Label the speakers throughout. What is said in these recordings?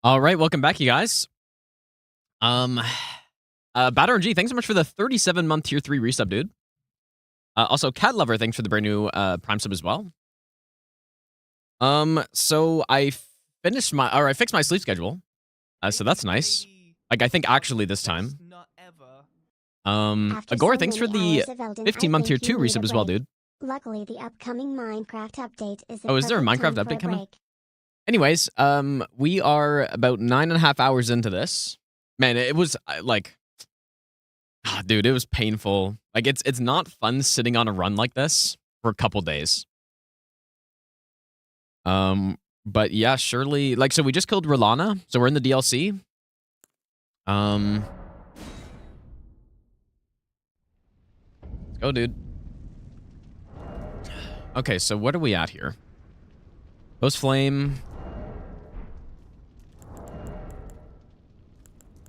Speaker 1: All right, welcome back, you guys. Bad RNG, thanks so much for the 37-month tier 3 resub, dude. Also, Cat Lover, thanks for the brand new Prime sub as well. So I fixed my sleep schedule. So that's nice. Like, I think actually this time. Agor, thanks for the 15-month tier 2 resub as well, dude.
Speaker 2: Luckily, the upcoming Minecraft update is
Speaker 1: is there a Minecraft update coming? Anyways, we are about 9.5 hours into this. Man, it was like, dude, it was painful. Like, it's not fun sitting on a run like this for a couple days. But yeah, surely, like, so we just killed Rolana, so we're in the DLC. Let's go, dude. Okay, so what are we at here? Ghost Flame.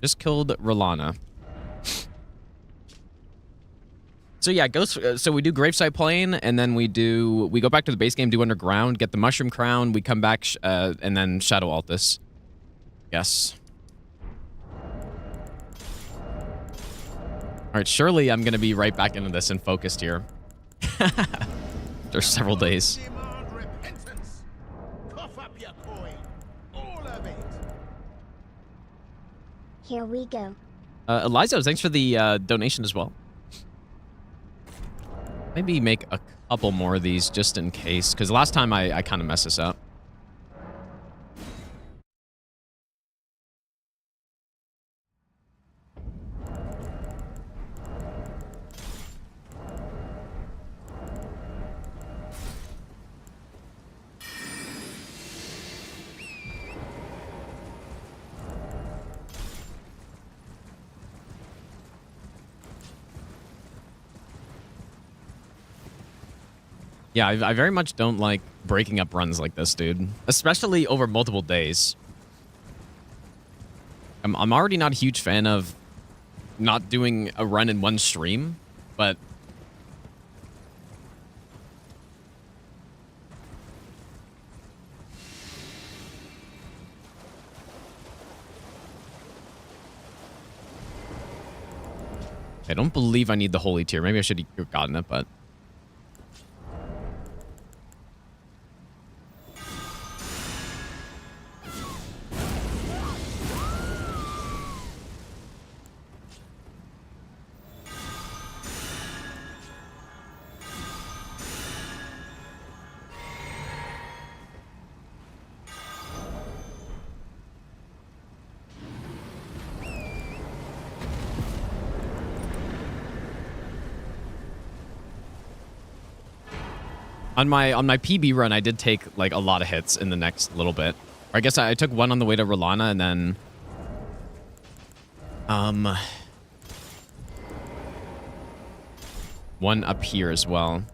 Speaker 1: Just killed Rolana. So yeah, so we do Gravesite Plain, and then we go back to the base game, do Underground, get the Mushroom Crown, we come back, and then Shadow Altus. Yes. Alright, surely I'm gonna be right back into this and focused here. There's several days.
Speaker 2: Here we go.
Speaker 1: Eliza, thanks for the donation as well. Maybe make a couple more of these just in case, because last time I kind of messed this up. Yeah, I very much don't like breaking up runs like this, dude. Especially over multiple days. I'm already not a huge fan of not doing a run in one stream, but... I don't believe I need the holy tier. Maybe I should have gotten it, but... On my PB run, I did take, like, a lot of hits in the next little bit. Or I guess I took one on the way to Rolana, and then... one up here as well.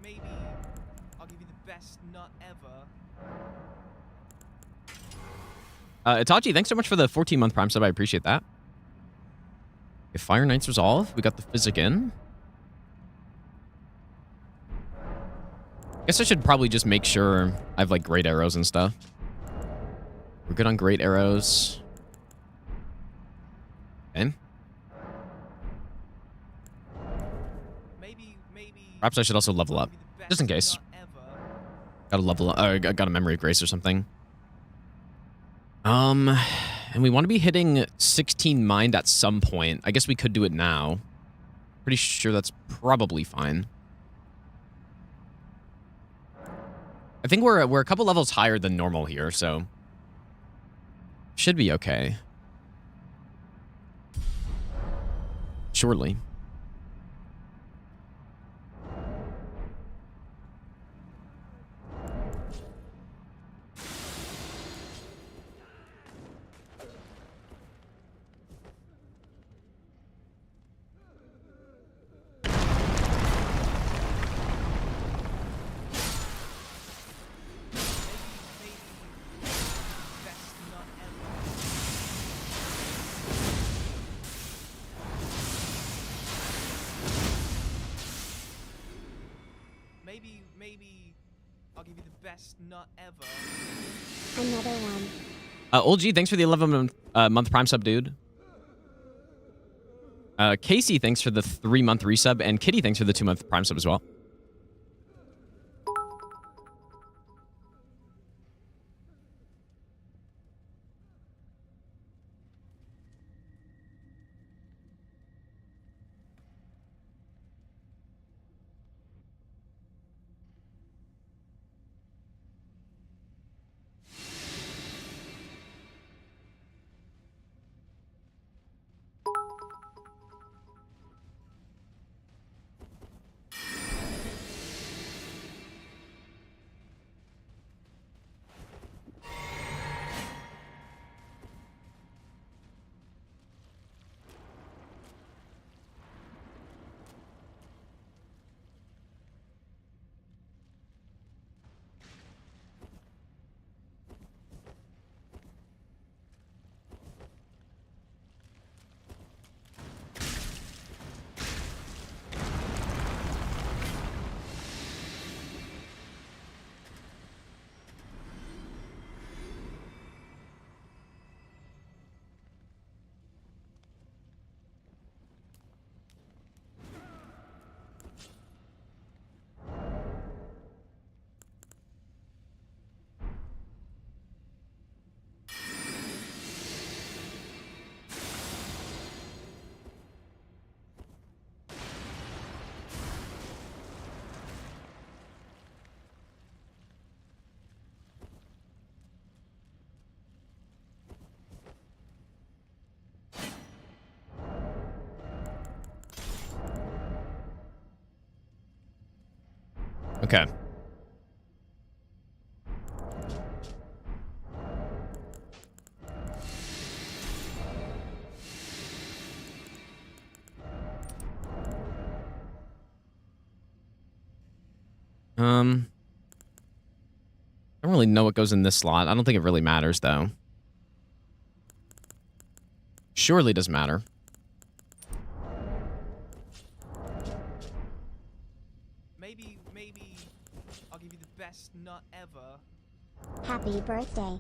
Speaker 3: Maybe I'll give you the best nut ever.
Speaker 1: Itachi, thanks so much for the 14-month Prime sub. I appreciate that. If Fire Knight's resolve, we got the Physic in. Guess I should probably just make sure I have, like, great arrows and stuff. We're good on great arrows. Okay. Perhaps I should also level up, just in case. Got a level up, I got a Memory of Grace or something. And we want to be hitting 16 Mind at some point. I guess we could do it now. Pretty sure that's probably fine. I think we're a couple levels higher than normal here, so should be okay. Surely.
Speaker 3: I'll give you the best nut ever.
Speaker 2: Another one.
Speaker 1: Old G, thanks for the 11-month Prime sub, dude. Casey, thanks for the 3-month resub, and Kitty, thanks for the 2-month Prime sub as well. Okay. I don't really know what goes in this slot. I don't think it really matters, though. Surely does matter.
Speaker 3: Maybe I'll give you the best nut ever.
Speaker 2: Happy birthday.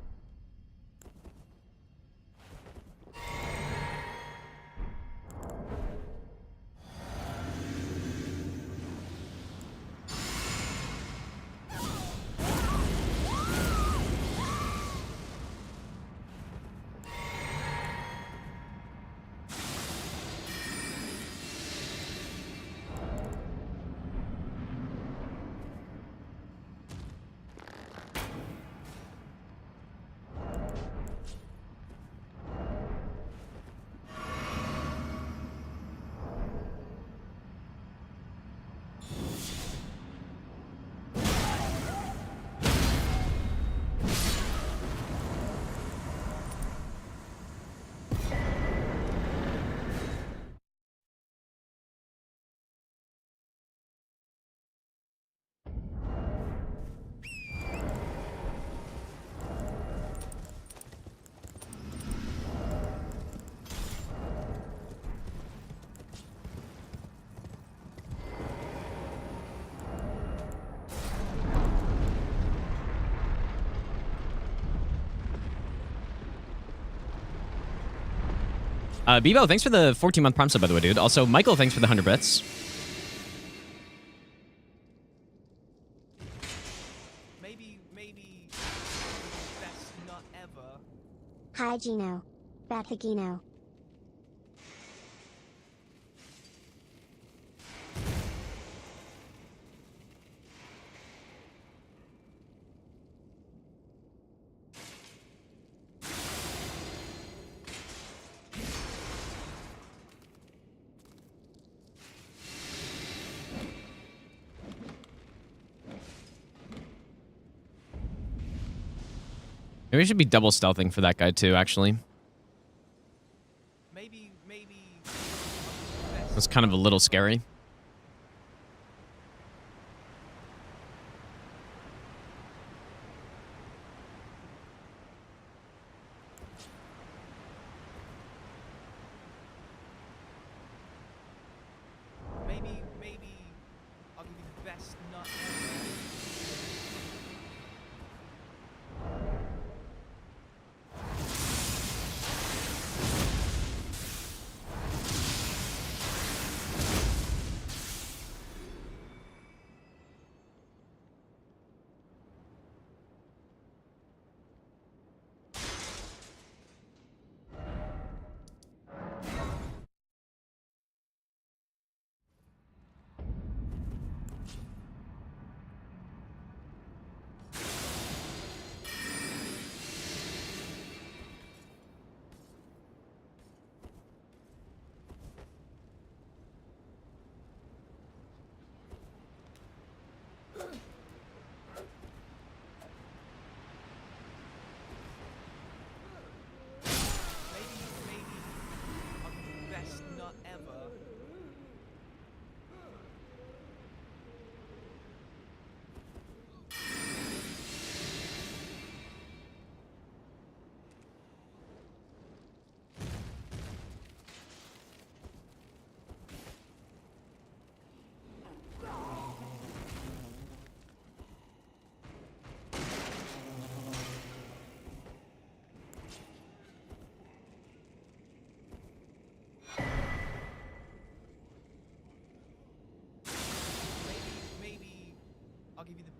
Speaker 1: Bebo, thanks for the 14-month Prime sub, by the way, dude. Also, Michael, thanks for the 100 bits.
Speaker 3: Maybe best nut ever.
Speaker 2: Hi Gino. Bathagino.
Speaker 1: Maybe we should be double stealthing for that guy, too, actually.
Speaker 3: Maybe
Speaker 1: That's kind of a little scary.
Speaker 3: maybe I'll give you the best nut ever.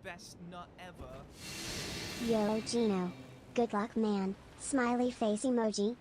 Speaker 3: best nut ever.
Speaker 2: Yo, Gino. Good luck, man. Smiley face emoji.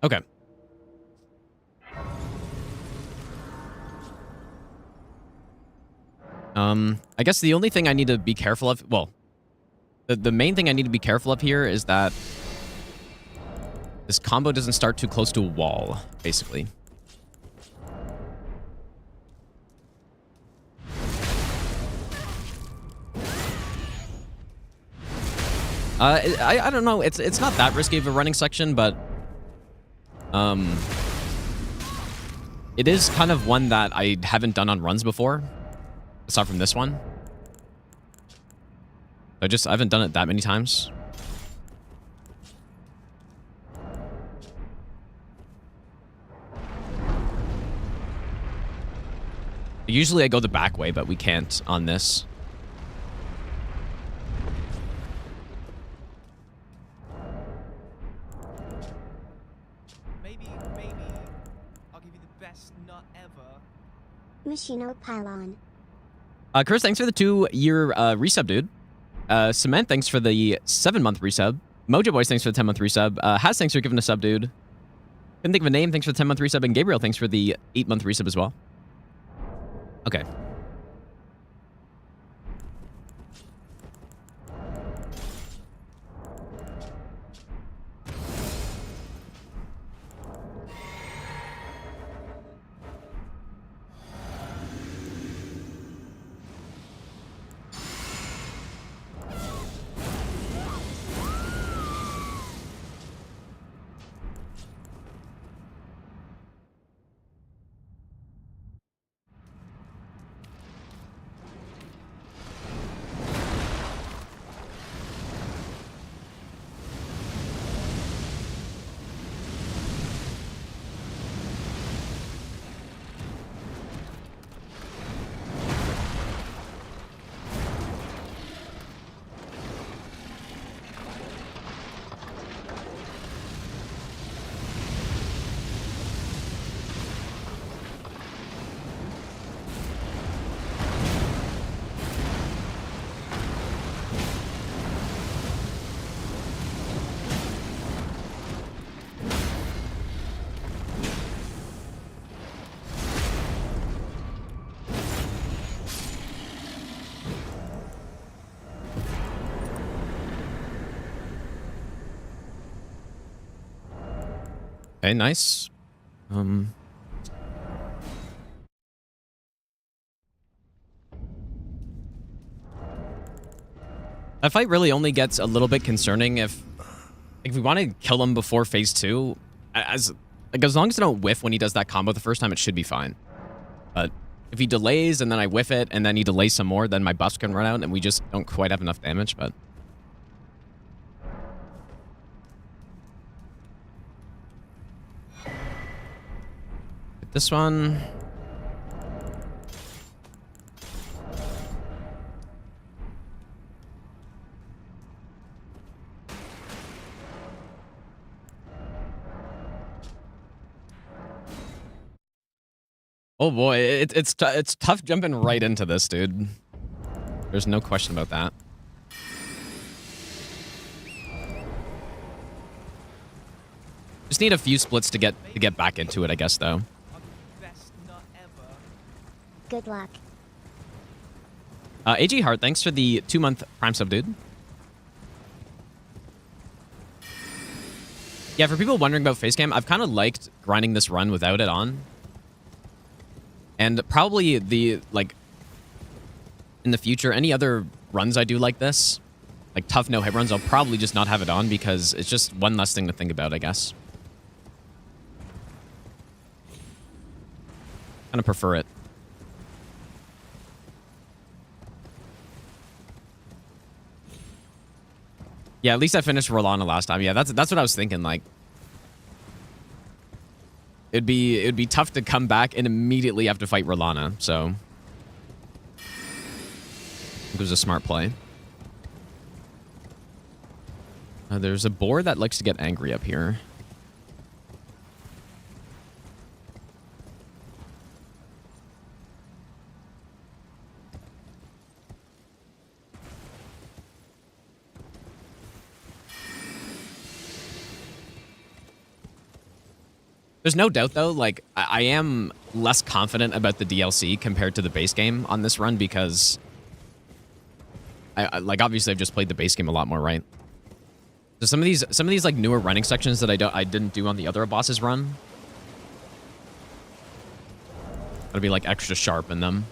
Speaker 1: Okay. I guess the only thing I need to be careful of, well, the main thing I need to be careful of here is that this combo doesn't start too close to a wall, basically. I don't know. It's not that risky of a running section, but it is kind of one that I haven't done on runs before, aside from this one. I haven't done it that many times. Usually I go the back way, but we can't on this.
Speaker 3: Maybe I'll give you the best nut ever.
Speaker 2: Machino Pylon.
Speaker 1: Chris, thanks for the 2-year resub, dude. Cement, thanks for the 7-month resub. Mojo Boys, thanks for the 10-month resub. Has, thanks for giving a sub, dude. Couldn't think of a name, thanks for the 10-month resub. And Gabriel, thanks for the 8-month resub as well. Okay. Okay, nice. That fight really only gets a little bit concerning if we want to kill him before phase 2. As long as I don't whiff when he does that combo the first time, it should be fine. But if he delays and then I whiff it and then he delays some more, then my buffs can run out and we just don't quite have enough damage. But this one. Oh boy, it's tough jumping right into this, dude. There's no question about that. Just need a few splits to get back into it, I guess, though.
Speaker 3: Best nut ever.
Speaker 2: Good luck.
Speaker 1: AG Hart, thanks for the 2-month Prime sub, dude. Yeah, for people wondering about facecam, I've kind of liked grinding this run without it on. And probably in the future, any other runs I do like this, like tough no-hit runs, I'll probably just not have it on because it's just one less thing to think about, I guess. Kind of prefer it. Yeah, at least I finished Rolana last time. Yeah, that's what I was thinking. Like, it'd be tough to come back and immediately have to fight Rolana. So it was a smart play. There's a boar that likes to get angry up here. There's no doubt, though, like, I am less confident about the DLC compared to the base game on this run because, like, obviously I've just played the base game a lot more, right? So some of these like newer running sections that I didn't do on the other bosses run, gotta be like extra sharp in them.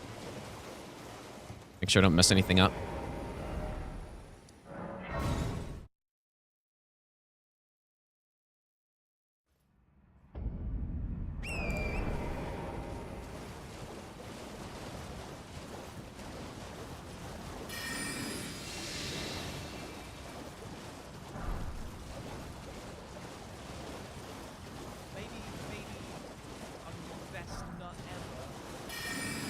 Speaker 1: Make sure I don't mess anything up.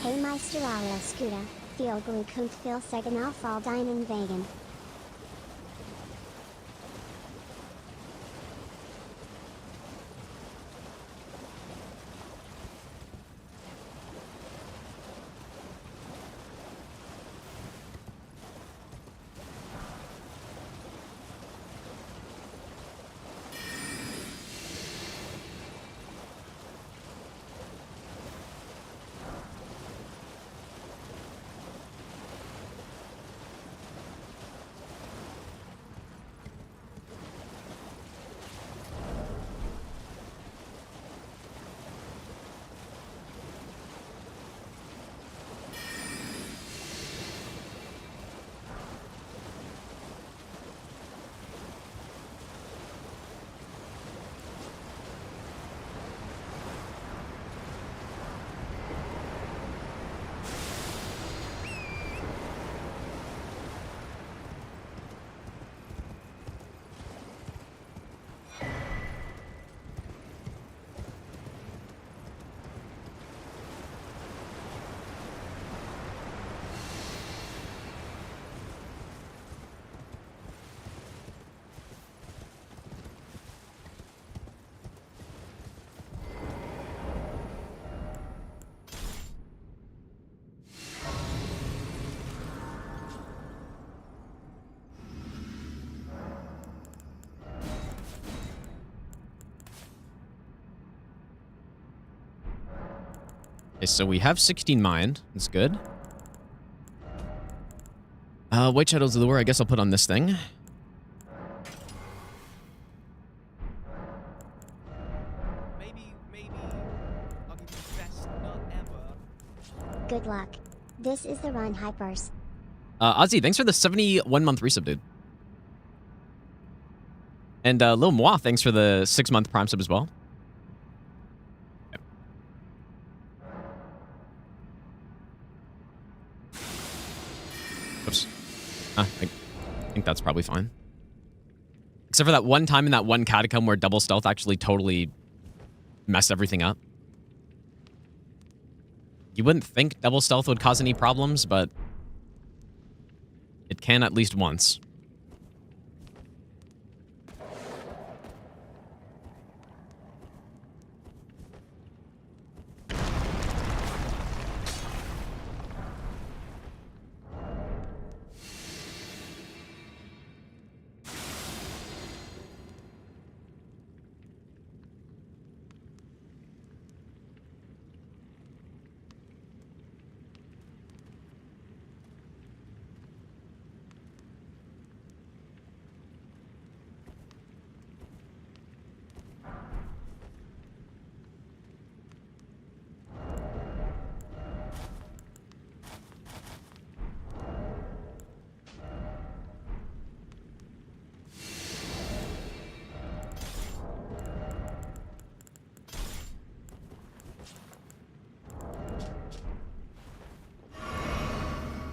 Speaker 2: Hey Meister Alia Scooter, Theo Glukunt Phil Seganal Fall Diamond Vegan.
Speaker 1: Okay, so we have 16 mined. That's good. White Shadow's Lure, I guess I'll put on this thing.
Speaker 3: Maybe I'll give you the best nut ever.
Speaker 2: Good luck. This is the run hypers.
Speaker 1: Ozzy, thanks for the 71-month resub, dude. And Lil Moi, thanks for the 6-month Prime sub as well. Yep. Oops. I think that's probably fine. Except for that one time in that one catacomb where double stealth actually totally messed everything up. You wouldn't think double stealth would cause any problems, but it can at least once.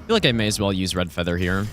Speaker 1: feel like I may as well use red feather here.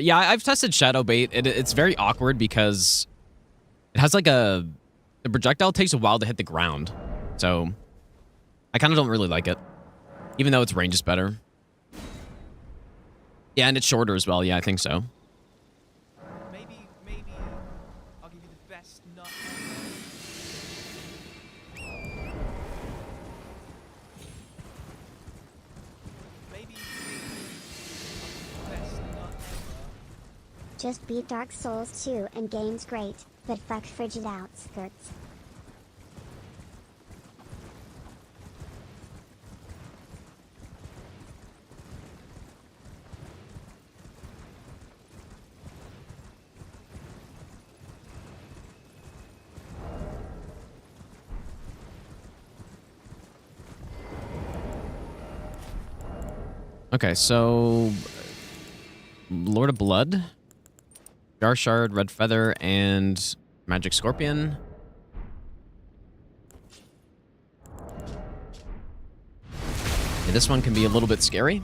Speaker 1: Yeah, I've tested Shadow Bait. It's very awkward because it has like the projectile takes a while to hit the ground. So I kind of don't really like it, even though its range is better. Yeah, and it's shorter as well. Yeah, I think so.
Speaker 3: Maybe I'll give you the best nut ever. Maybe I'll give you the best nut ever.
Speaker 2: Just beat Dark Souls 2 and game's great, but fuck frigid outskirts.
Speaker 1: Okay, so Lord of Blood, Jar Shard, Red Feather, and Magic Scorpion. Yeah, this one can be a little bit scary.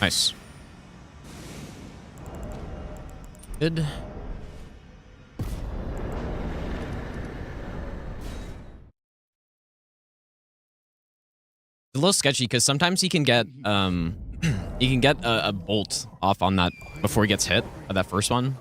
Speaker 1: Nice. Good. It's a little sketchy because sometimes he can get a bolt off on that before he gets hit by that first one.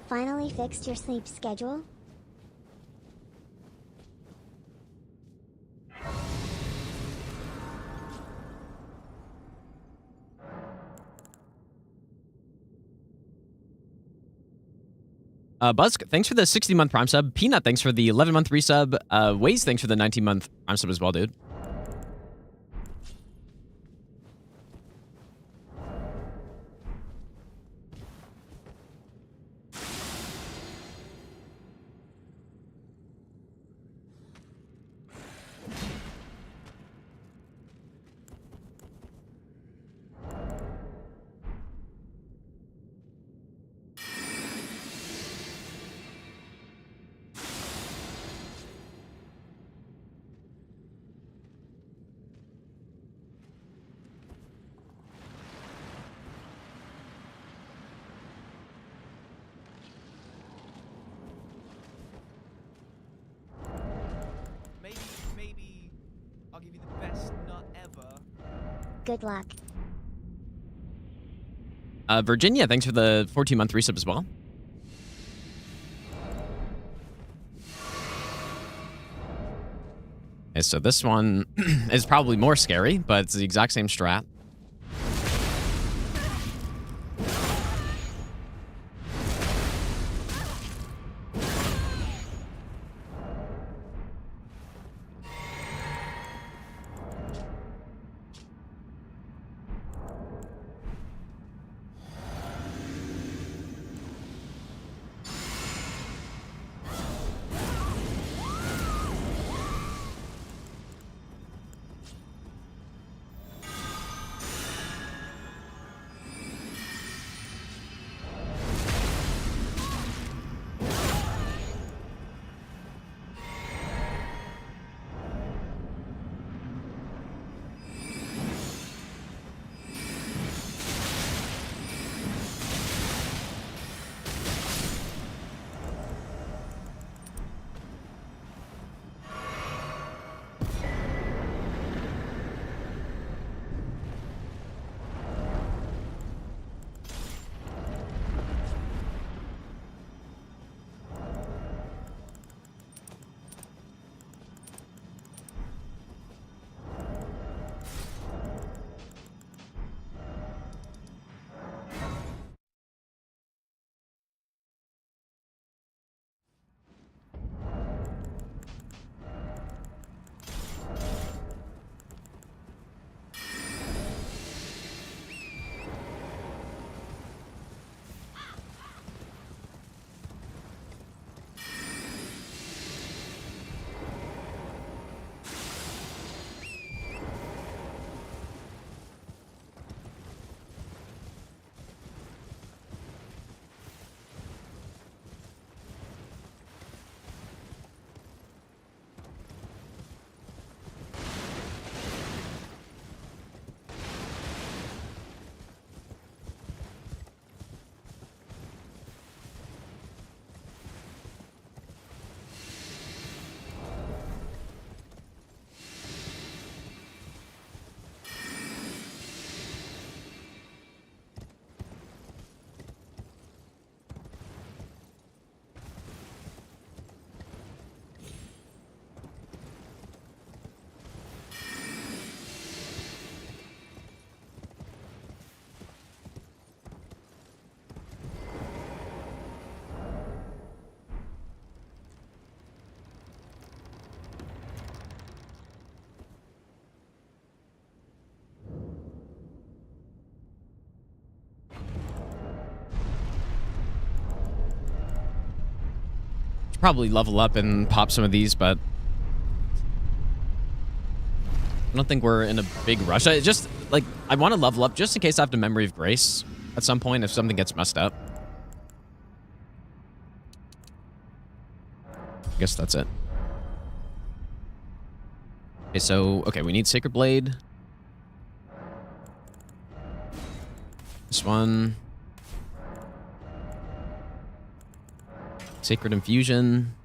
Speaker 2: Finally fixed your sleep schedule?
Speaker 1: Buzz, thanks for the 60-month Prime sub. Peanut, thanks for the 11-month resub. Waze, thanks for the 19-month Prime sub as well, dude.
Speaker 3: Maybe I'll give you the best nut ever.
Speaker 2: Good luck.
Speaker 1: Virginia, thanks for the 14-month resub as well. Okay, so this one is probably more scary, but it's the exact same strat. Probably level up and pop some of these, but I don't think we're in a big rush. I just, like, I want to level up just in case I have to Memory of Grace at some point if something gets messed up. I guess that's it. Okay, so, okay, we need Sacred Blade. This one. Sacred Infusion.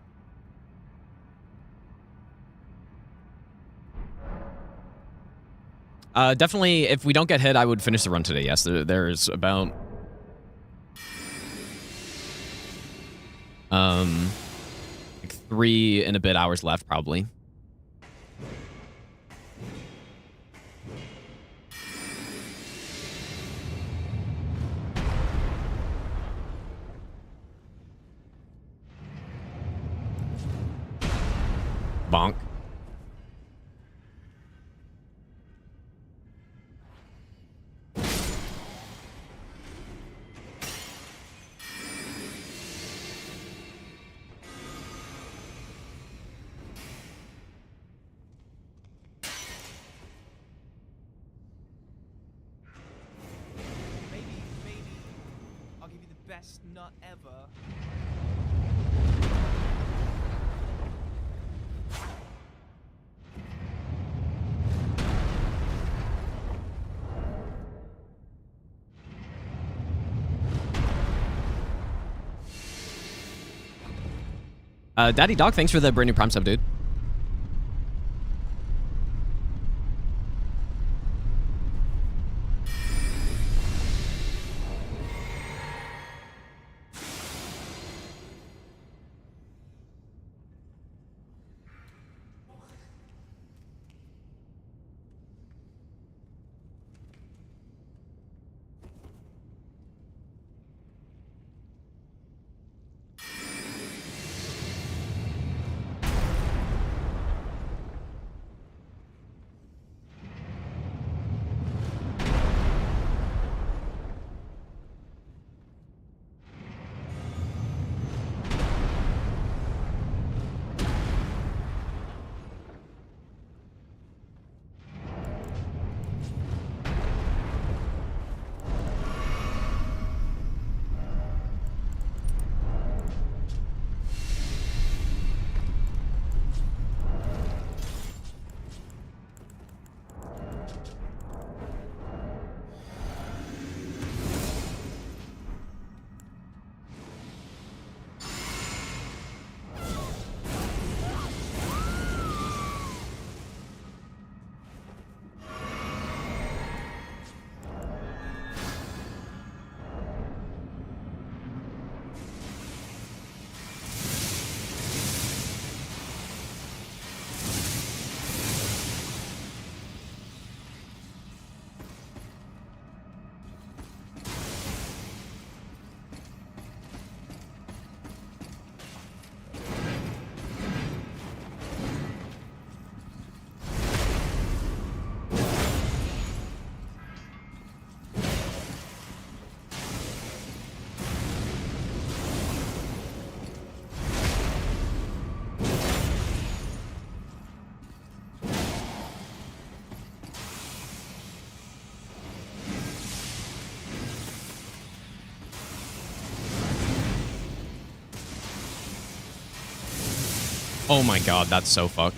Speaker 1: Definitely, if we don't get hit, I would finish the run today. Yes, there's about Like 3 and a bit hours left, probably. Bonk.
Speaker 3: Maybe I'll give you the best nut ever.
Speaker 1: Daddy Dog, thanks for the brand new Prime sub, dude. Oh my god, that's so fucked.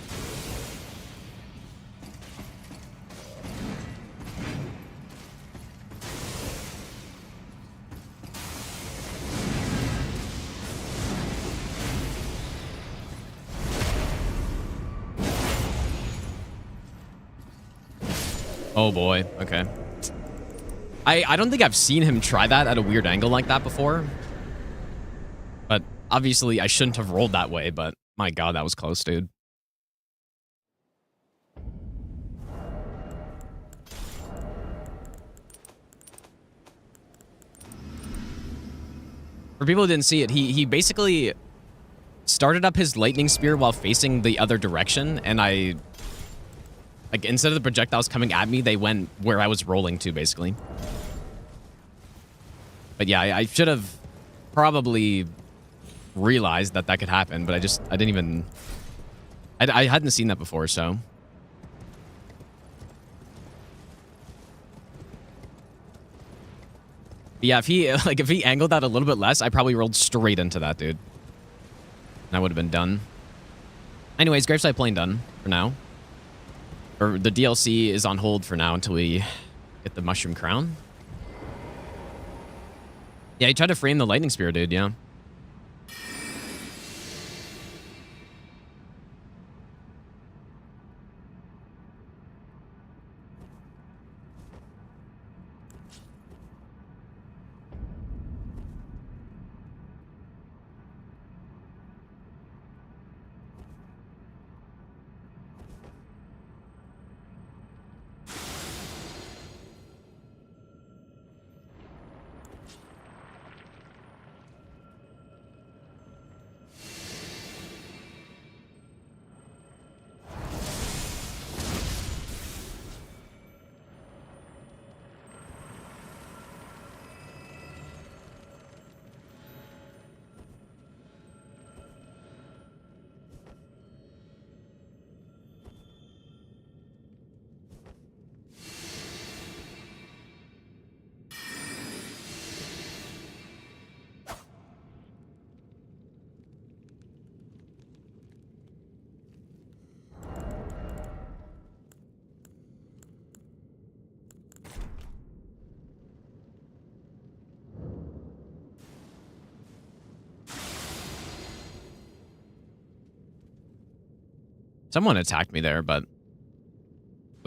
Speaker 1: Oh boy, okay. I don't think I've seen him try that at a weird angle like that before. But obviously I shouldn't have rolled that way, but my god, that was close, dude. For people who didn't see it, he basically started up his lightning spear while facing the other direction, and I... Like, instead of the projectiles coming at me, they went where I was rolling to, basically. But yeah, I should have probably realized that that could happen, but I didn't even... I hadn't seen that before, so... But yeah, if he angled that a little bit less, I probably rolled straight into that, dude. And I would have been done. Anyways, Gravesite Plain done for now. Or the DLC is on hold for now until we get the Mushroom Crown. Yeah, he tried to frame the Lightning Spear, dude, yeah. Someone attacked me there, but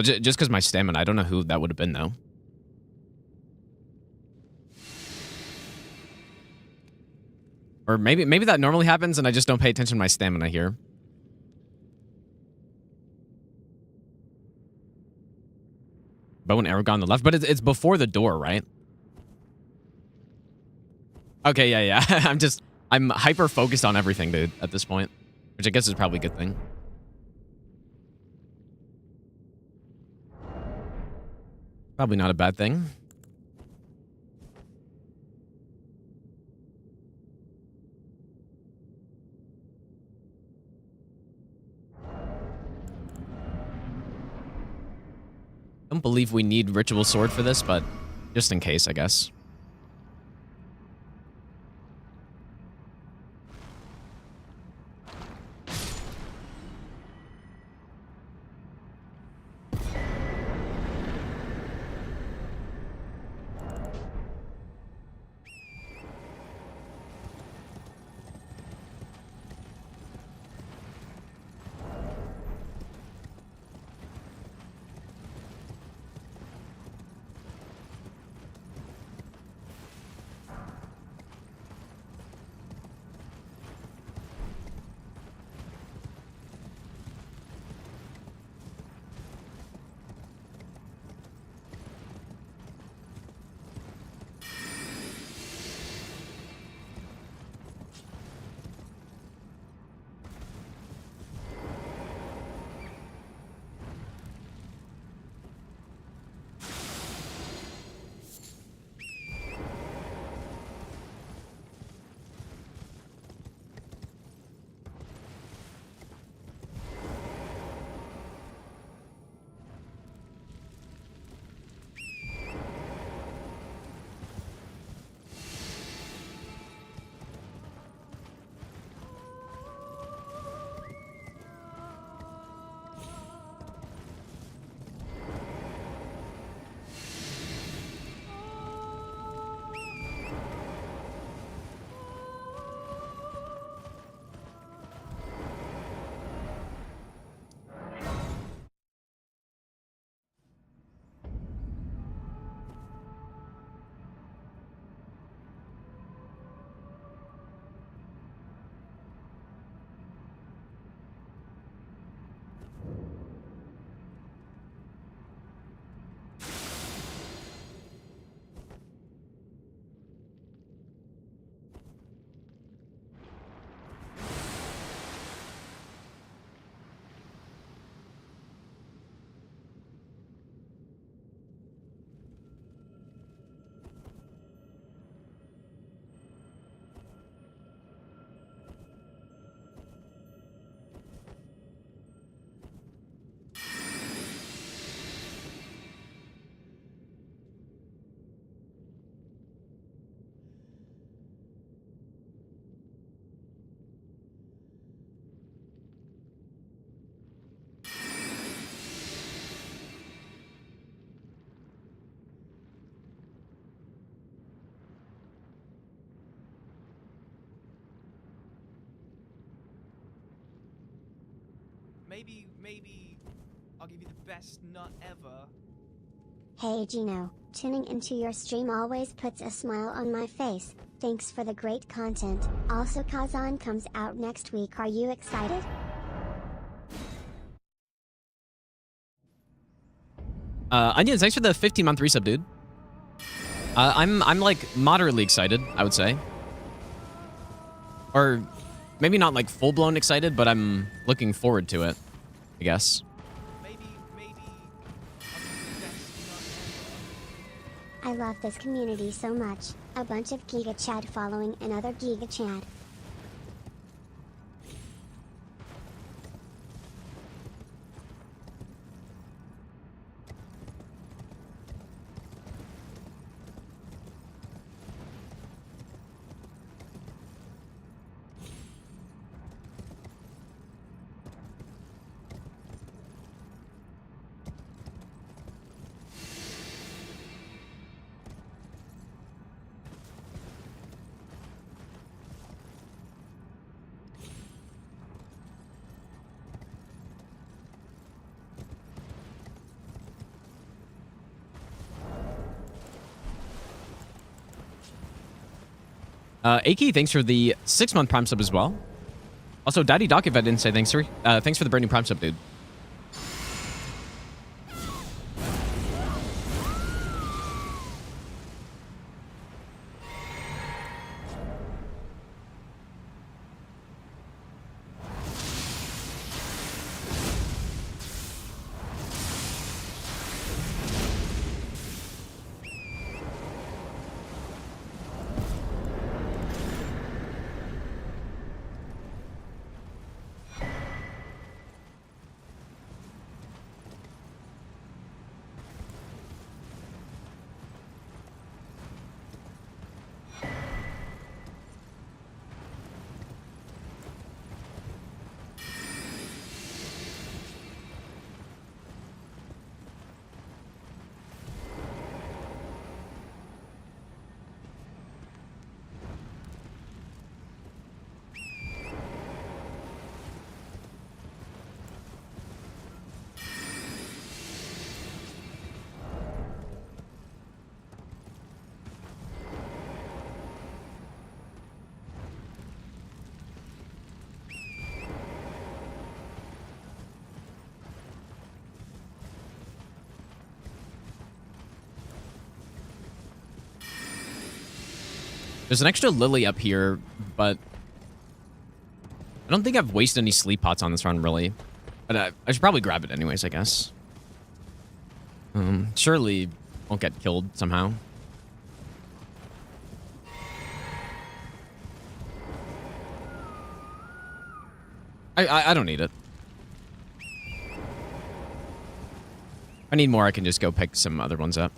Speaker 1: just because my stamina, I don't know who that would have been though. Or maybe that normally happens and I just don't pay attention to my stamina here. Bow and arrow gun on the left, but it's before the door, right? Okay, yeah. I'm hyper focused on everything, dude, at this point, which I guess is probably a good thing. Probably not a bad thing. Don't believe we need ritual sword for this, but just in case, I guess.
Speaker 3: Maybe I'll give you the best nut ever.
Speaker 2: Hey Gino, tuning into your stream always puts a smile on my face. Thanks for the great content. Also Kazan comes out next week. Are you excited?
Speaker 1: Onions, thanks for the 15-month resub, dude. I'm like moderately excited, I would say. Or maybe not like full-blown excited, but I'm looking forward to it, I guess.
Speaker 3: Maybe I'll give you the best nut ever.
Speaker 2: I love this community so much. A bunch of Giga Chad following another Giga Chad.
Speaker 1: Aki, thanks for the 6-month Prime sub as well. Also, Daddy Doc, if I didn't say thanks for the brand new Prime sub, dude. There's an extra Lily up here, but I don't think I've wasted any sleep pots on this run, really. But I should probably grab it anyways, I guess. Surely won't get killed somehow. I don't need it. If I need more, I can just go pick some other ones up.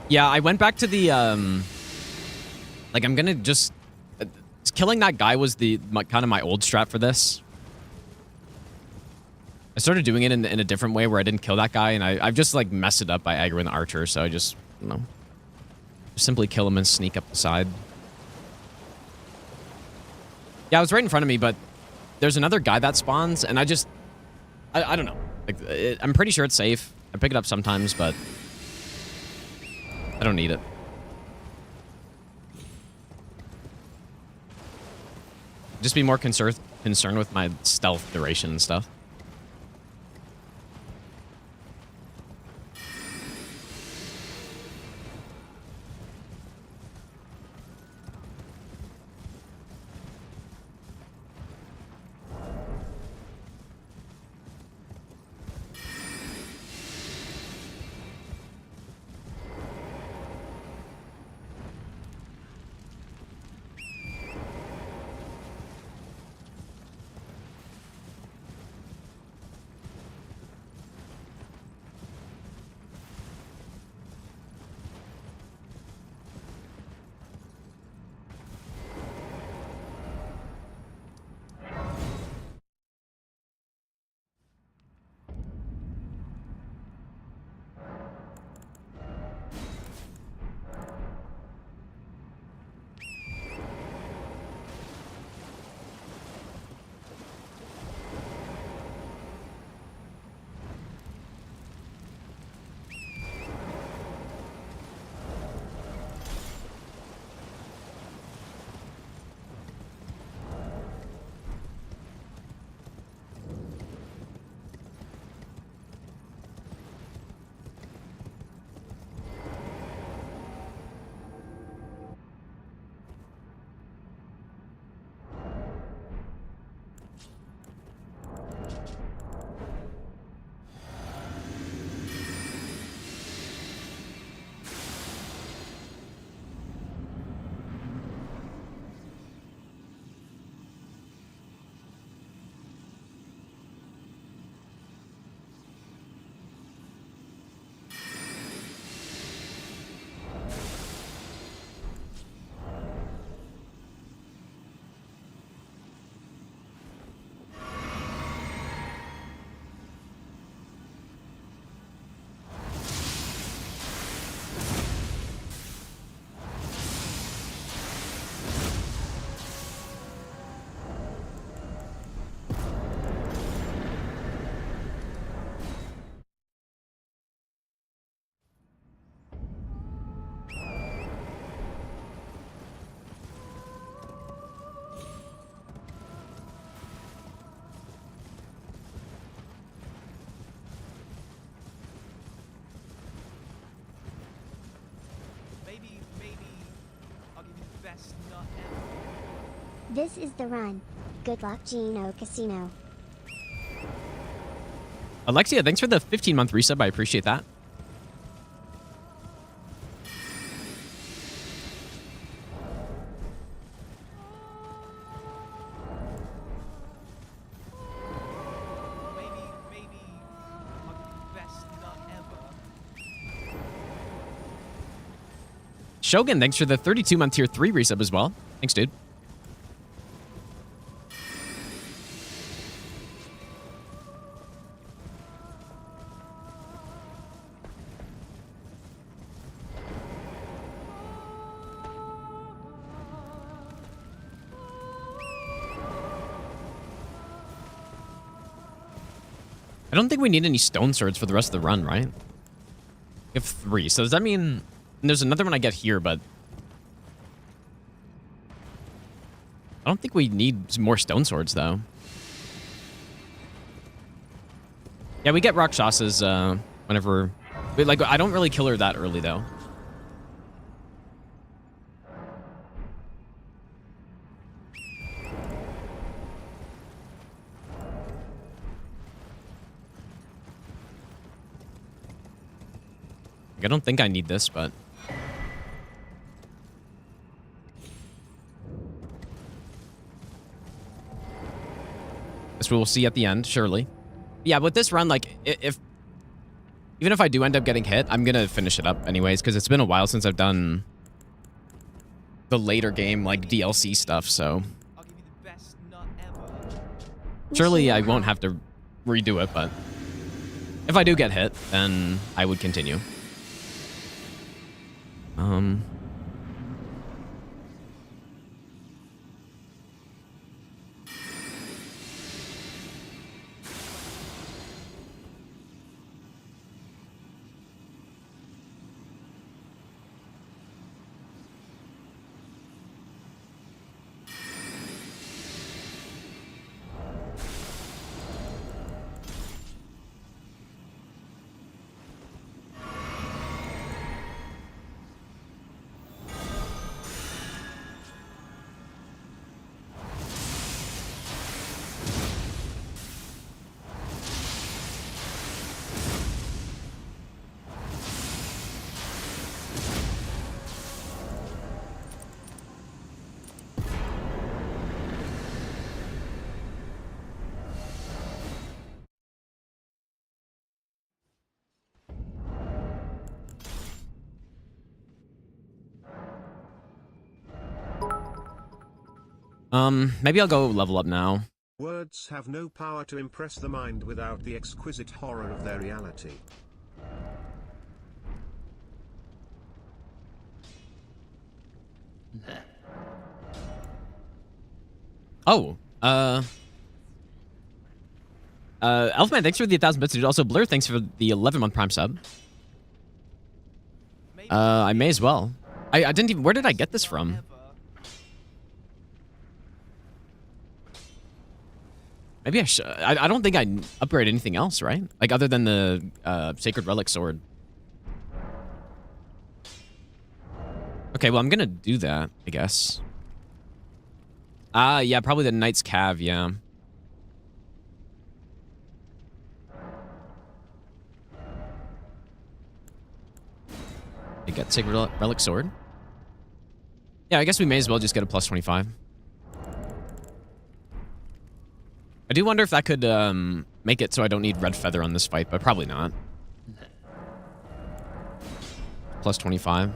Speaker 1: Yeah, I went back to the, like, I'm gonna just... killing that guy was kind of my old strat for this. I started doing it in a different way where I didn't kill that guy, and I've just, like, messed it up by aggroing the archer, so I just, you know, simply kill him and sneak up the side. Yeah, it was right in front of me, but there's another guy that spawns, and I don't know. Like, I'm pretty sure it's safe. I pick it up sometimes, but I don't need it. Just be more concerned with my stealth duration and stuff.
Speaker 3: best nut ever.
Speaker 2: This is the run. Good luck, Gino Casino.
Speaker 1: Alexia, thanks for the 15-month resub. I appreciate that.
Speaker 3: Maybe my best nut ever.
Speaker 1: Shogun, thanks for the 32-month tier 3 resub as well. Thanks, dude. I don't think we need any stone swords for the rest of the run, right? We have 3. So does that mean... And there's another one I get here, but... I don't think we need some more stone swords, though. Yeah, we get Rakshasas whenever... Like, I don't really kill her that early, though. I don't think I need this, but... This we'll see at the end, surely. Yeah, with this run, like, even if I do end up getting hit, I'm gonna finish it up anyways, because it's been a while since I've done the later game, like, DLC stuff, so...
Speaker 3: I'll give you the best nut ever.
Speaker 1: Surely I won't have to redo it, but... If I do get hit, then I would continue. Maybe I'll go level up now.
Speaker 4: Words have no power to impress the mind without the exquisite horror of their reality.
Speaker 1: Oh, Elfman, thanks for the 1,000 bits, dude. Also, Blur, thanks for the 11-month Prime sub. I may as well. I didn't even... Where did I get this from? Maybe I should... I don't think I upgrade anything else, right? Like, other than the Sacred Relic Sword. Okay, well, I'm gonna do that, I guess. Yeah, probably the Knight's Cav, yeah. I get Sacred Relic Sword. Yeah, I guess we may as well just get a plus 25. I do wonder if that could make it so I don't need Red Feather on this fight, but probably not. Plus 25.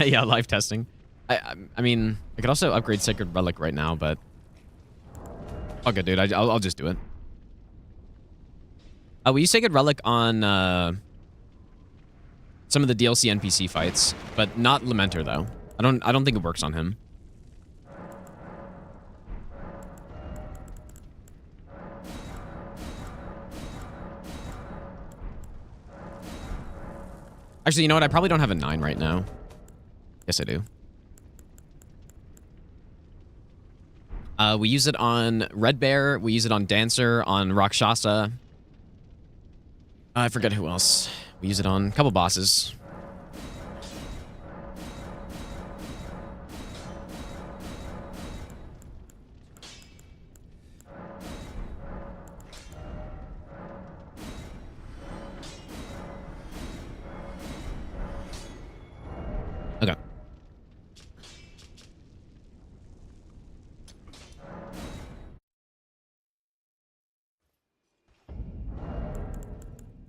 Speaker 1: Yeah, live testing. I mean, I could also upgrade Sacred Relic right now, but... Okay, dude, I'll just do it. We use Sacred Relic on some of the DLC NPC fights, but not Lamenter though. I don't think it works on him. Actually, you know what? I probably don't have a 9 right now. Yes, I do. We use it on Red Bear. We use it on Dancer, on Rakshasa. I forget who else. We use it on a couple bosses. Okay.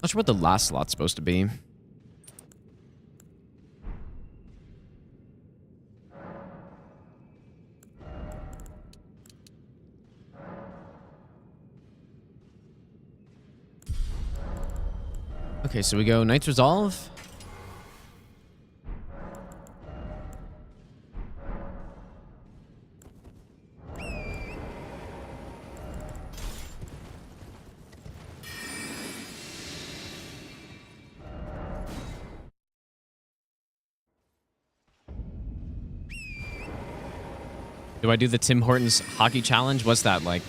Speaker 1: Not sure what the last slot's supposed to be. Okay, so we go Knight's Resolve. Do I do the Tim Hortons hockey challenge? What's that like?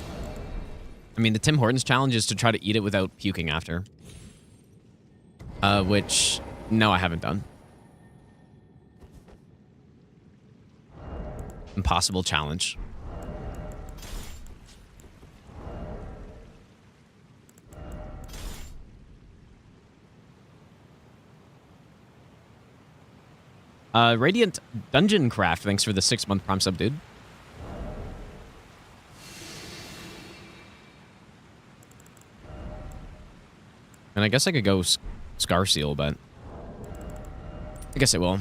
Speaker 1: I mean, the Tim Hortons challenge is to try to eat it without puking after. Which, no, I haven't done. Impossible challenge. Radiant Dungeon Craft, thanks for the 6-month Prime sub, dude. And I guess I could go Scar Seal, but I guess it will.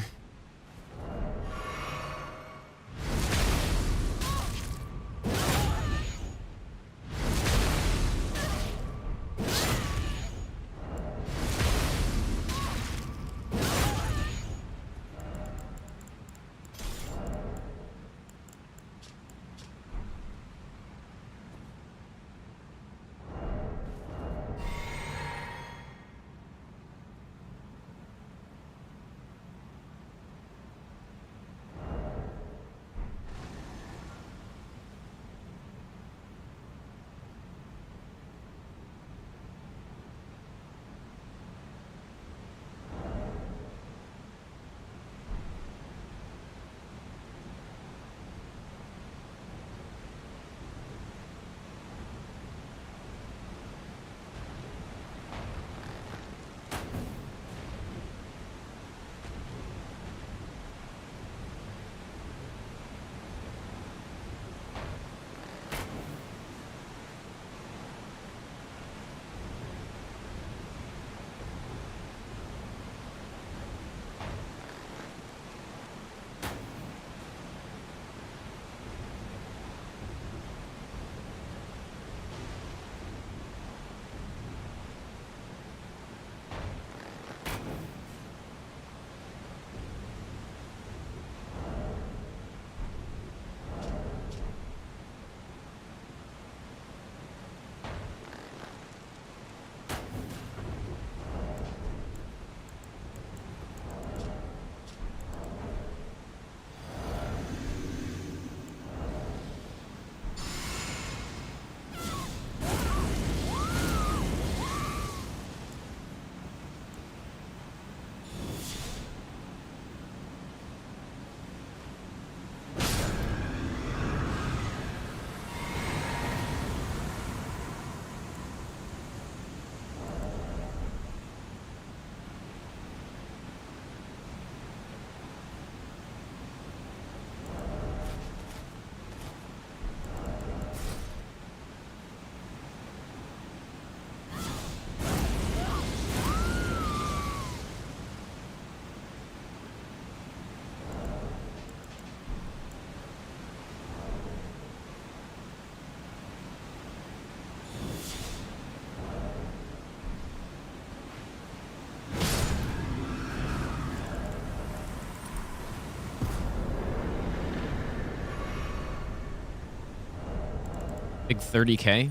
Speaker 1: Big 30K.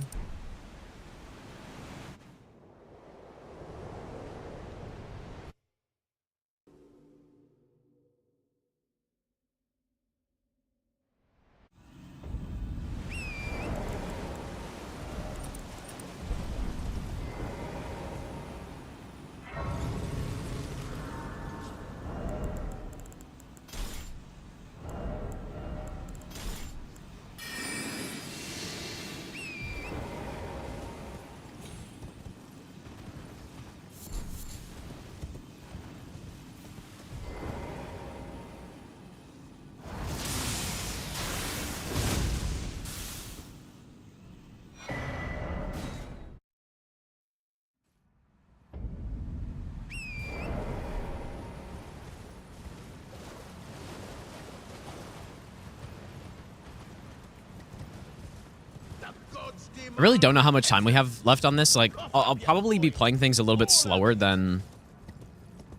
Speaker 1: I really don't know how much time we have left on this. Like, I'll probably be playing things a little bit slower than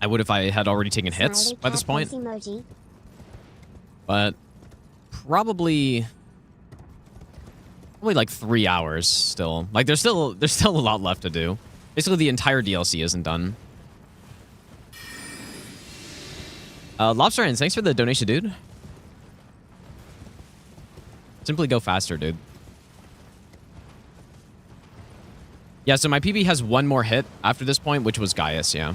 Speaker 1: I would if I had already taken hits
Speaker 2: Smiley
Speaker 1: by this
Speaker 2: cat
Speaker 1: point.
Speaker 2: face emoji.
Speaker 1: But probably like 3 hours still. Like, there's still a lot left to do. Basically, the entire DLC isn't done. Lobster Hands, thanks for the donation, dude. Simply go faster, dude. Yeah, so my PB has one more hit after this point, which was Gaius, yeah.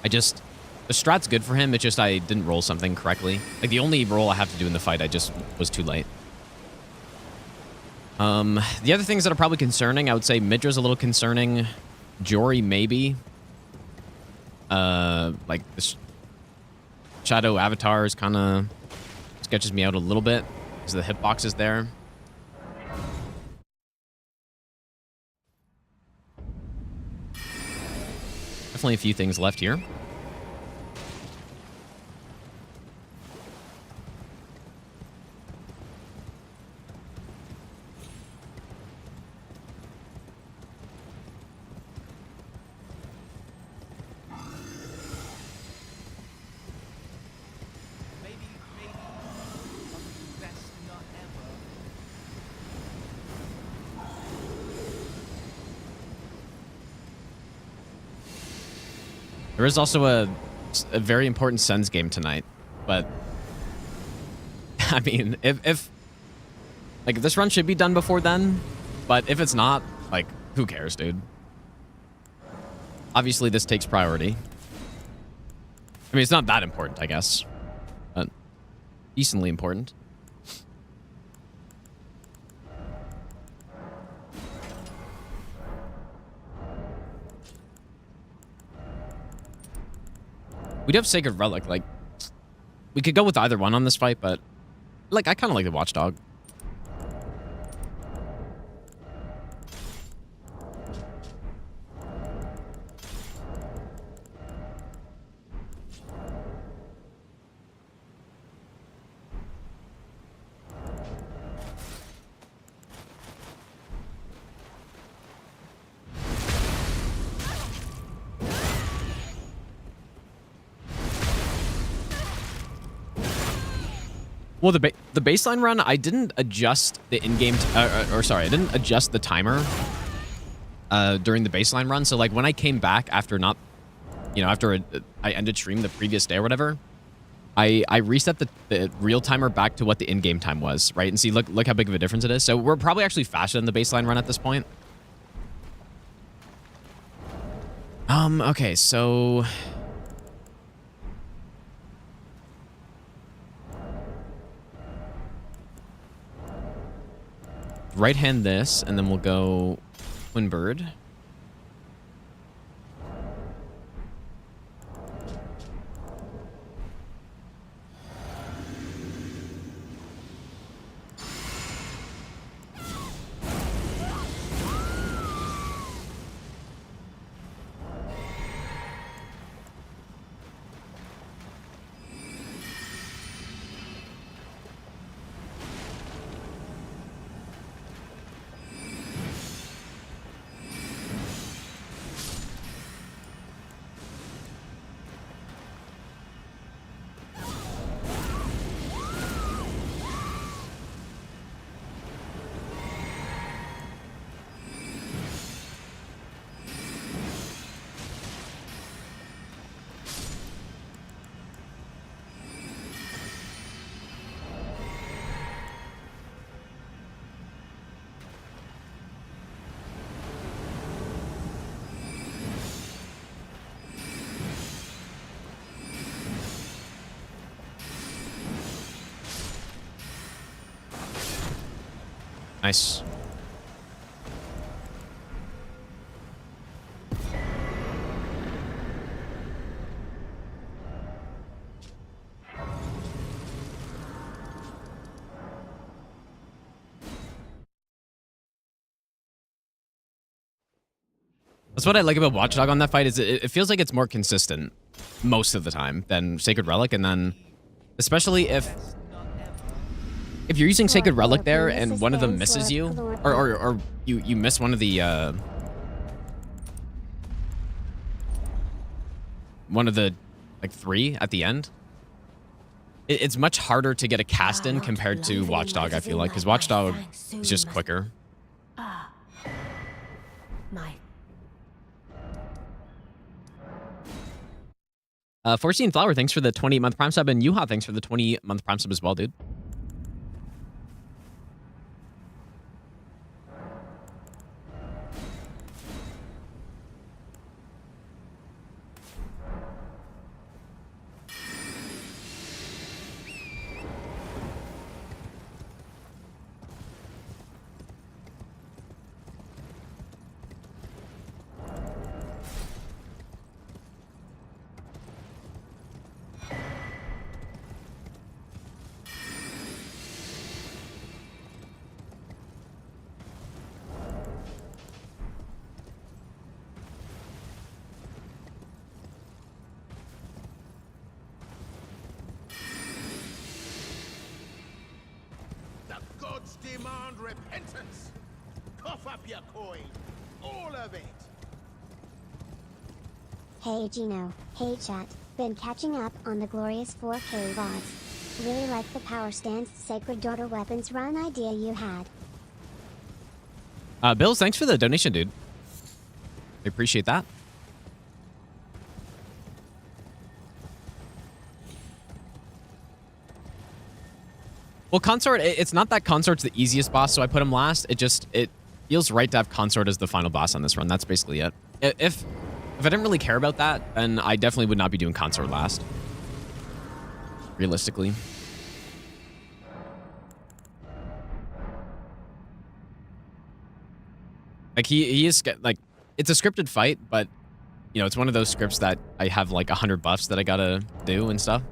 Speaker 1: The strat's good for him, it's just I didn't roll something correctly. Like, the only roll I have to do in the fight, I just was too late. The other things that are probably concerning, I would say Midra's a little concerning. Jory, maybe. Like, this Shadow Avatars kind of sketches me out a little bit because the hitbox is there. Definitely a few things left here.
Speaker 3: Maybe best not ever.
Speaker 1: There is also a very important Sens game tonight, but I mean, if like this run should be done before then, but if it's not, like, who cares, dude? Obviously, this takes priority. I mean, it's not that important, I guess, but decently important. We do have Sacred Relic. Like, we could go with either one on this fight, but like, I kind of like the Watchdog. Well, the baseline run, I didn't adjust the in-game, sorry, I didn't adjust the timer during the baseline run. So, like, when I came back after not, after I ended stream the previous day or whatever, I reset the real timer back to what the in-game time was, right? And see, look how big of a difference it is. So we're probably actually faster than the baseline run at this point. Okay, so right hand this, and then we'll go Twin Bird. Nice. That's what I like about Watchdog on that fight, is it feels like it's more consistent most of the time than Sacred Relic, and then especially if If you're using Sacred Relic there
Speaker 2: This
Speaker 1: and
Speaker 2: is
Speaker 1: one of them
Speaker 2: very
Speaker 1: misses
Speaker 2: sort
Speaker 1: you,
Speaker 2: of caloric.
Speaker 1: or you miss one of the like 3 at the end, it's much harder to get a cast in compared to Watchdog, I feel like, because Watchdog is just quicker. Foreseen Flower, thanks for the 20-month Prime sub, and Yuha, thanks for the 20-month Prime sub as well, dude.
Speaker 5: The gods demand repentance. Cough up your coin. All of it.
Speaker 2: Hey Gino, hey chat, been catching up on the glorious 4K VODs. Really like the Power Stance Sacred Daughter Weapons run idea you had.
Speaker 1: Bills, thanks for the donation, dude. I appreciate that. Well, Consort, it's not that Consort's the easiest boss, so I put him last. It feels right to have Consort as the final boss on this run. That's basically it. If I didn't really care about that, then I definitely would not be doing Consort last. Realistically. Like, he is, like, it's a scripted fight, but, you know, it's one of those scripts that I have, like, 100 buffs that I gotta do and stuff.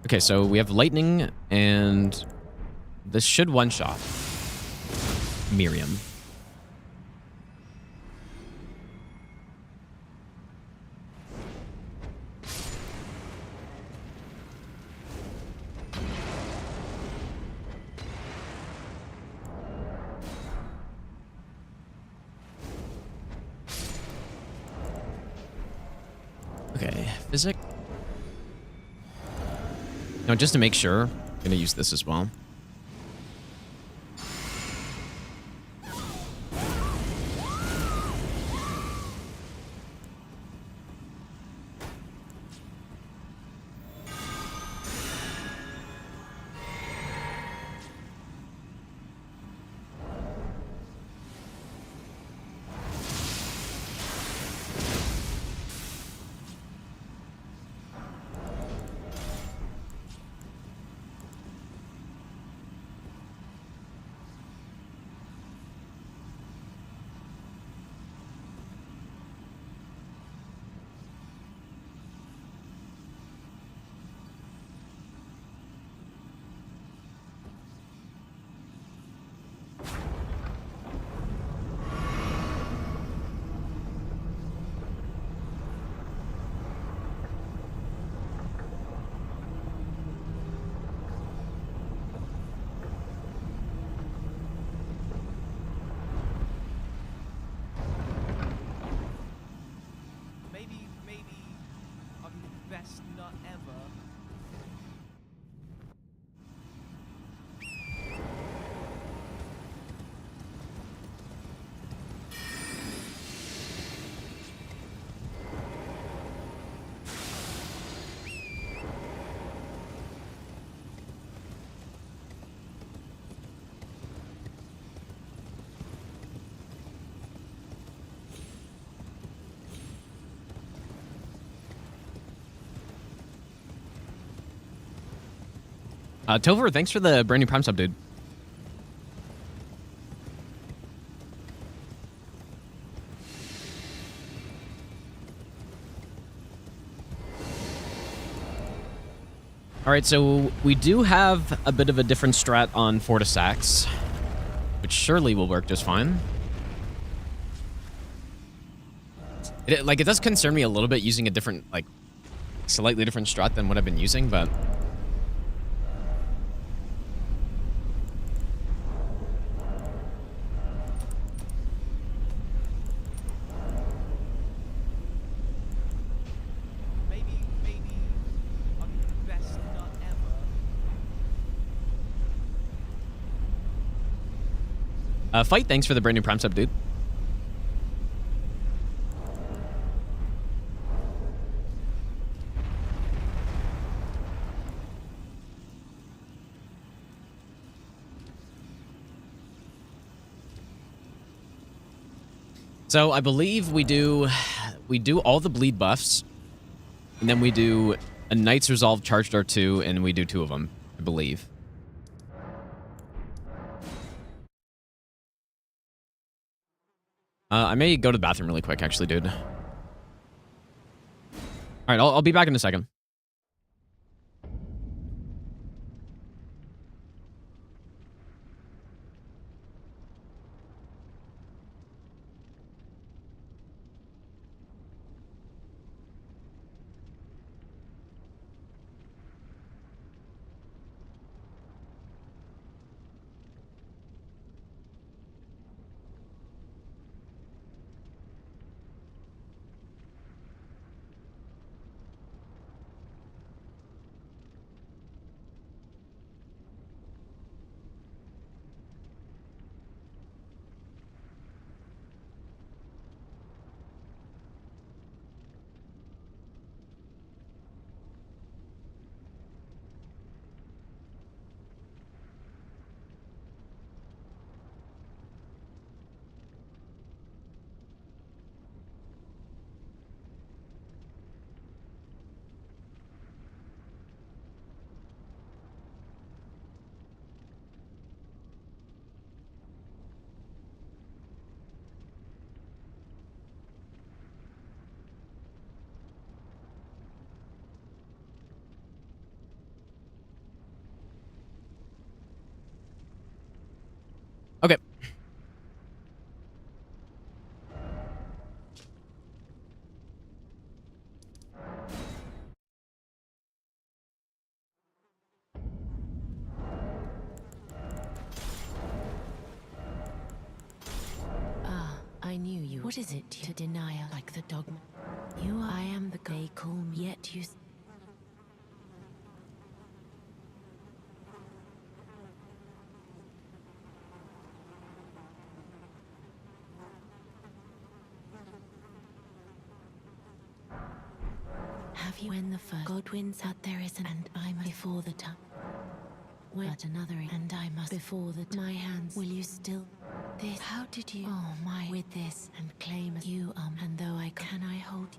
Speaker 1: Okay, so we have Lightning, and this should one-shot Miriam. Okay, Physic. Now, just to make sure, I'm going to use this as well.
Speaker 3: Maybe I'm the best nut ever.
Speaker 1: Topher, thanks for the brand new Prime sub, dude. All right, so we do have a bit of a different strat on Fortisax, which surely will work just fine. It does concern me a little bit using a different, like, slightly different strat than what I've been using, but
Speaker 3: Maybe I'm best not ever.
Speaker 1: Fight, thanks for the brand new Prime sub, dude. So I believe we do all the bleed buffs, and then we do a Knight's Resolve charged R2, and we do 2 of them, I believe. I may go to the bathroom really quick, actually, dude. All right, I'll be back in a second. Okay.
Speaker 6: I knew you. What is it to deny like the dogma? I am the they call me, yet you. Have you when the first God wins out there is and I'm before the time. But another and I must before the my hands. Will you still this? How did you? Oh my! With this and claim you and though I can I hold.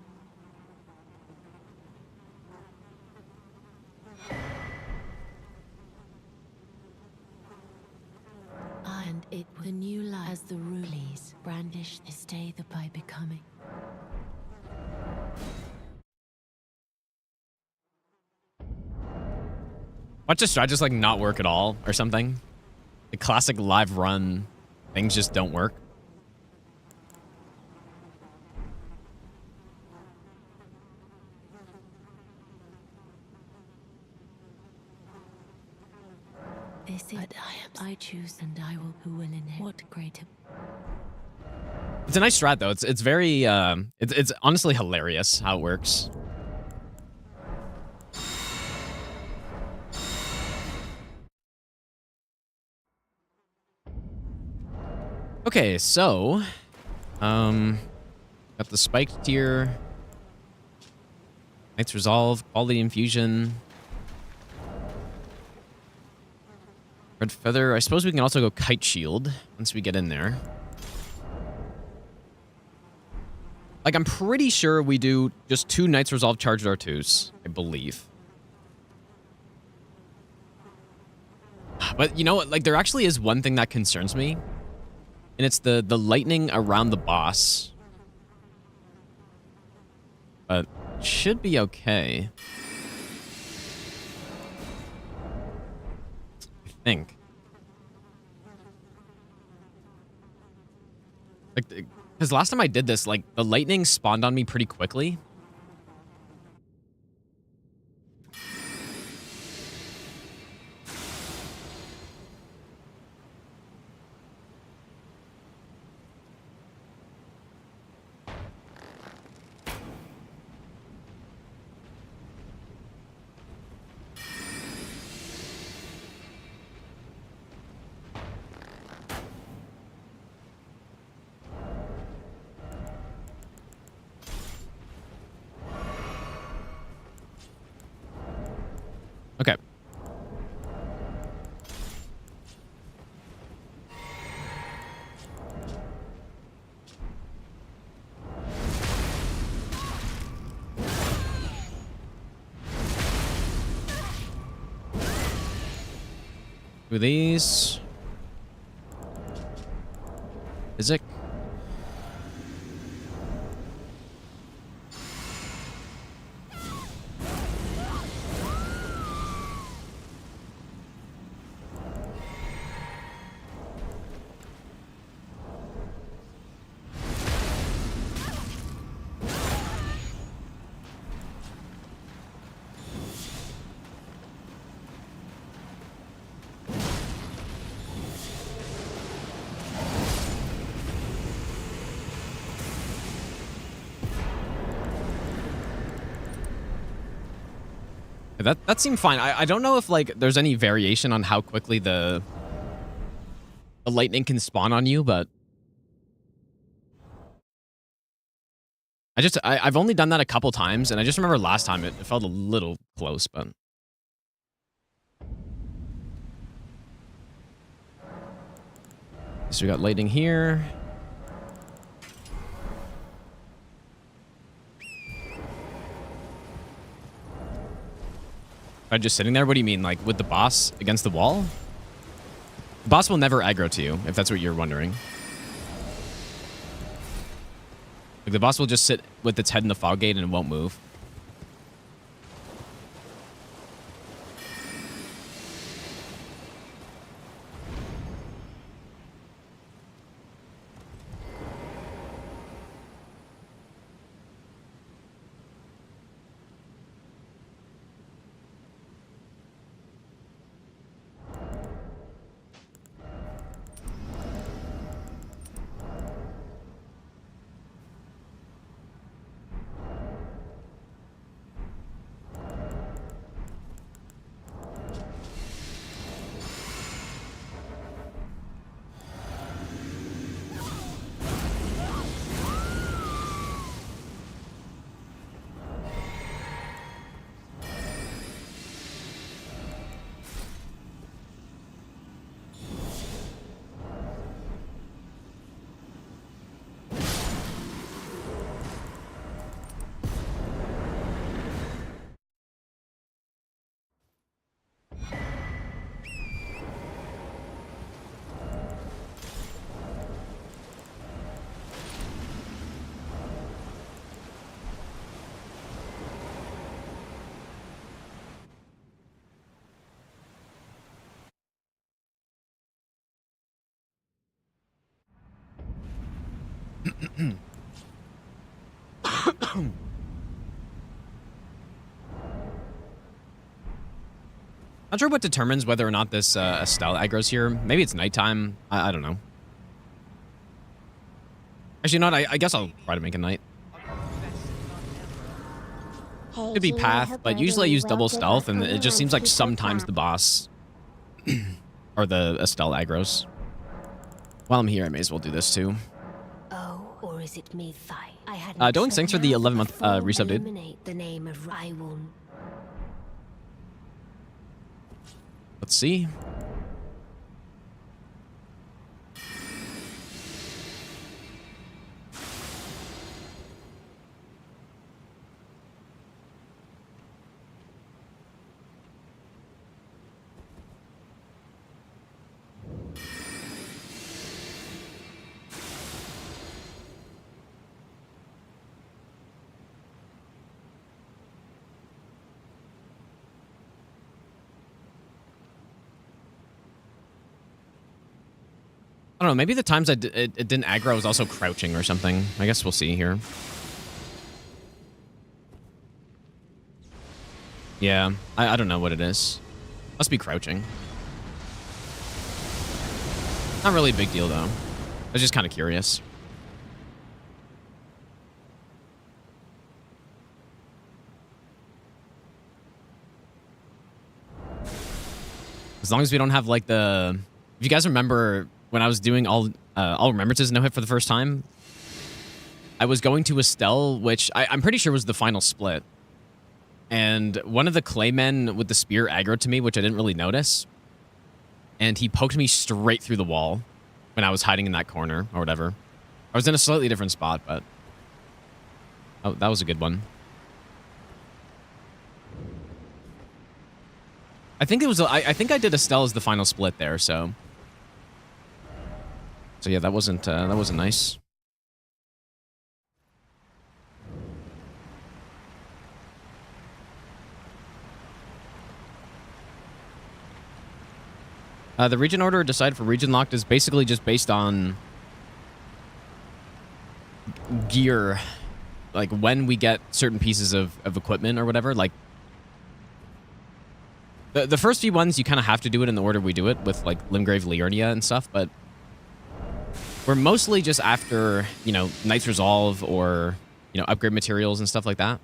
Speaker 6: And it the new life as the rulees brandish the stay the by becoming.
Speaker 1: Watch this strat just like not work at all or something. The classic live run things just don't work.
Speaker 6: This is but I choose and I will who will inherit what greater.
Speaker 1: It's a nice strat though. It's very it's honestly hilarious how it works. Okay, so got the spiked tier, Knight's Resolve, Quality Infusion, Red Feather. I suppose we can also go Kite Shield once we get in there. Like, I'm pretty sure we do just 2 Knight's Resolve charged R2s, I believe. But you know what? Like, there actually is one thing that concerns me. And it's the lightning around the boss. But it should be okay. I think. Like, because last time I did this, like, the lightning spawned on me pretty quickly. Do these. Physic. That seemed fine. I don't know if like there's any variation on how quickly the lightning can spawn on you, but I've only done that a couple times, and I just remember last time it felt a little close, but so we got lightning here. Am I just sitting there? What do you mean? Like with the boss against the wall? The boss will never aggro to you, if that's what you're wondering. Like the boss will just sit with its head in the fog gate and it won't move. Not sure what determines whether or not this Estelle aggro's here. Maybe it's nighttime. I don't know. Actually, not. I guess I'll try to make a night.
Speaker 2: Hey,
Speaker 1: Could be
Speaker 2: Gina,
Speaker 1: path,
Speaker 2: hope
Speaker 1: but
Speaker 2: you're
Speaker 1: usually I
Speaker 2: doing
Speaker 1: use
Speaker 2: well.
Speaker 1: double
Speaker 2: Good
Speaker 1: stealth,
Speaker 2: luck
Speaker 1: and
Speaker 2: on
Speaker 1: it
Speaker 2: your
Speaker 1: just seems like
Speaker 2: runs. Keep
Speaker 1: sometimes
Speaker 2: up
Speaker 1: the boss or the Estelle aggros. While I'm here, I may as well do this too.
Speaker 6: Oh, or is it me? I had
Speaker 1: Doing thanks for the 11-month resub, dude.
Speaker 6: Illuminate the name of I will.
Speaker 1: Let's see. I don't know, maybe the times it didn't aggro, I was also crouching or something. I guess we'll see here. Yeah, I don't know what it is. Must be crouching. Not really a big deal, though. I was just kind of curious. As long as we don't have, like, the... If you guys remember... When I was doing all remembrances no hit for the first time, I was going to Estelle, which I'm pretty sure was the final split. And one of the claymen with the spear aggroed to me, which I didn't really notice. And he poked me straight through the wall when I was hiding in that corner or whatever. I was in a slightly different spot, but... Oh, that was a good one. I think it was. I think I did Estelle as the final split there. So yeah, that wasn't nice. The region order decided for Regionlocked is basically just based on gear, like when we get certain pieces of equipment or whatever. Like the first few ones, you kind of have to do it in the order we do it with like Limgrave, Liurnia, and stuff. But we're mostly just after, you know, Knight's Resolve or, you know, upgrade materials and stuff like that.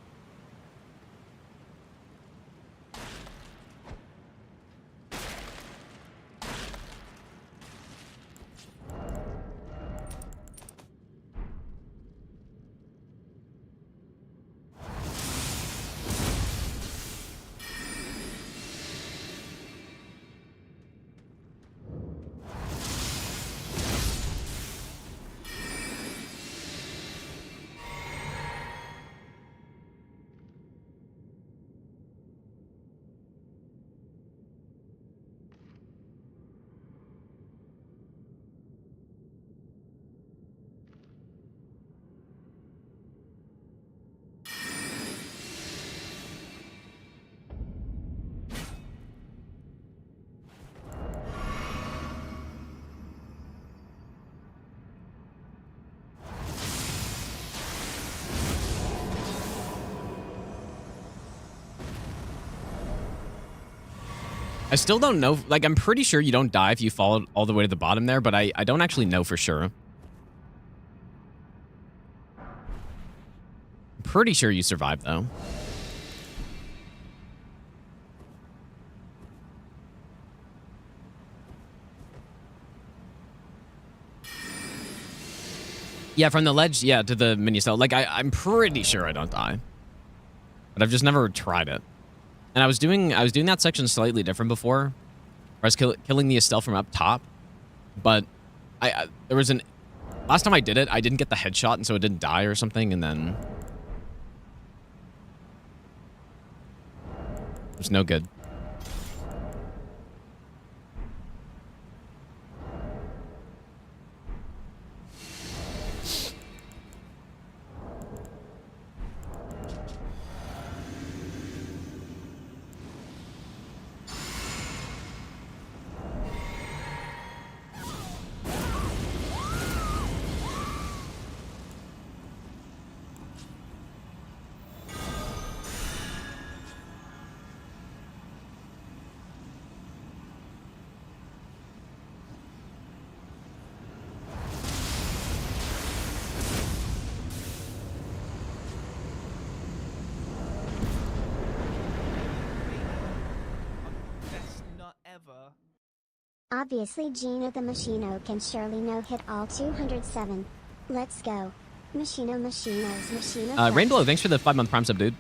Speaker 1: I still don't know. Like, I'm pretty sure you don't die if you fall all the way to the bottom there, but I don't actually know for sure. I'm pretty sure you survive, though. Yeah, from the ledge, yeah, to the mini cell. Like, I'm pretty sure I don't die. But I've just never tried it. And I was doing that section slightly different before. Where I was killing the Estelle from up top. But there was last time I did it, I didn't get the headshot, and so it didn't die or something, and then it was no good.
Speaker 2: Obviously Gina the Machino can surely no-hit all 207. Let's go. Machino.
Speaker 1: Rainbow, thanks for the 5-month Prime sub, dude.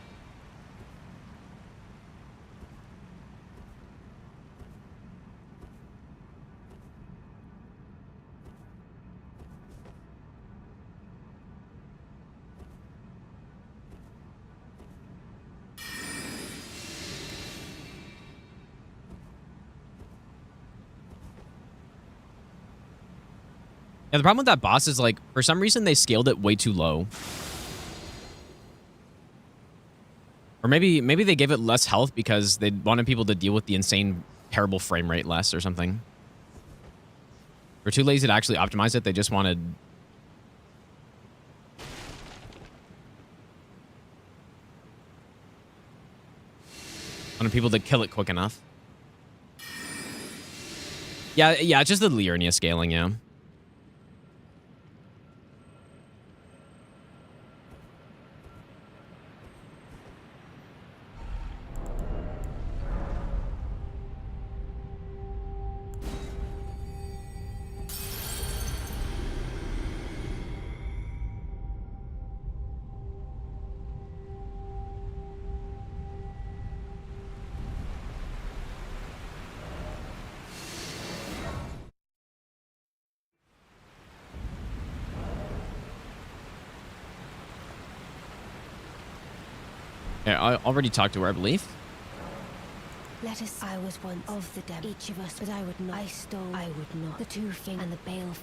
Speaker 1: Yeah, the problem with that boss is, like, for some reason they scaled it way too low. Or maybe they gave it less health because they wanted people to deal with the insane, terrible frame rate less or something. They're too lazy to actually optimize it. They just wanted people to kill it quick enough. Yeah, it's just the Liurnia scaling, yeah. Yeah, I already talked to her, I believe.
Speaker 6: Let us. I was once of the devil. Each of us, but I would not. I stole. I would not. The two thing and the bale.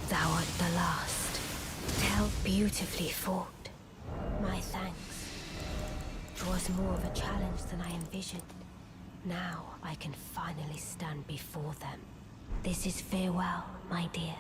Speaker 6: Thou art the last. Tell beautifully fought. My thanks. 'Twas more of a challenge than I envisioned. Now I can finally stand before them. This is farewell, my dear.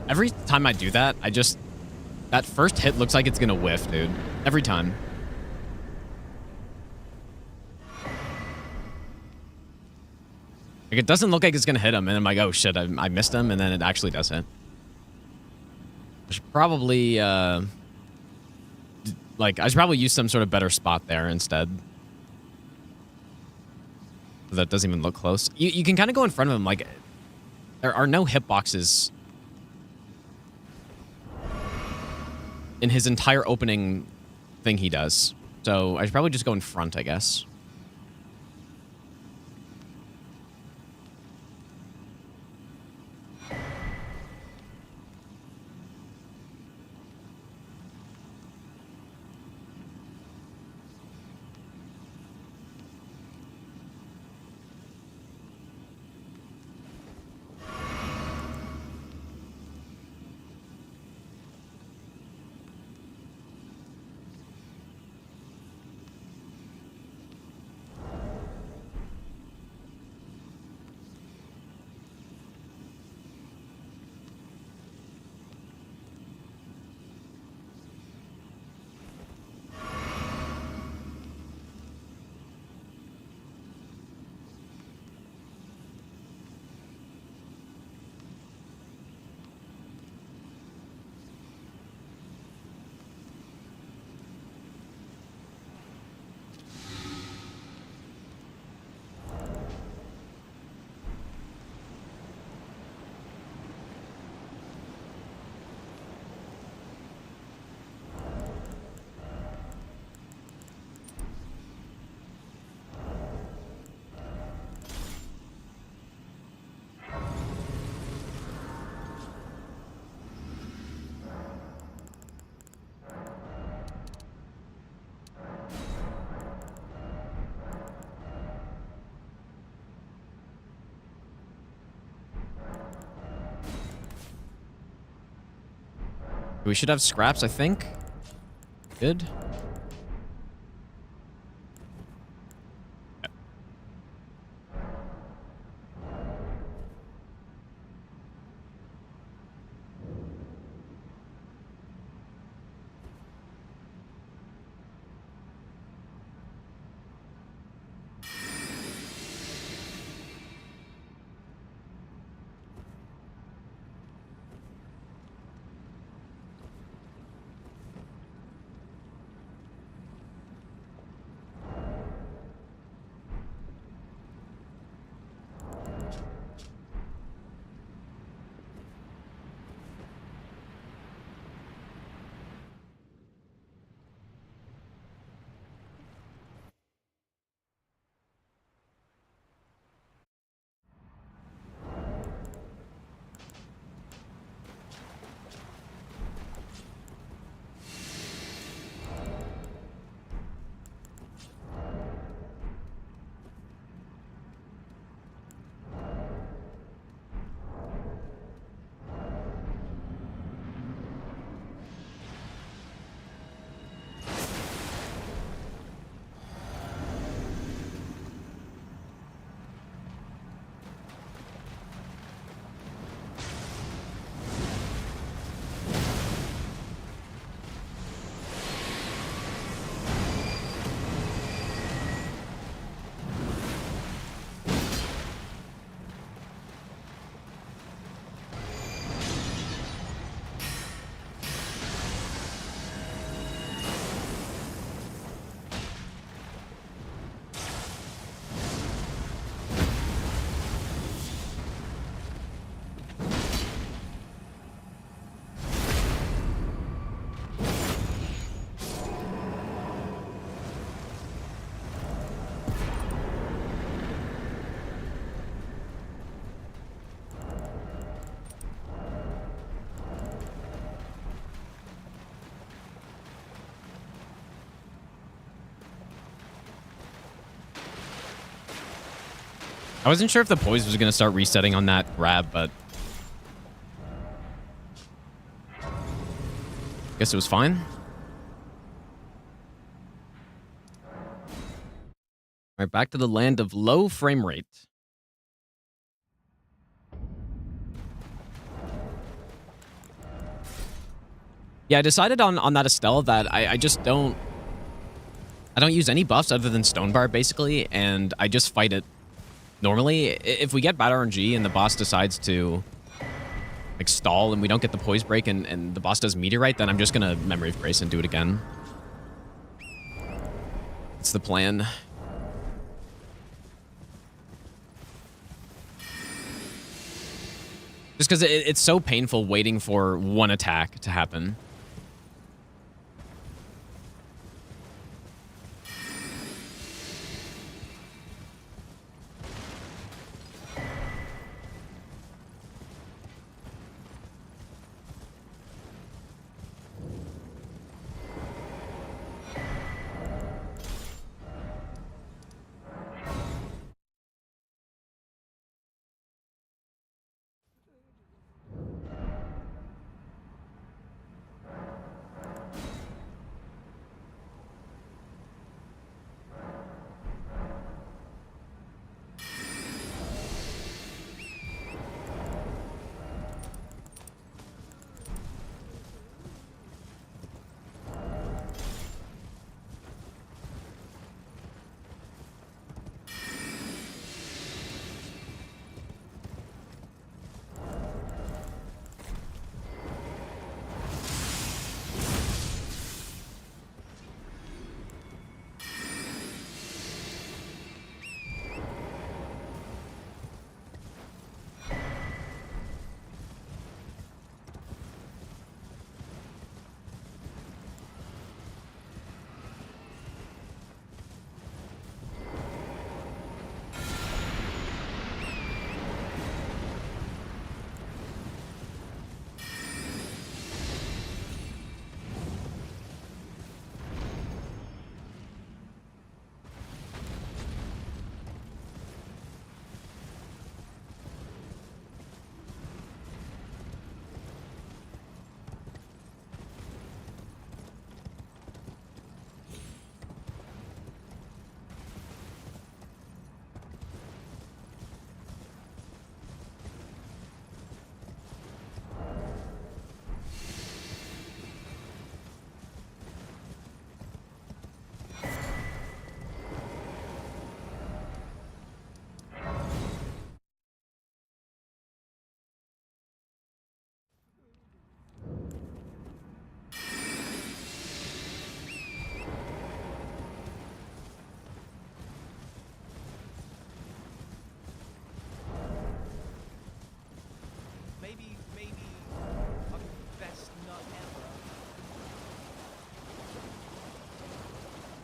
Speaker 1: Every time I do that, that first hit looks like it's gonna whiff, dude. Every time. Like, it doesn't look like it's gonna hit him, and I'm like, oh shit, I missed him, and then it actually does hit. I should probably, I should probably use some sort of better spot there instead. That doesn't even look close. You can kind of go in front of him, like, there are no hitboxes in his entire opening thing he does. So I should probably just go in front, I guess. We should have scraps, I think. Good. I wasn't sure if the poise was going to start resetting on that grab, but guess it was fine. All right, back to the land of low frame rate. Yeah, I decided on that Estelle that I just don't... I don't use any buffs other than Stone Bar, basically, and I just fight it normally. If we get bad RNG and the boss decides to like stall and we don't get the poise break and the boss does meteorite, then I'm just gonna Memory of Grace and do it again. It's the plan. Just because it's so painful waiting for one attack to happen.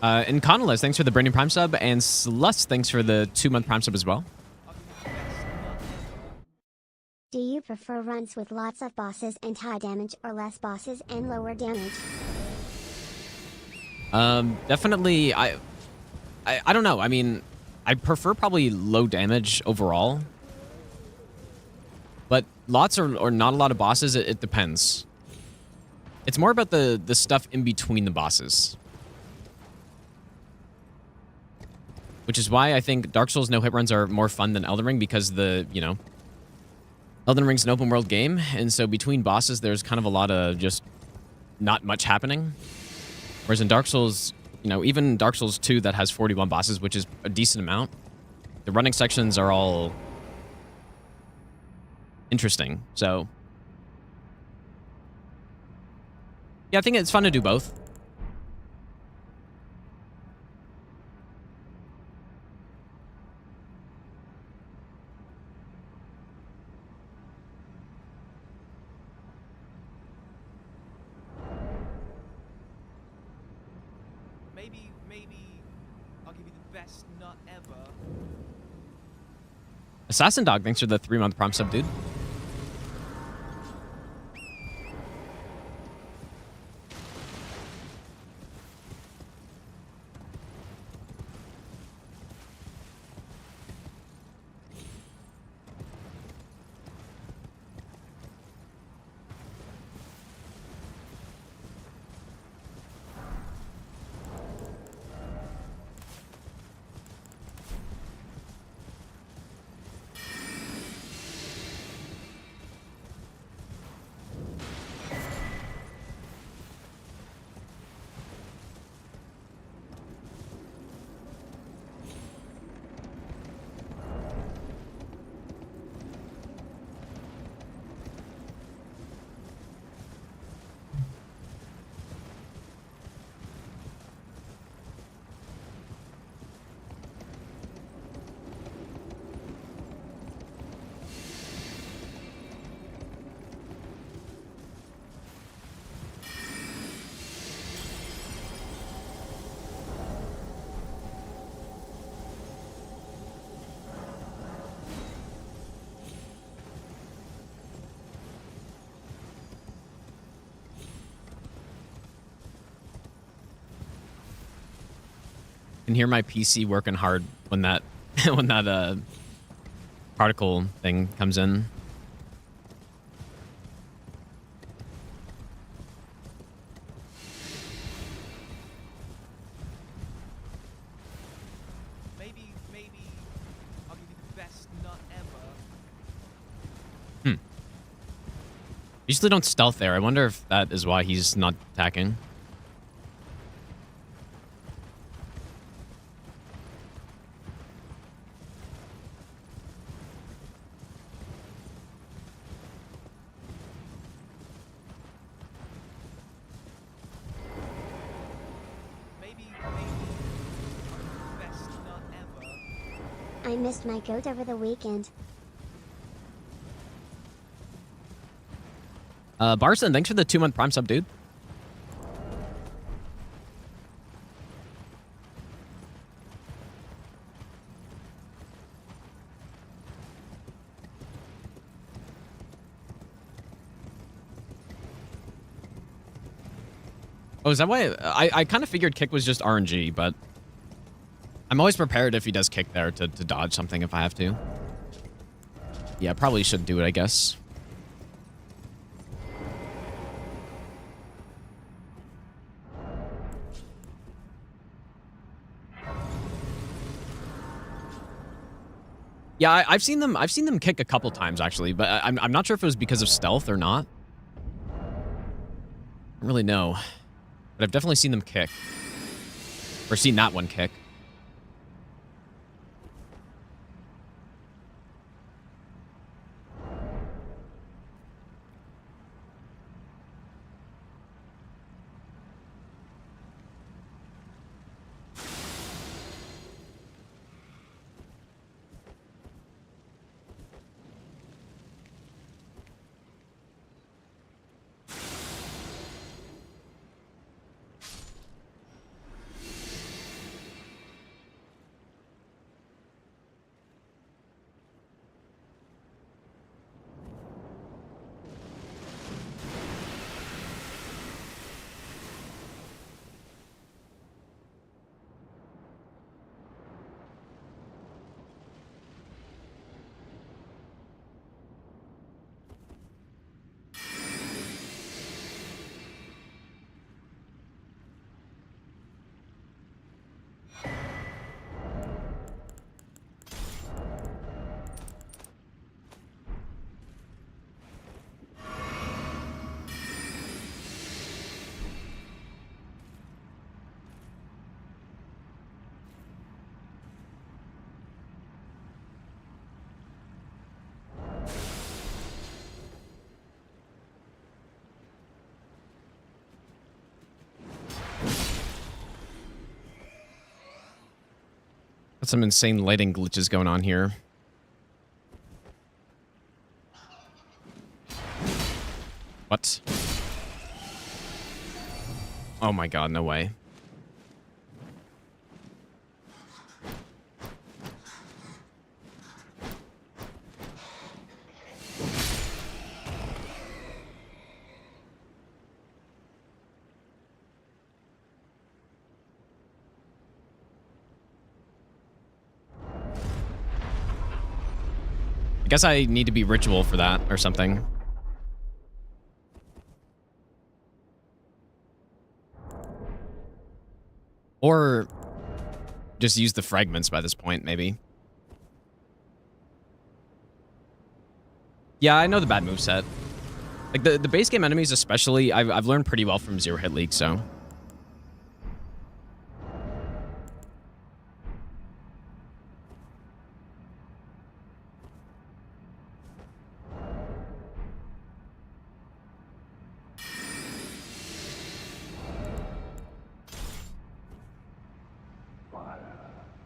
Speaker 1: And Connellis, thanks for the brand new Prime sub, and Slus, thanks for the 2-month Prime sub as well.
Speaker 2: Do you prefer runs with lots of bosses and high damage or less bosses and lower damage?
Speaker 1: Definitely, I don't know. I mean, I prefer probably low damage overall. But lots or not a lot of bosses, it depends. It's more about the stuff in between the bosses. Which is why I think Dark Souls no hit runs are more fun than Elden Ring, because Elden Ring's an open world game, and so between bosses there's kind of a lot of just not much happening. Whereas in Dark Souls, even Dark Souls 2 that has 41 bosses, which is a decent amount, the running sections are all interesting. So yeah, I think it's fun to do both.
Speaker 3: Maybe I'll give you the best nut ever.
Speaker 1: Assassin Dog, thanks for the 3-month Prime sub, dude. Can hear my PC working hard when that particle thing comes in.
Speaker 3: Maybe I'll give you the best nut ever.
Speaker 1: Usually don't stealth there. I wonder if that is why he's not attacking.
Speaker 2: I missed my goat over the weekend.
Speaker 1: Barson, thanks for the 2-month Prime sub, dude. Oh, is that why? I kind of figured kick was just RNG, but I'm always prepared if he does kick there to dodge something if I have to. Yeah, probably should do it, I guess. Yeah, I've seen them kick a couple times actually, but I'm not sure if it was because of stealth or not. I don't really know, but I've definitely seen them kick, or seen that one kick. some insane lighting glitches going on here. What? Oh my god, no way. I guess I need to be ritual for that or something. Or just use the fragments by this point, maybe. Yeah, I know the bad moveset. Like, the base game enemies especially, I've learned pretty well from Zero Hit League, so...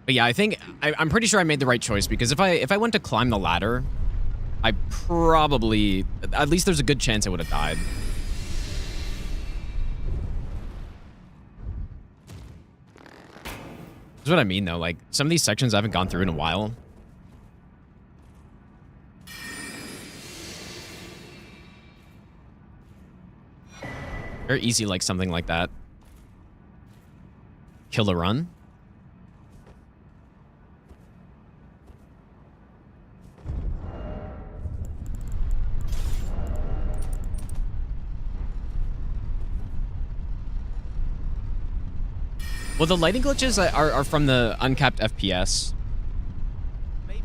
Speaker 1: But yeah, I think I'm pretty sure I made the right choice, because if I went to climb the ladder, I probably, at least there's a good chance I would have died. That's what I mean, though. Like, some of these sections I haven't gone through in a while. Very easy, like something like that. Kill a run. Well, the lighting glitches are from the uncapped FPS.
Speaker 3: Maybe.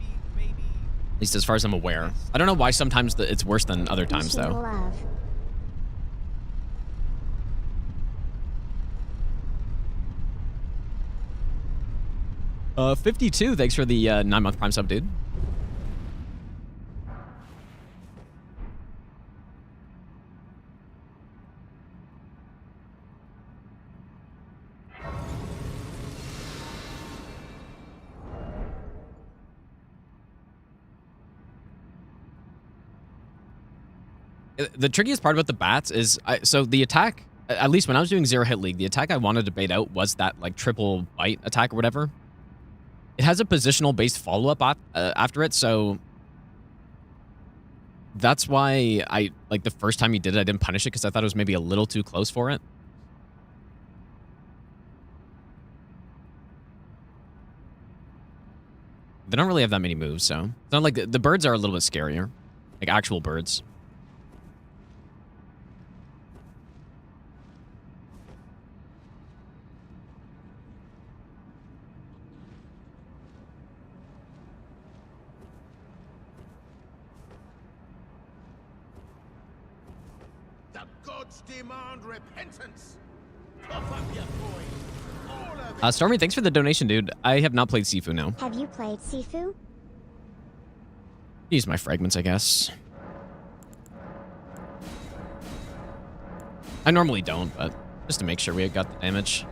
Speaker 1: At least as far as I'm aware. I don't know why sometimes it's worse than other times, though.
Speaker 2: Love.
Speaker 1: 52, thanks for the 9-month Prime sub, dude. The trickiest part about the bats is, so the attack, at least when I was doing Zero Hit League, the attack I wanted to bait out was that, like, triple bite attack or whatever. It has a positional-based follow-up after it, so that's why like, the first time he did it, I didn't punish it, because I thought it was maybe a little too close for it. They don't really have that many moves, so it's not like the birds are a little bit scarier, like actual birds.
Speaker 5: The gods demand repentance. Cough up your coin. All of it.
Speaker 1: Stormy, thanks for the donation, dude. I have not played Sifu, no.
Speaker 2: Have you played Sifu?
Speaker 1: Use my fragments, I guess. I normally don't, but just to make sure we got the damage.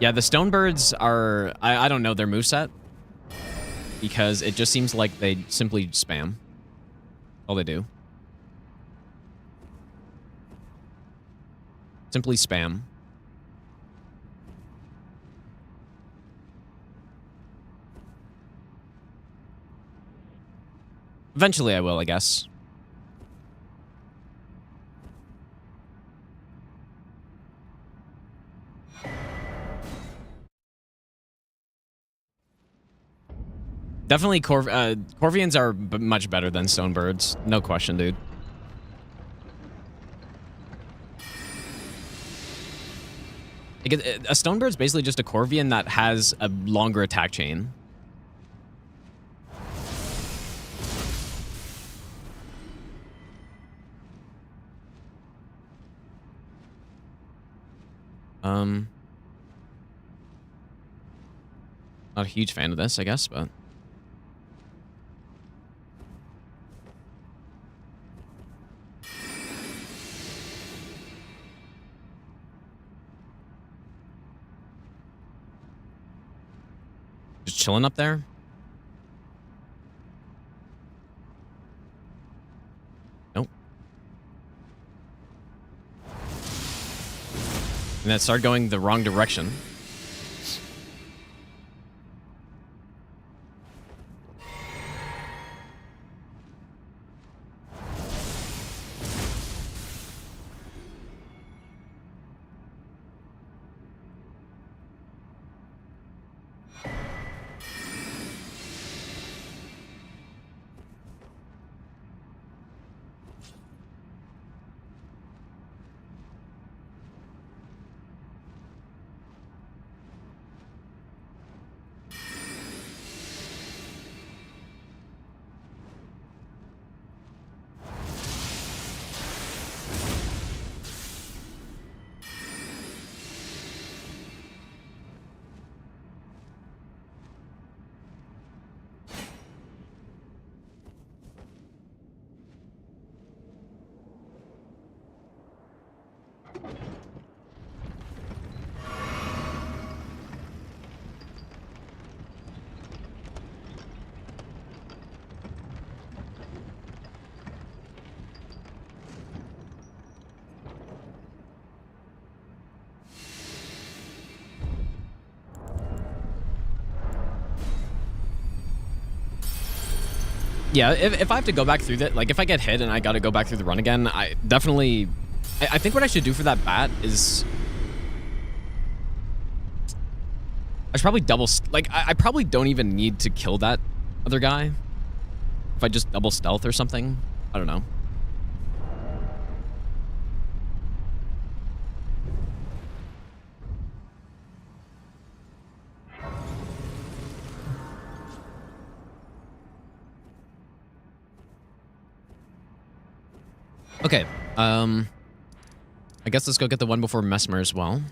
Speaker 1: Yeah, the stone birds are... I don't know their moveset, because it just seems like they simply spam. All they do. Simply spam. Eventually I will, I guess. Definitely Corvians are much better than stone birds. No question, dude. A stone bird's basically just a Corvian that has a longer attack chain. Not a huge fan of this, I guess, but... Just chilling up there. Nope. And that started going the wrong direction. Yeah, if I have to go back through that, like if I get hit and I gotta go back through the run again, I definitely... I think what I should do for that bat is... I should probably double... Like, I probably don't even need to kill that other guy. If I just double stealth or something. I don't know. Okay, I guess let's go get the one before Messmer as well.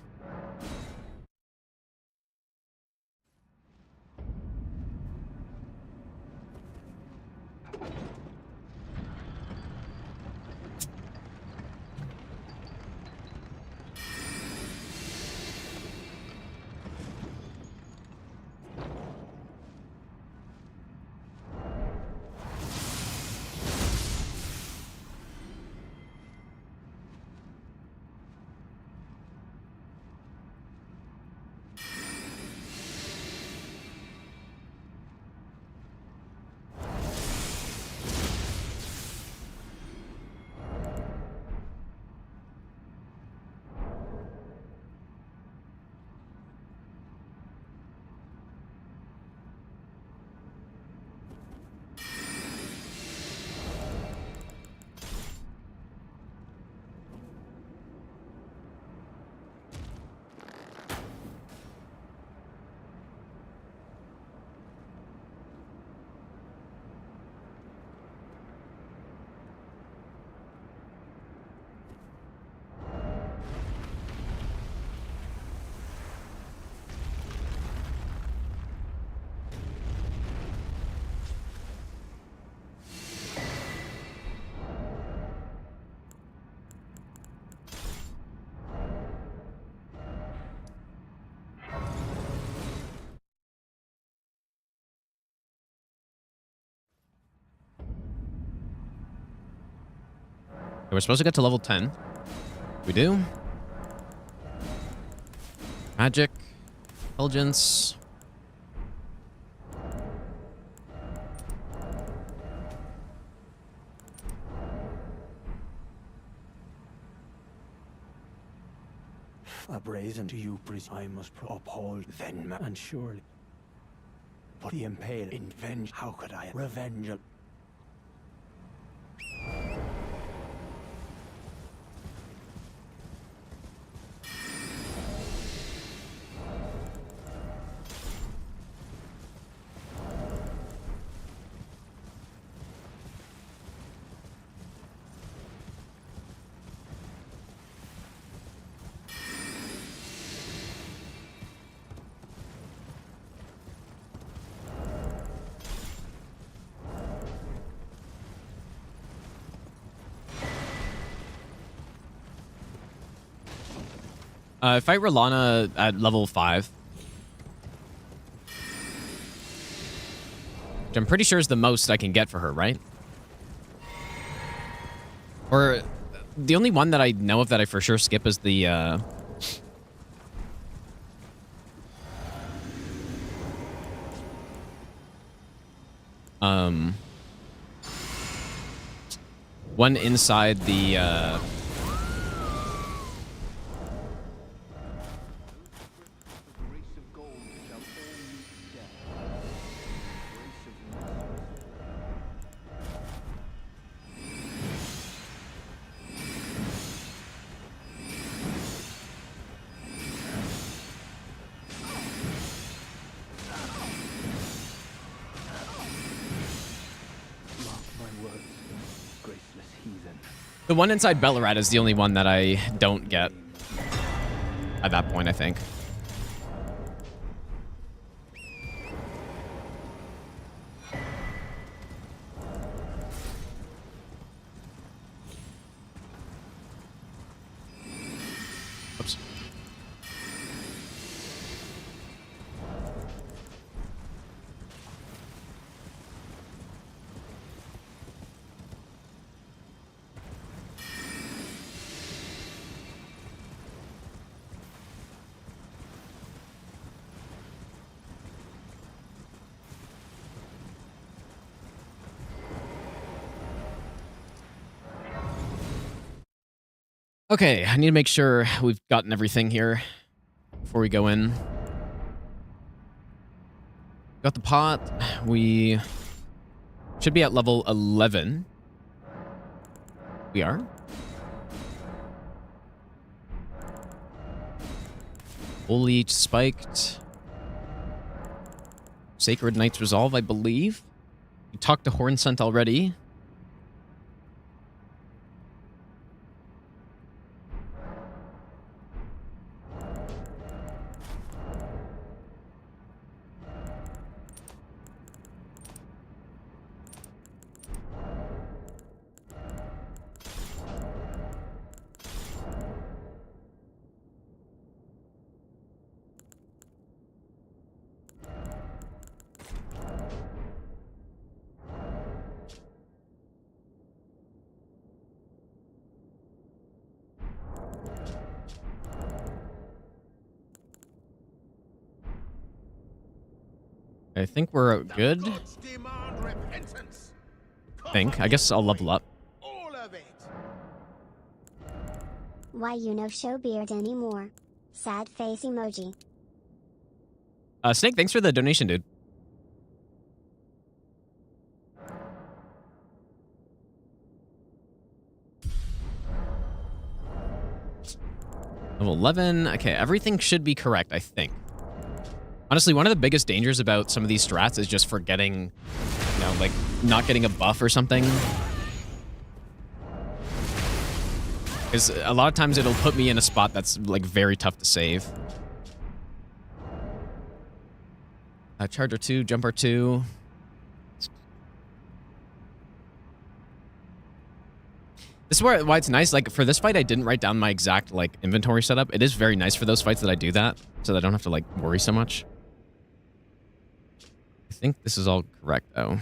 Speaker 1: We're supposed to get to level 10. We do. Magic. Intelligence.
Speaker 7: A brazen to you, priest, I must uphold then, and surely. But the impaled in venge, how could I revenge it?
Speaker 1: Fight Rolana at level 5. Which I'm pretty sure is the most I can get for her, right? Or the only one that I know of that I for sure skip is the one inside the the one inside Bellarat is the only one that I don't get at that point, I think. Oops. Okay, I need to make sure we've gotten everything here before we go in. Got the pot. We should be at level 11. We are. Fully spiked. Sacred Knight's Resolve, I believe. We talked to Hornsent already. I think we're good. I guess I'll level up.
Speaker 2: Why you no show beard anymore? Sad face emoji.
Speaker 1: Snake, thanks for the donation, dude. Level 11. Okay, everything should be correct, I think. Honestly, one of the biggest dangers about some of these strats is just forgetting, you know, like, not getting a buff or something. Because a lot of times it'll put me in a spot that's, like, very tough to save. Charger 2, Jumper 2. This is why it's nice. Like, for this fight, I didn't write down my exact, like, inventory setup. It is very nice for those fights that I do that, so that I don't have to, like, worry so much. I think this is all correct, though.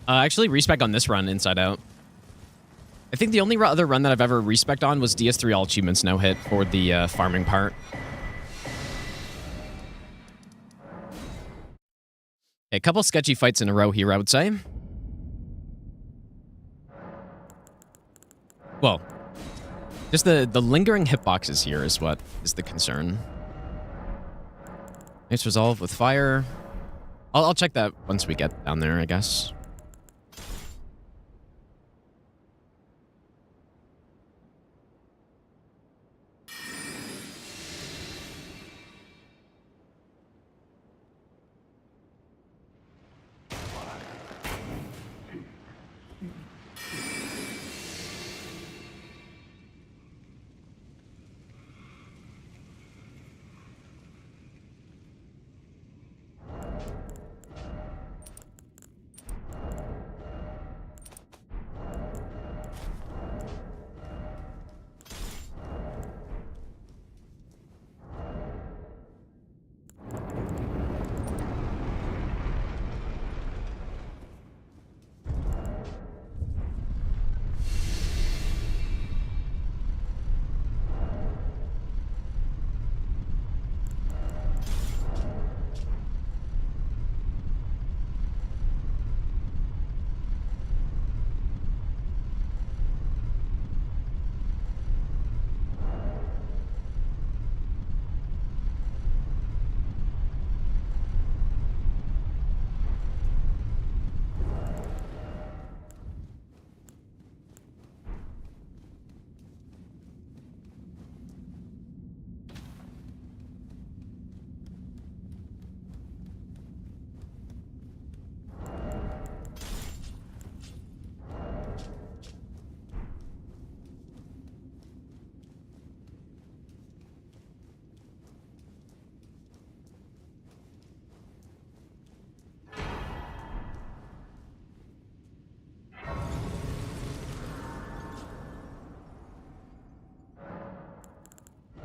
Speaker 1: Actually, respec on this run, Inside Out. I think the only other run that I've ever respec'd on was DS3 all achievements now hit for the farming part. A couple sketchy fights in a row here, I would say. Well, just the lingering hitboxes here is what is the concern. Nice resolve with fire. I'll check that once we get down there, I guess.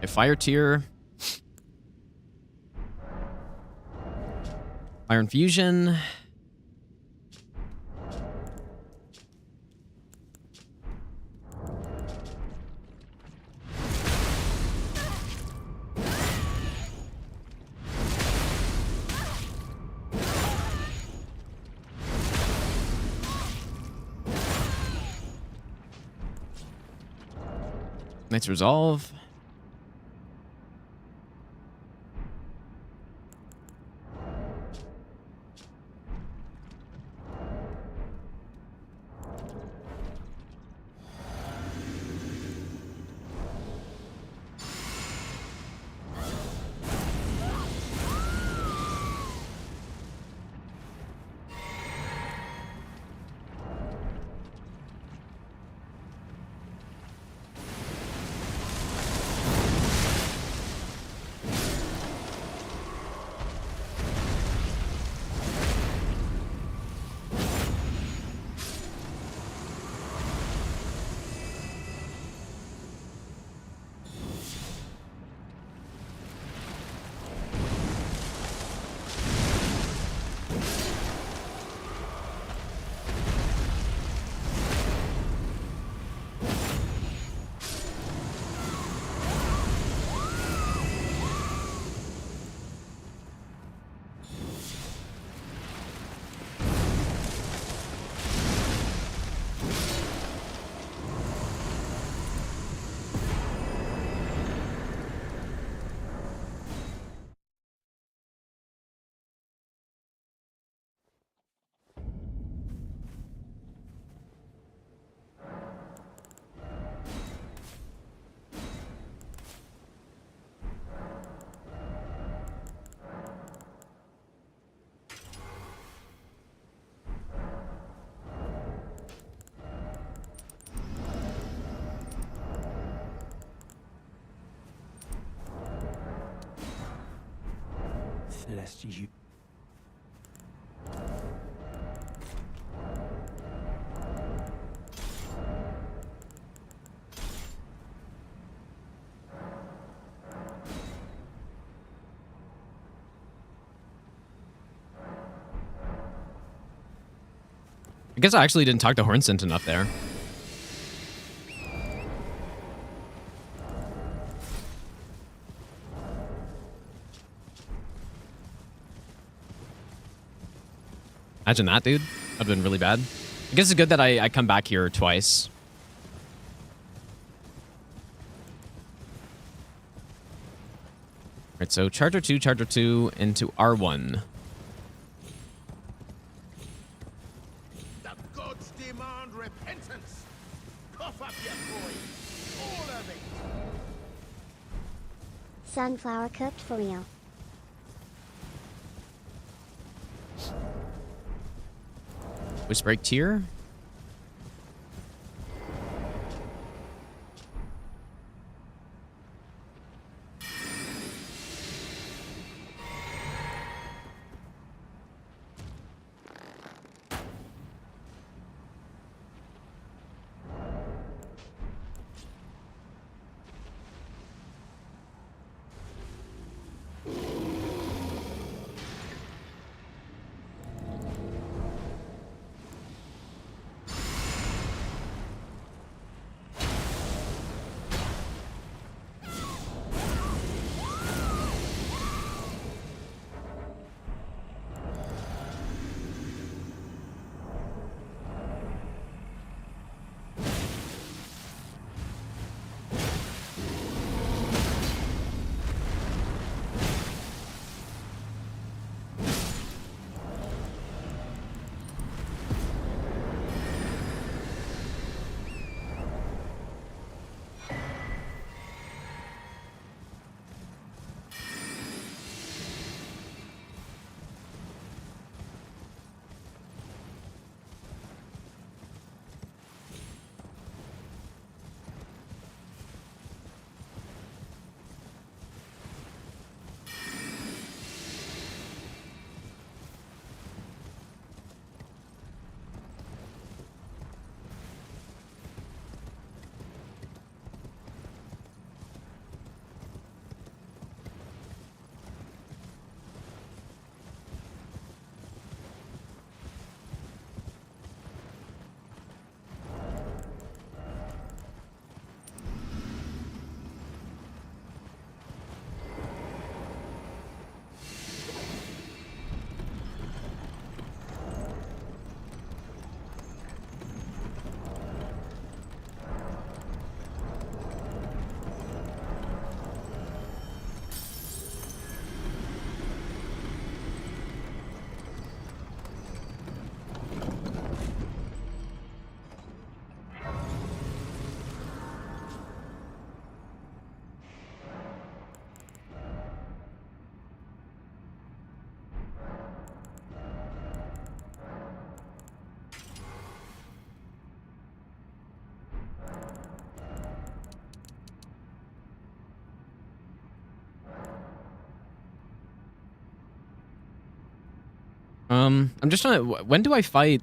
Speaker 1: A fire tier. Fire infusion. Nice resolve.
Speaker 7: Celestial.
Speaker 1: I guess I actually didn't talk to Hornsent enough there. Imagine that, dude. That'd been really bad. I guess it's good that I come back here twice. Alright, so Charger 2 into R1.
Speaker 5: The gods demand repentance. Cough up your coin. All of it.
Speaker 2: Sunflower cooked for real.
Speaker 1: Whisbreak tier. I'm just trying to... When do I fight?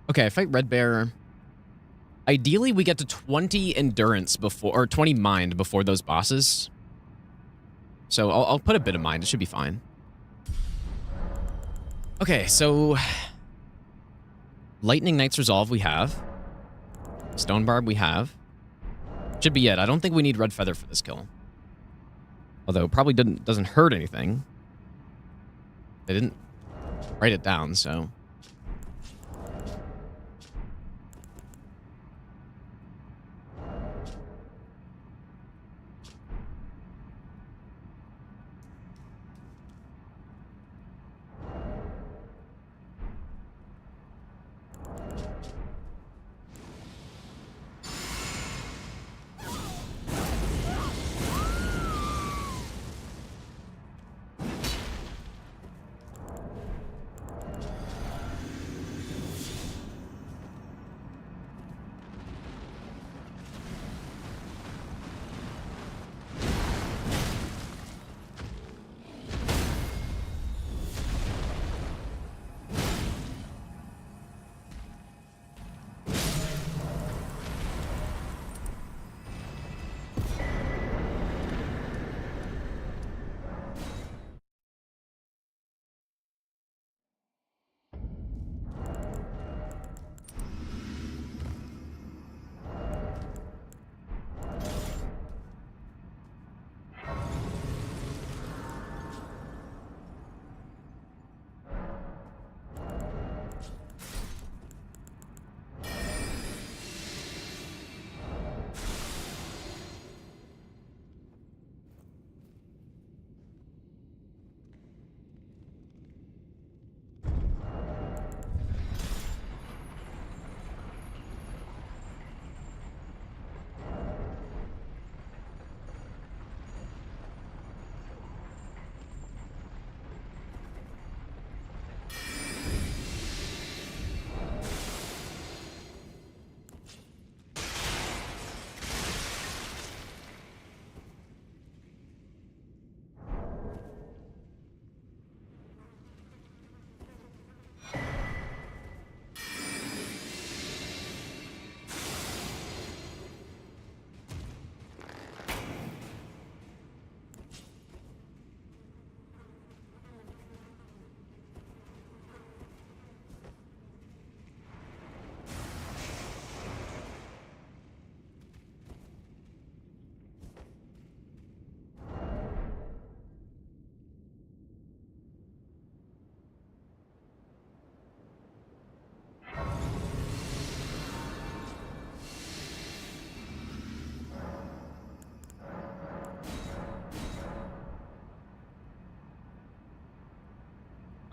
Speaker 1: Okay, I fight Red Bear. Ideally, we get to 20 endurance before... Or 20 mind before those bosses. So I'll put a bit of mind. It should be fine. Okay, so... Lightning Knight's Resolve we have. Stone Barb we have. Should be it. I don't think we need Red Feather for this kill. Although it probably doesn't hurt anything. They didn't write it down, so...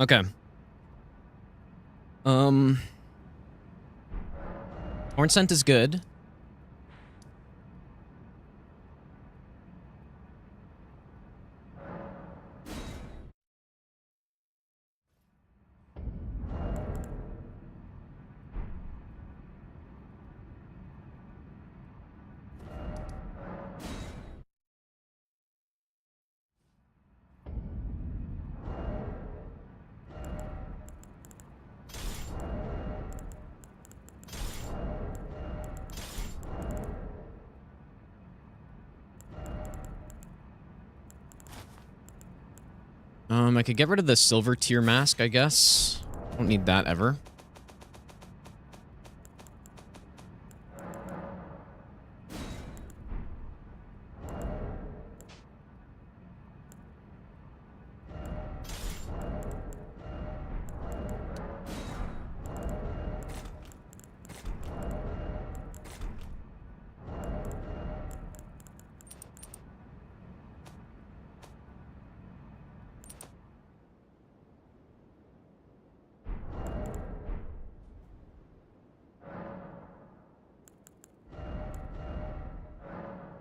Speaker 1: Okay. Horn scent is good. I could get rid of the silver tier mask, I guess. Don't need that ever.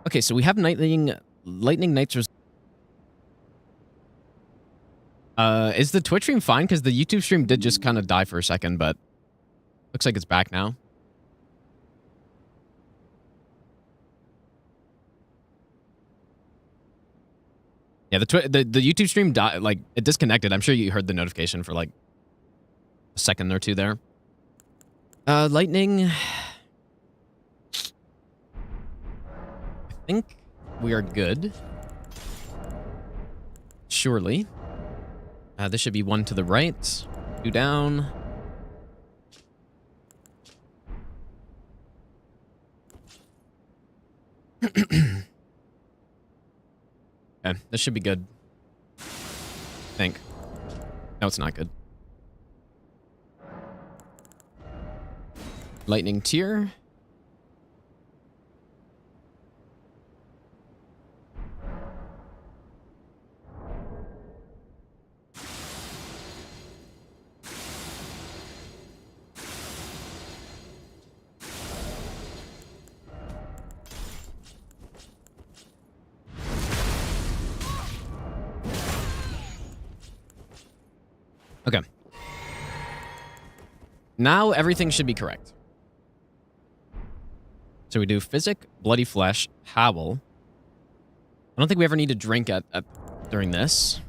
Speaker 1: Okay, so we have lightning Knights. Is the Twitch stream fine? Because the YouTube stream did just kind of die for a second, but looks like it's back now. Yeah, the YouTube stream died, like it disconnected. I'm sure you heard the notification for like a second or two there. Lightning. I think we are good. Surely. This should be one to the right, two down. Okay, this should be good. I think. No, it's not good. Lightning tier. Okay. Now everything should be correct. So we do Physic, Bloody Flesh, Howl. I don't think we ever need to drink during this.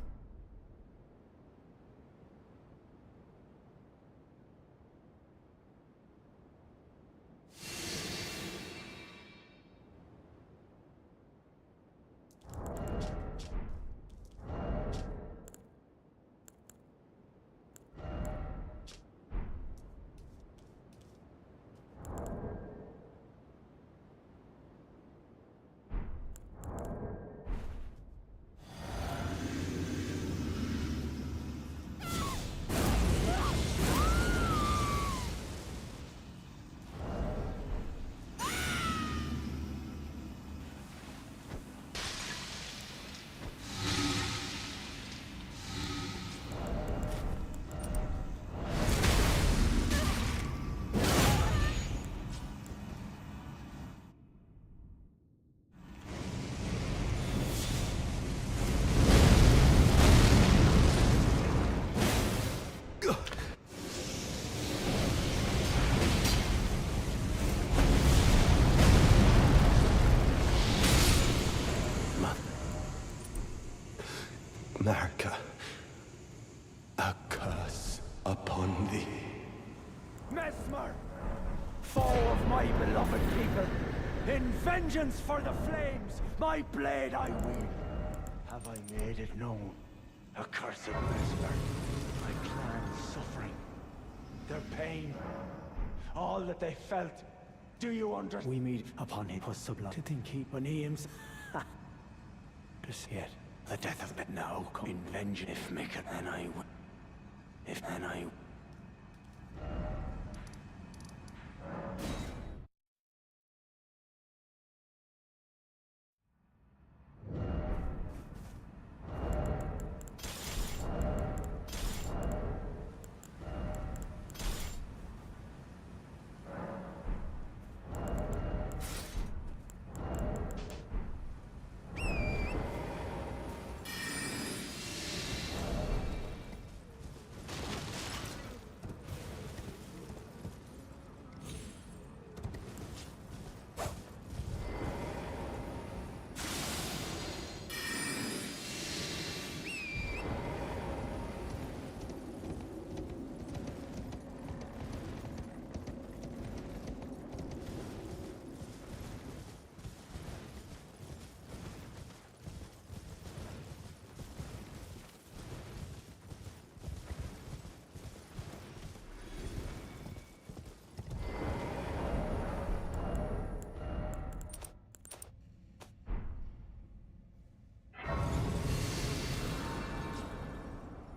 Speaker 7: Marka, a curse upon thee.
Speaker 8: Messmer, foe of my beloved people, in vengeance for the flames, my blade I wield. Have I made it known? Accursed Messmer, my clan's suffering, their pain, all that they felt. Do you understand?
Speaker 7: We meet upon it was sublime to think he on himself. Yet the death of it now come in vengeance. If make it, then I will. If then I.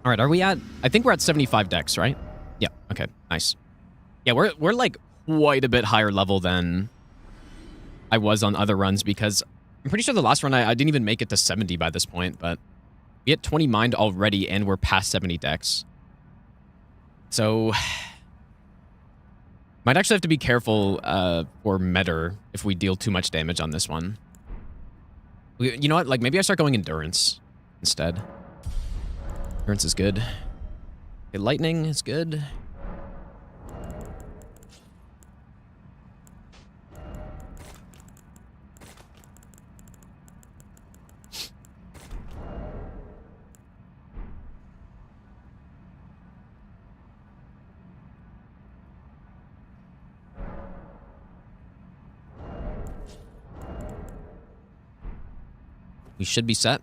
Speaker 1: All right, are we at... I think we're at 75 decks, right? Yeah, okay, nice. Yeah, we're like quite a bit higher level than I was on other runs because I'm pretty sure the last run I didn't even make it to 70 by this point, but we hit 20 mind already and we're past 70 decks. So... might actually have to be careful for Metter if we deal too much damage on this one. You know what? Like, maybe I start going Endurance instead. Endurance is good. Okay, Lightning is good. We should be set.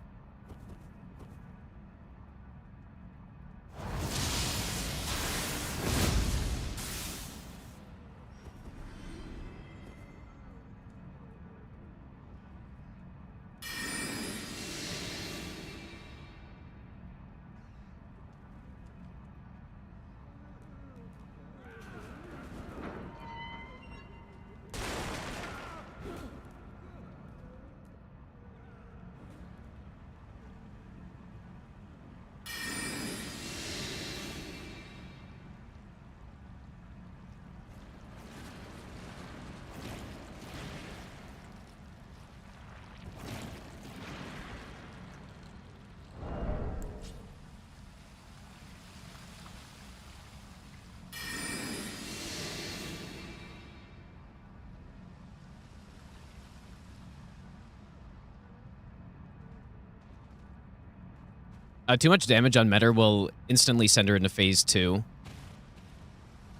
Speaker 1: Too much damage on Metter will instantly send her into phase 2,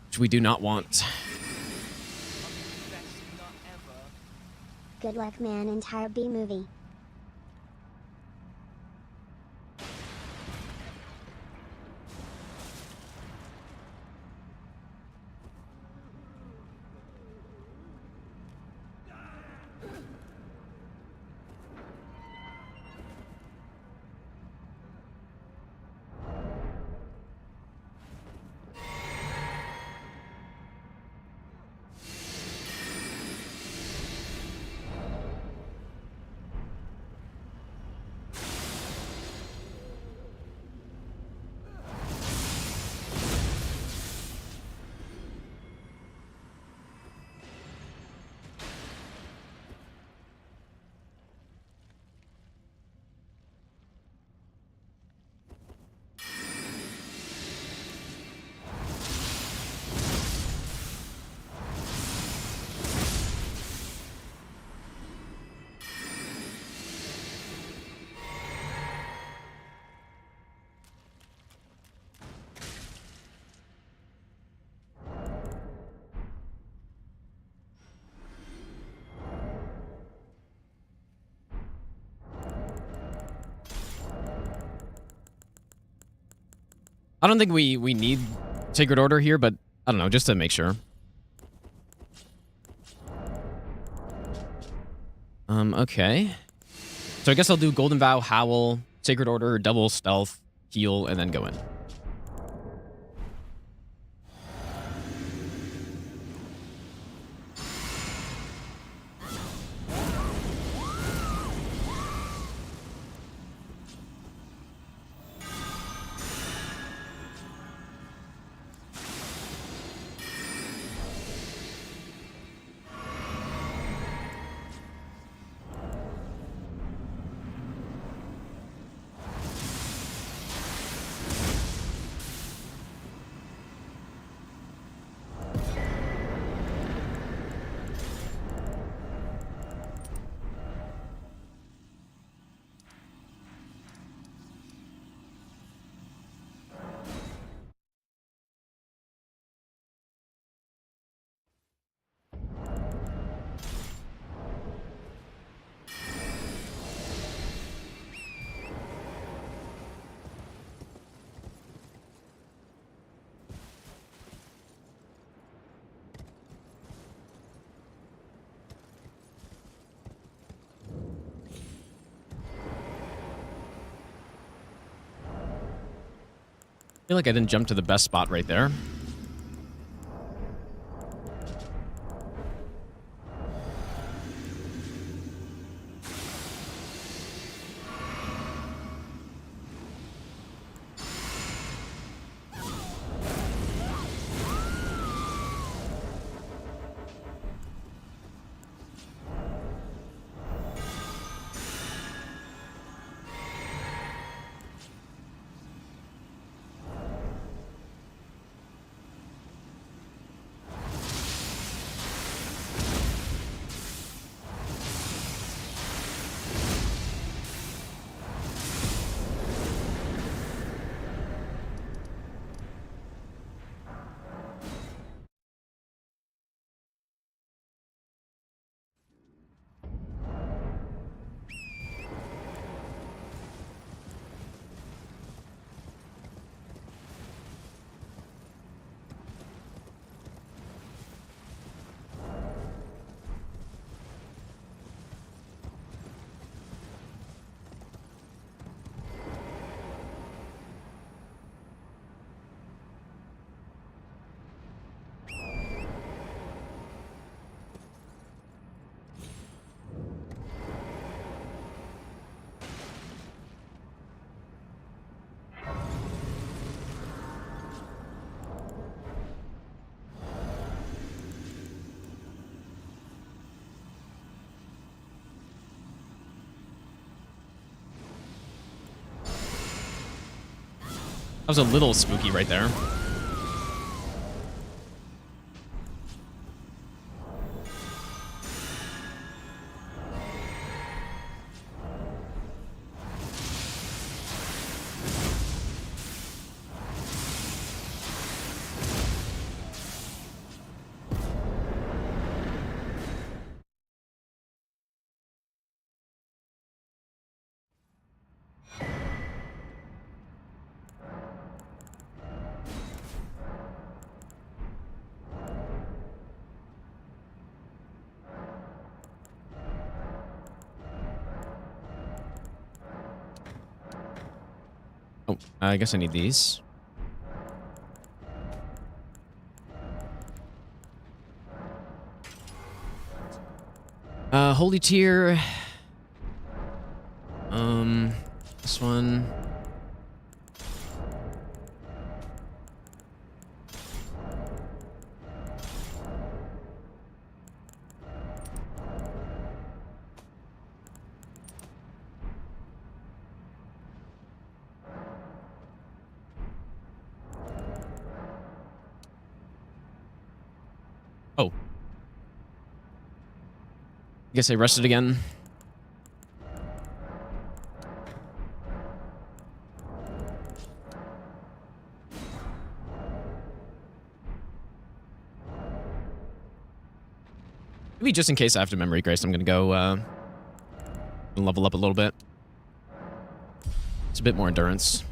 Speaker 1: which we do not want.
Speaker 2: Good luck, man. Entire B movie.
Speaker 1: I don't think we need Sacred Order here, but I don't know, just to make sure. Okay. So I guess I'll do Golden Vow, Howl, Sacred Order, double stealth, heal, and then go in. feel like I didn't jump to the best spot right there. That was a little spooky right there. Oh, I guess I need these. Holy tier. This one. Oh. Guess I rested again. Maybe just in case I have to memory grace, I'm gonna go level up a little bit. It's a bit more endurance.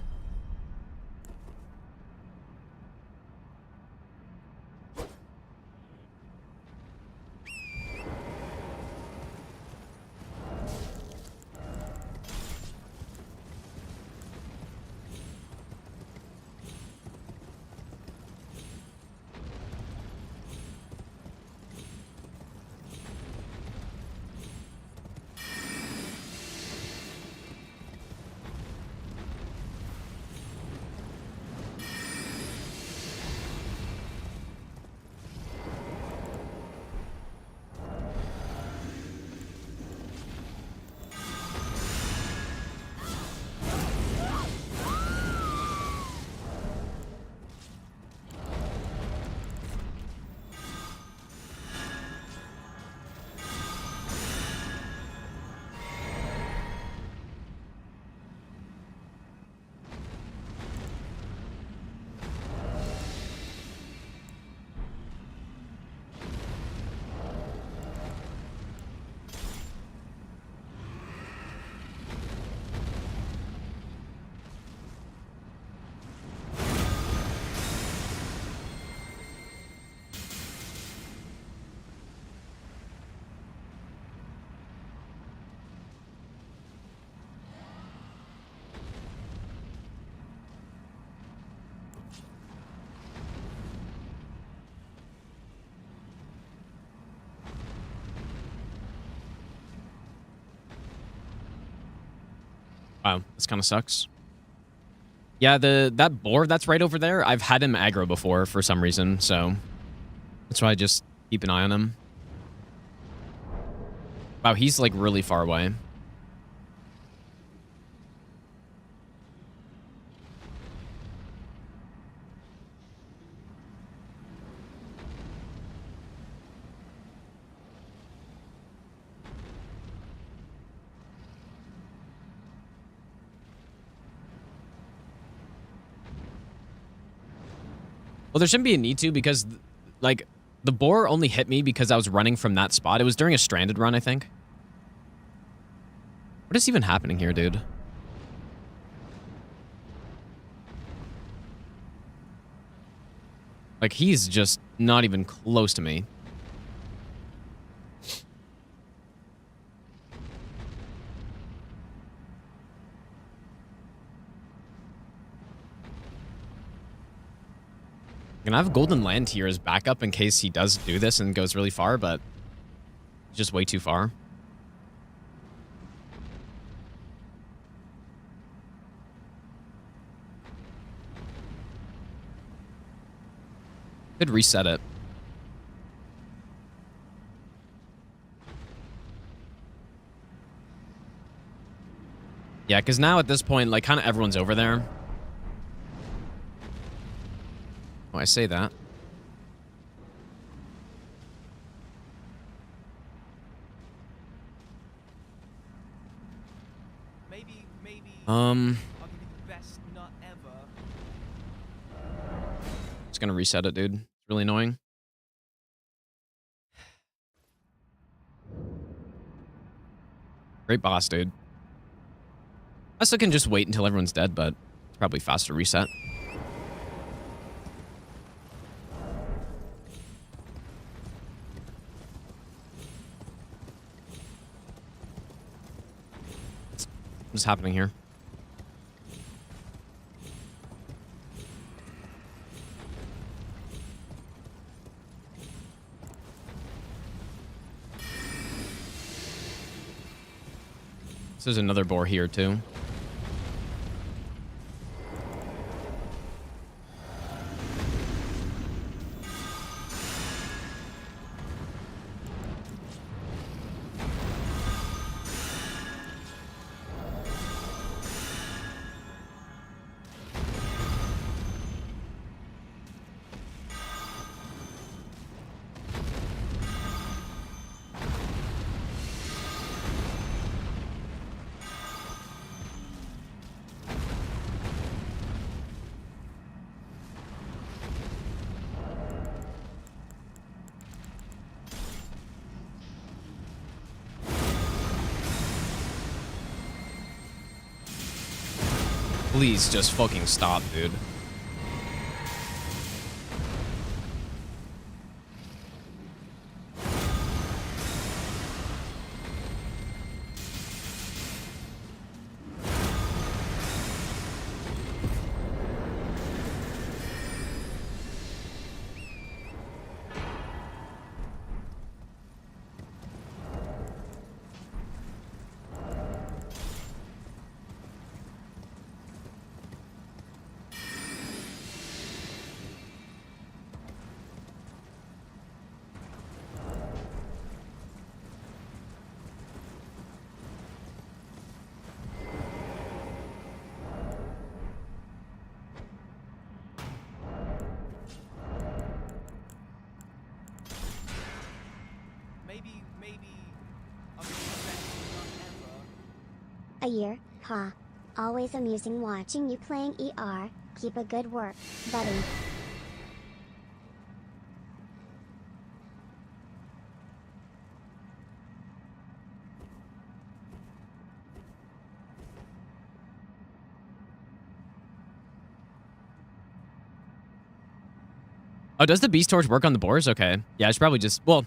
Speaker 1: Wow, this kind of sucks. Yeah, that boar that's right over there, I've had him aggro before for some reason, so that's why I just keep an eye on him. Wow, he's like really far away. Well, there shouldn't be a need to because, like, the boar only hit me because I was running from that spot. It was during a stranded run, I think. What is even happening here, dude? Like, he's just not even close to me. And I have Golden Land here as backup in case he does do this and goes really far, but it's just way too far. Could reset it. Yeah, because now at this point, like, kind of everyone's over there. Oh, I say that.
Speaker 3: Maybe I'll give you the best nut ever.
Speaker 1: Just gonna reset it, dude. It's really annoying. Great boss, dude. I still can just wait until everyone's dead, but it's probably faster reset. What's happening here? There's another boar here too. Please just fucking stop, dude.
Speaker 3: Maybe I'll give you the best nut ever.
Speaker 2: A year, ha. Always amusing watching you playing ER. Keep a good work, buddy.
Speaker 1: Oh, does the Beast Torch work on the boars? Okay. Yeah, I should probably just... Well...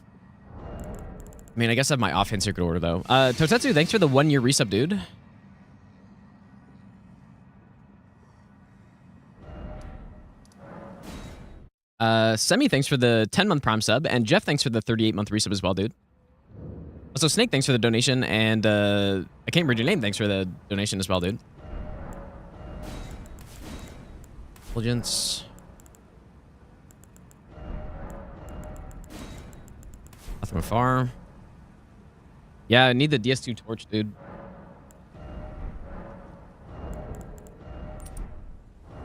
Speaker 1: I mean, I guess I have my offhand circuit order, though. Totetsu, thanks for the 1-year resub, dude. Semi, thanks for the 10-month Prime sub. And Jeff, thanks for the 38-month resub as well, dude. Also, Snake, thanks for the donation, and I can't read your name. Thanks for the donation as well, dude. Intelligence. From afar. Yeah, I need the DS2 torch, dude.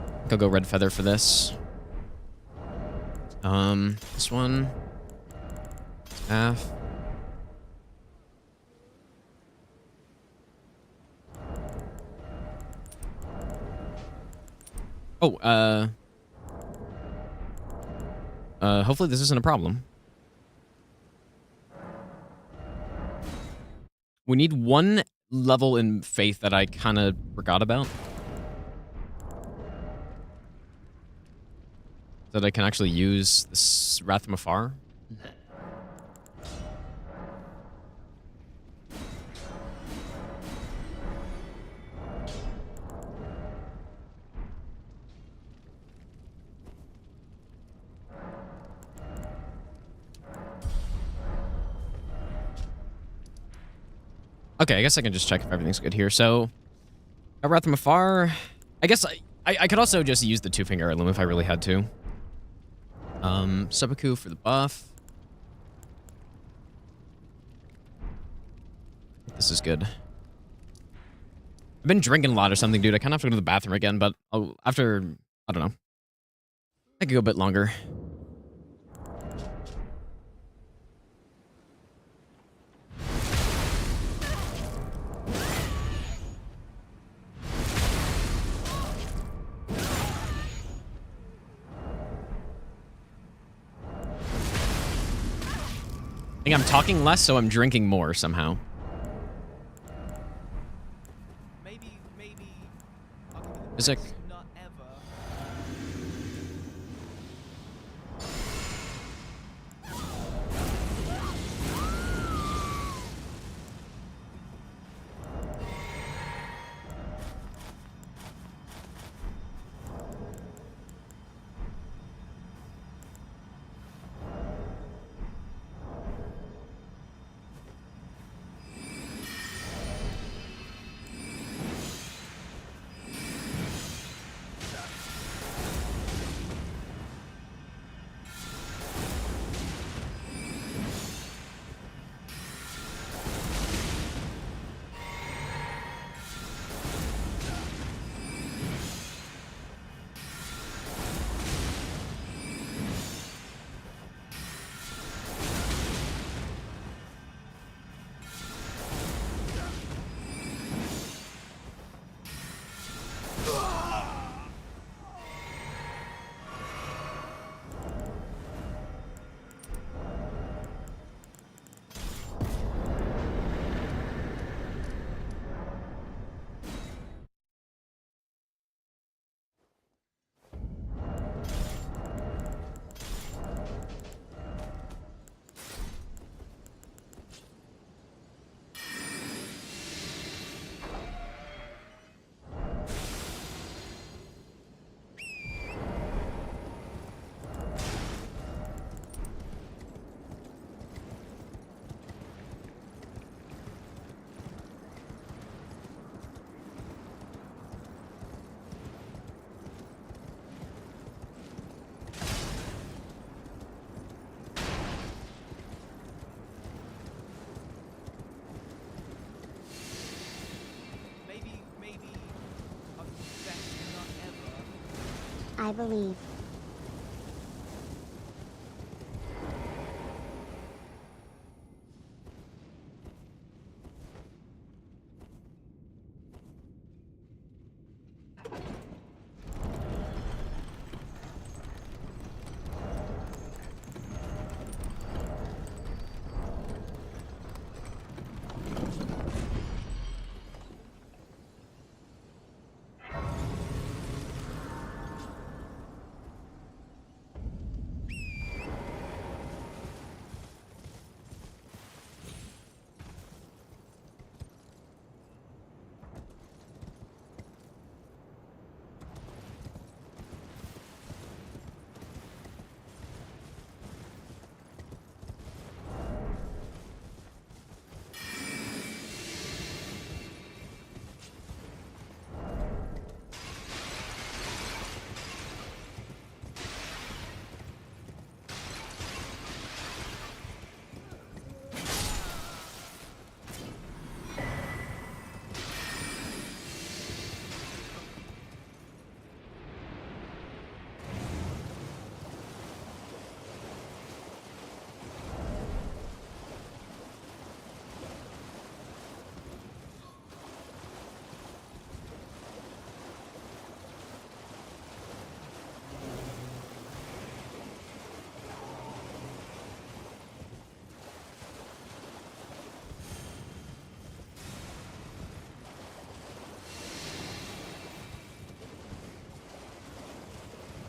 Speaker 1: I think I'll go red feather for this. This one. Staff. Oh, hopefully this isn't a problem. We need one level in faith that I kind of forgot about. That I can actually use this Wrath from Afar. Okay, I guess I can just check if everything's good here. So, Wrath from Afar. I guess I could also just use the two-finger heirloom if I really had to. Seppuku for the buff. This is good. I've been drinking a lot or something, dude. I kind of have to go to the bathroom again, but after, I don't know. I could go a bit longer. I think I'm talking less, so I'm drinking more somehow.
Speaker 3: Maybe.
Speaker 1: Physic.
Speaker 3: Not ever.
Speaker 2: I believe.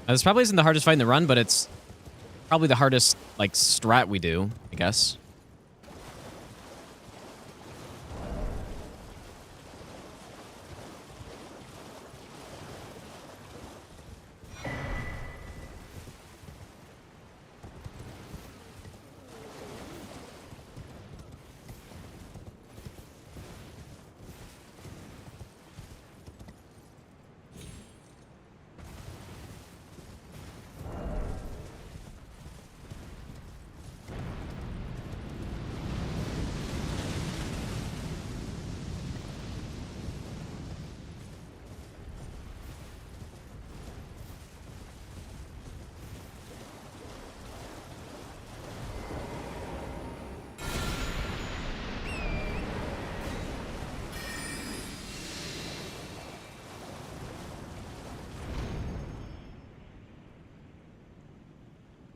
Speaker 1: This probably isn't the hardest fight in the run, but it's probably the hardest, like, strat we do, I guess.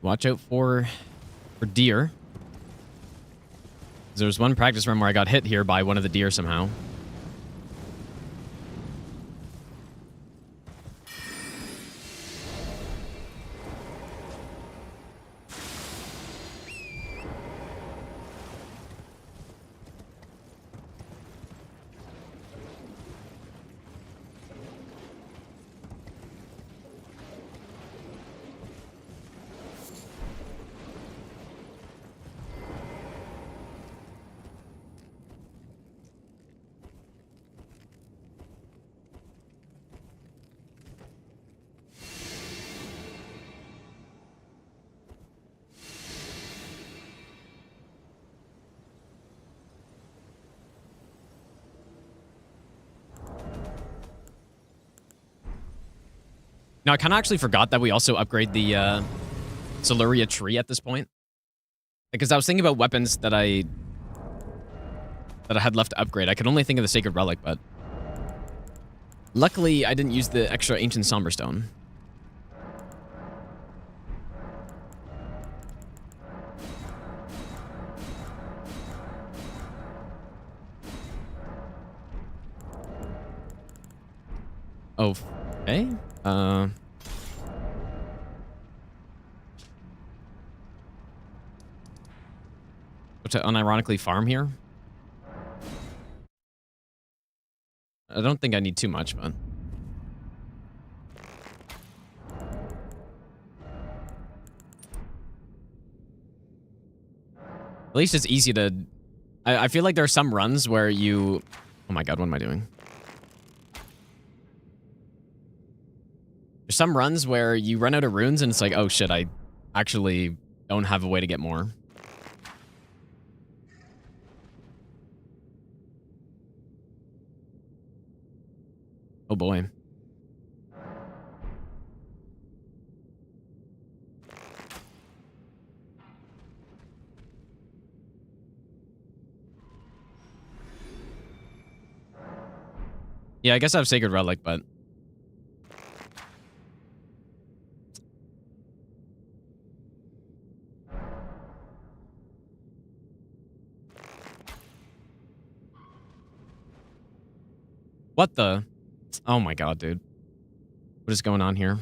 Speaker 1: Watch out for deer. There was one practice run where I got hit here by one of the deer somehow. Now, I kind of actually forgot that we also upgrade the Siluria tree at this point. Because I was thinking about weapons that I had left to upgrade. I could only think of the Sacred Relic, but luckily I didn't use the extra Ancient Somber Stone. Oh, okay. To unironically farm here. I don't think I need too much, but at least it's easy to. I feel like there are some runs where you. Oh my god, what am I doing? There's some runs where you run out of runes and it's like, oh shit, I actually don't have a way to get more. Oh boy. Yeah, I guess I have Sacred Relic, but what the? Oh my god, dude. What is going on here?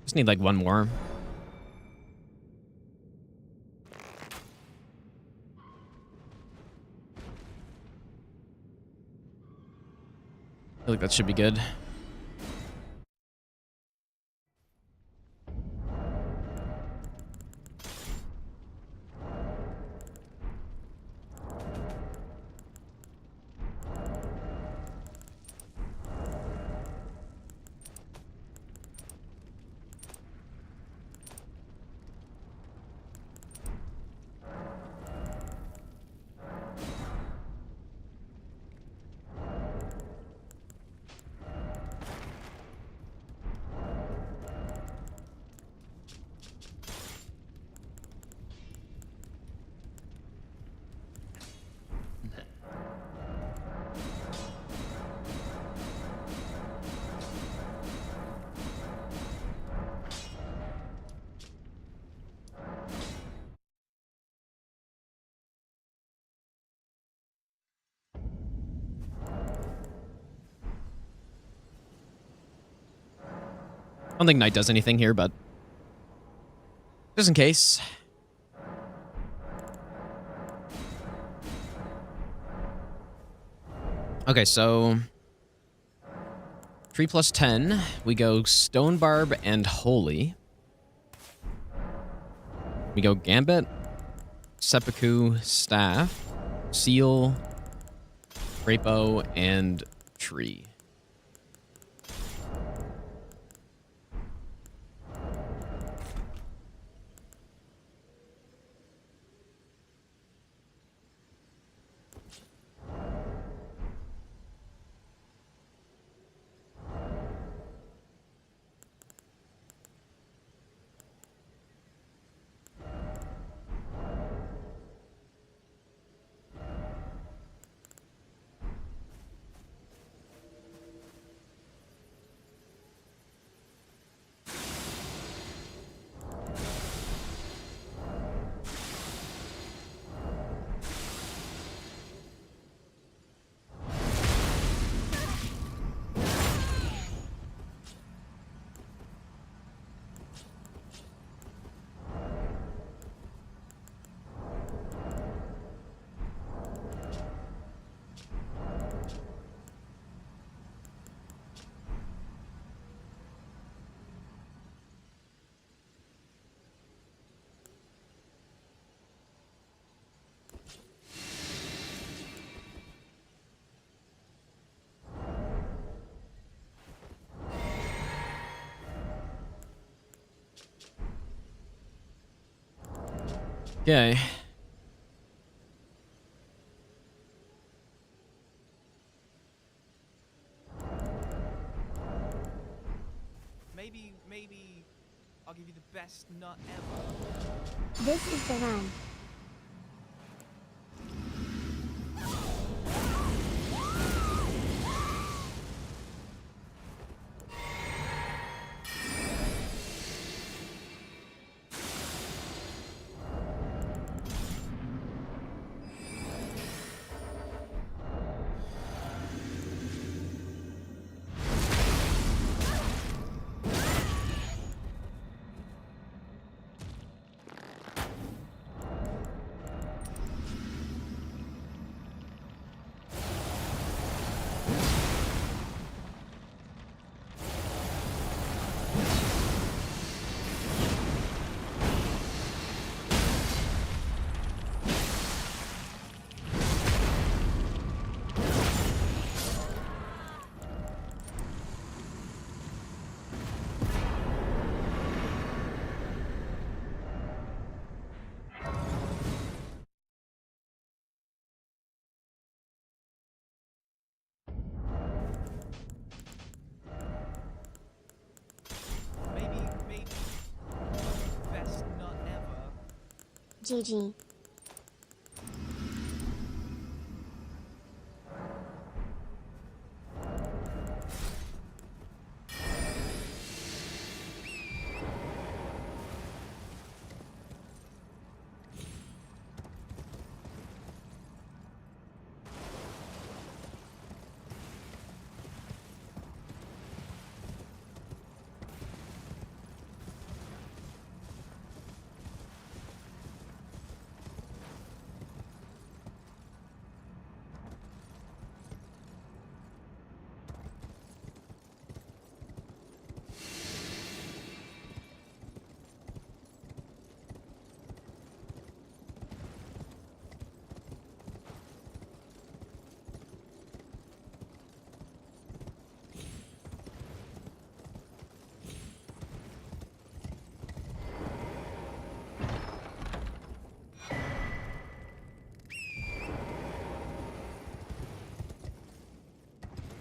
Speaker 1: Just need like one more. I feel like that should be good. don't think Knight does anything here, but just in case. Okay, so 3 plus 10. We go Stone Barb and Holy. We go Gambit, Seppuku, Staff, Seal, Rapo, and Tree. Okay.
Speaker 3: Maybe I'll give you the best nut ever.
Speaker 2: This is the run.
Speaker 3: Maybe best nut ever.
Speaker 2: GG.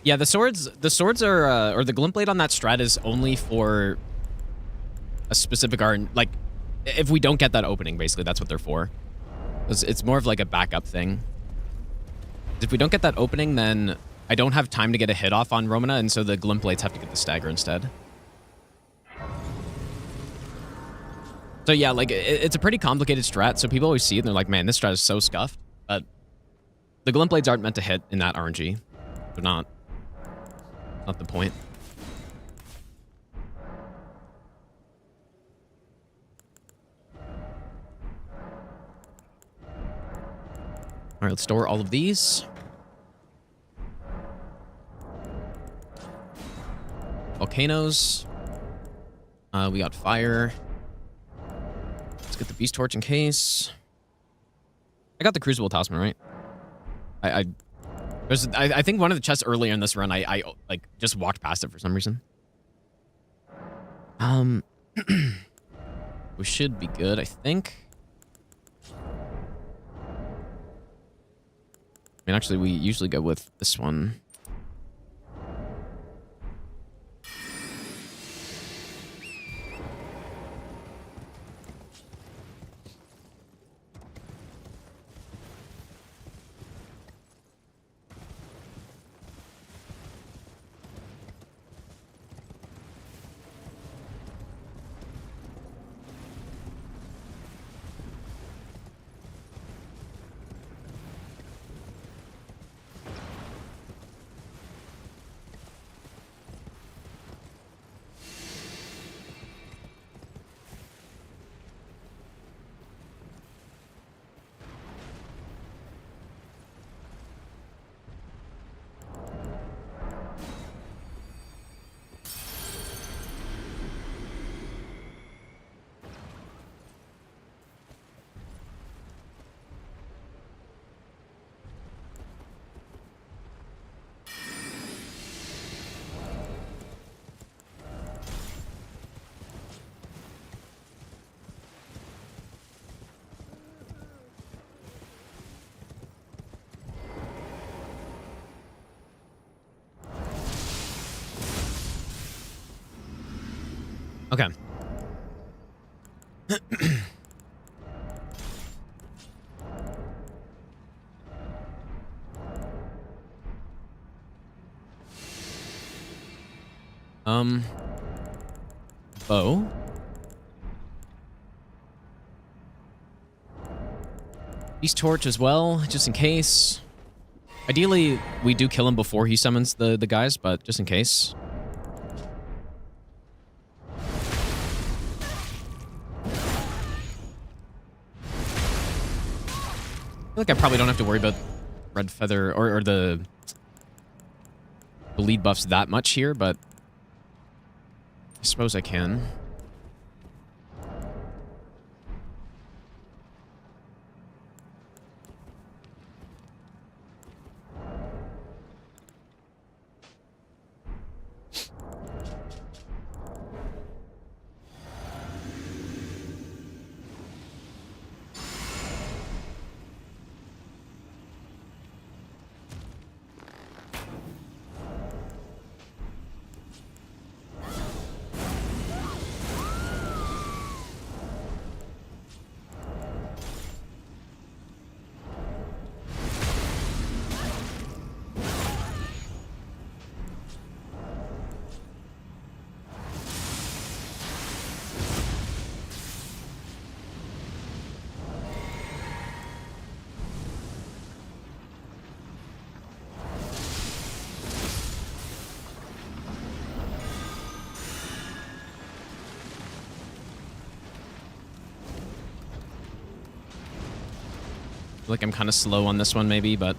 Speaker 1: Yeah, the swords are, or the glint blade on that strat is only for a specific art. Like, if we don't get that opening, basically, that's what they're for. It's more of like a backup thing. If we don't get that opening, then I don't have time to get a hit off on Romana, and so the glint blades have to get the stagger instead. So yeah, like, it's a pretty complicated strat, so people always see it and they're like, man, this strat is so scuffed. But the glint blades aren't meant to hit in that RNG. They're not. Not the point. right, let's store all of these. Volcanoes. We got fire. Let's get the beast torch in case. I got the crucible talisman, right? I think one of the chests earlier in this run, I like just walked past it for some reason. We should be good, I think. I mean, actually, we usually go with this one. Okay. Bow. Beast torch as well, just in case. Ideally, we do kill him before he summons the guys, but just in case. I feel like I probably don't have to worry about red feather or the bleed buffs that much here, but I suppose I can. Feel like I'm kind of slow on this one maybe, but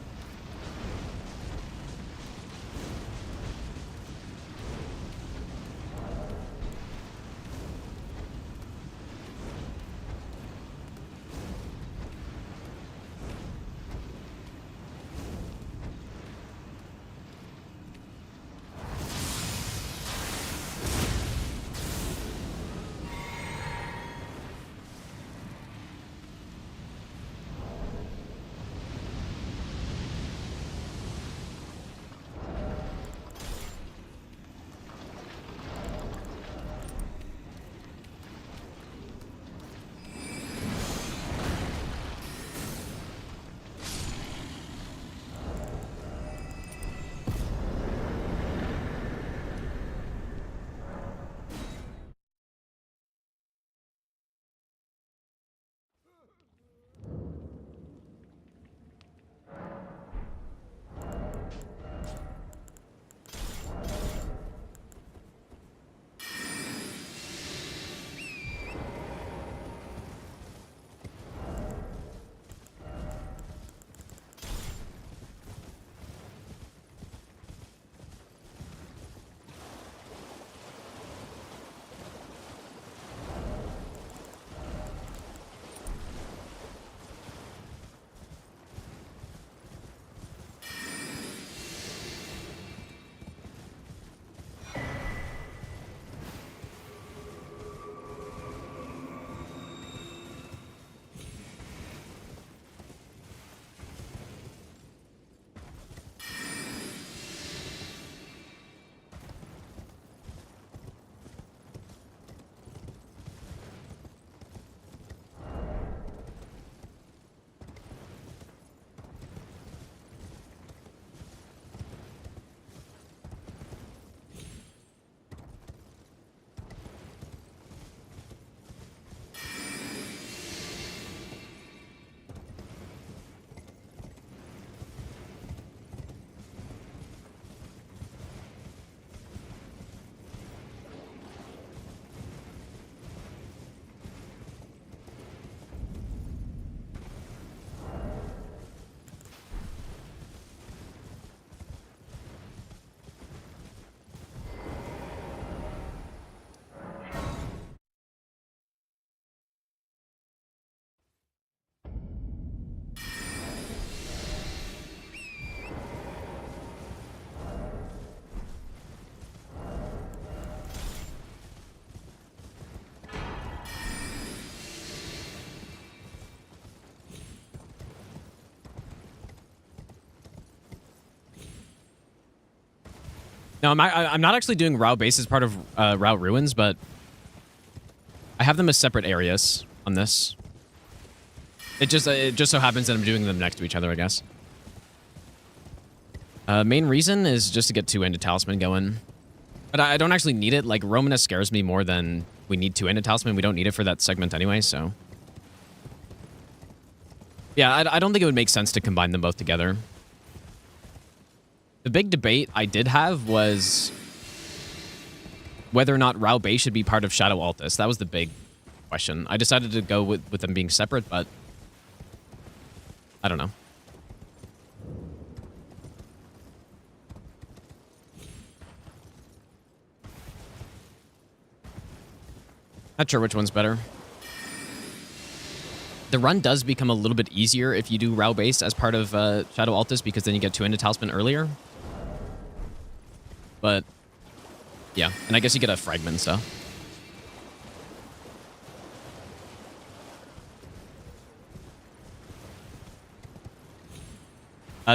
Speaker 1: No, I'm not actually doing Rao Base as part of Rao Ruins, but I have them as separate areas on this. It just so happens that I'm doing them next to each other, I guess. Main reason is just to get 2-ended talisman going. But I don't actually need it. Like, Romanus scares me more than we need 2-ended talisman. We don't need it for that segment anyway, so... Yeah, I don't think it would make sense to combine them both together. The big debate I did have was whether or not Rao Bay should be part of Shadow Altus. That was the big question. I decided to go with them being separate, but I don't know. Not sure which one's better. The run does become a little bit easier if you do Rao Base as part of Shadow Altus, because then you get 2-ended talisman earlier. But, yeah. And I guess you get a fragment and stuff.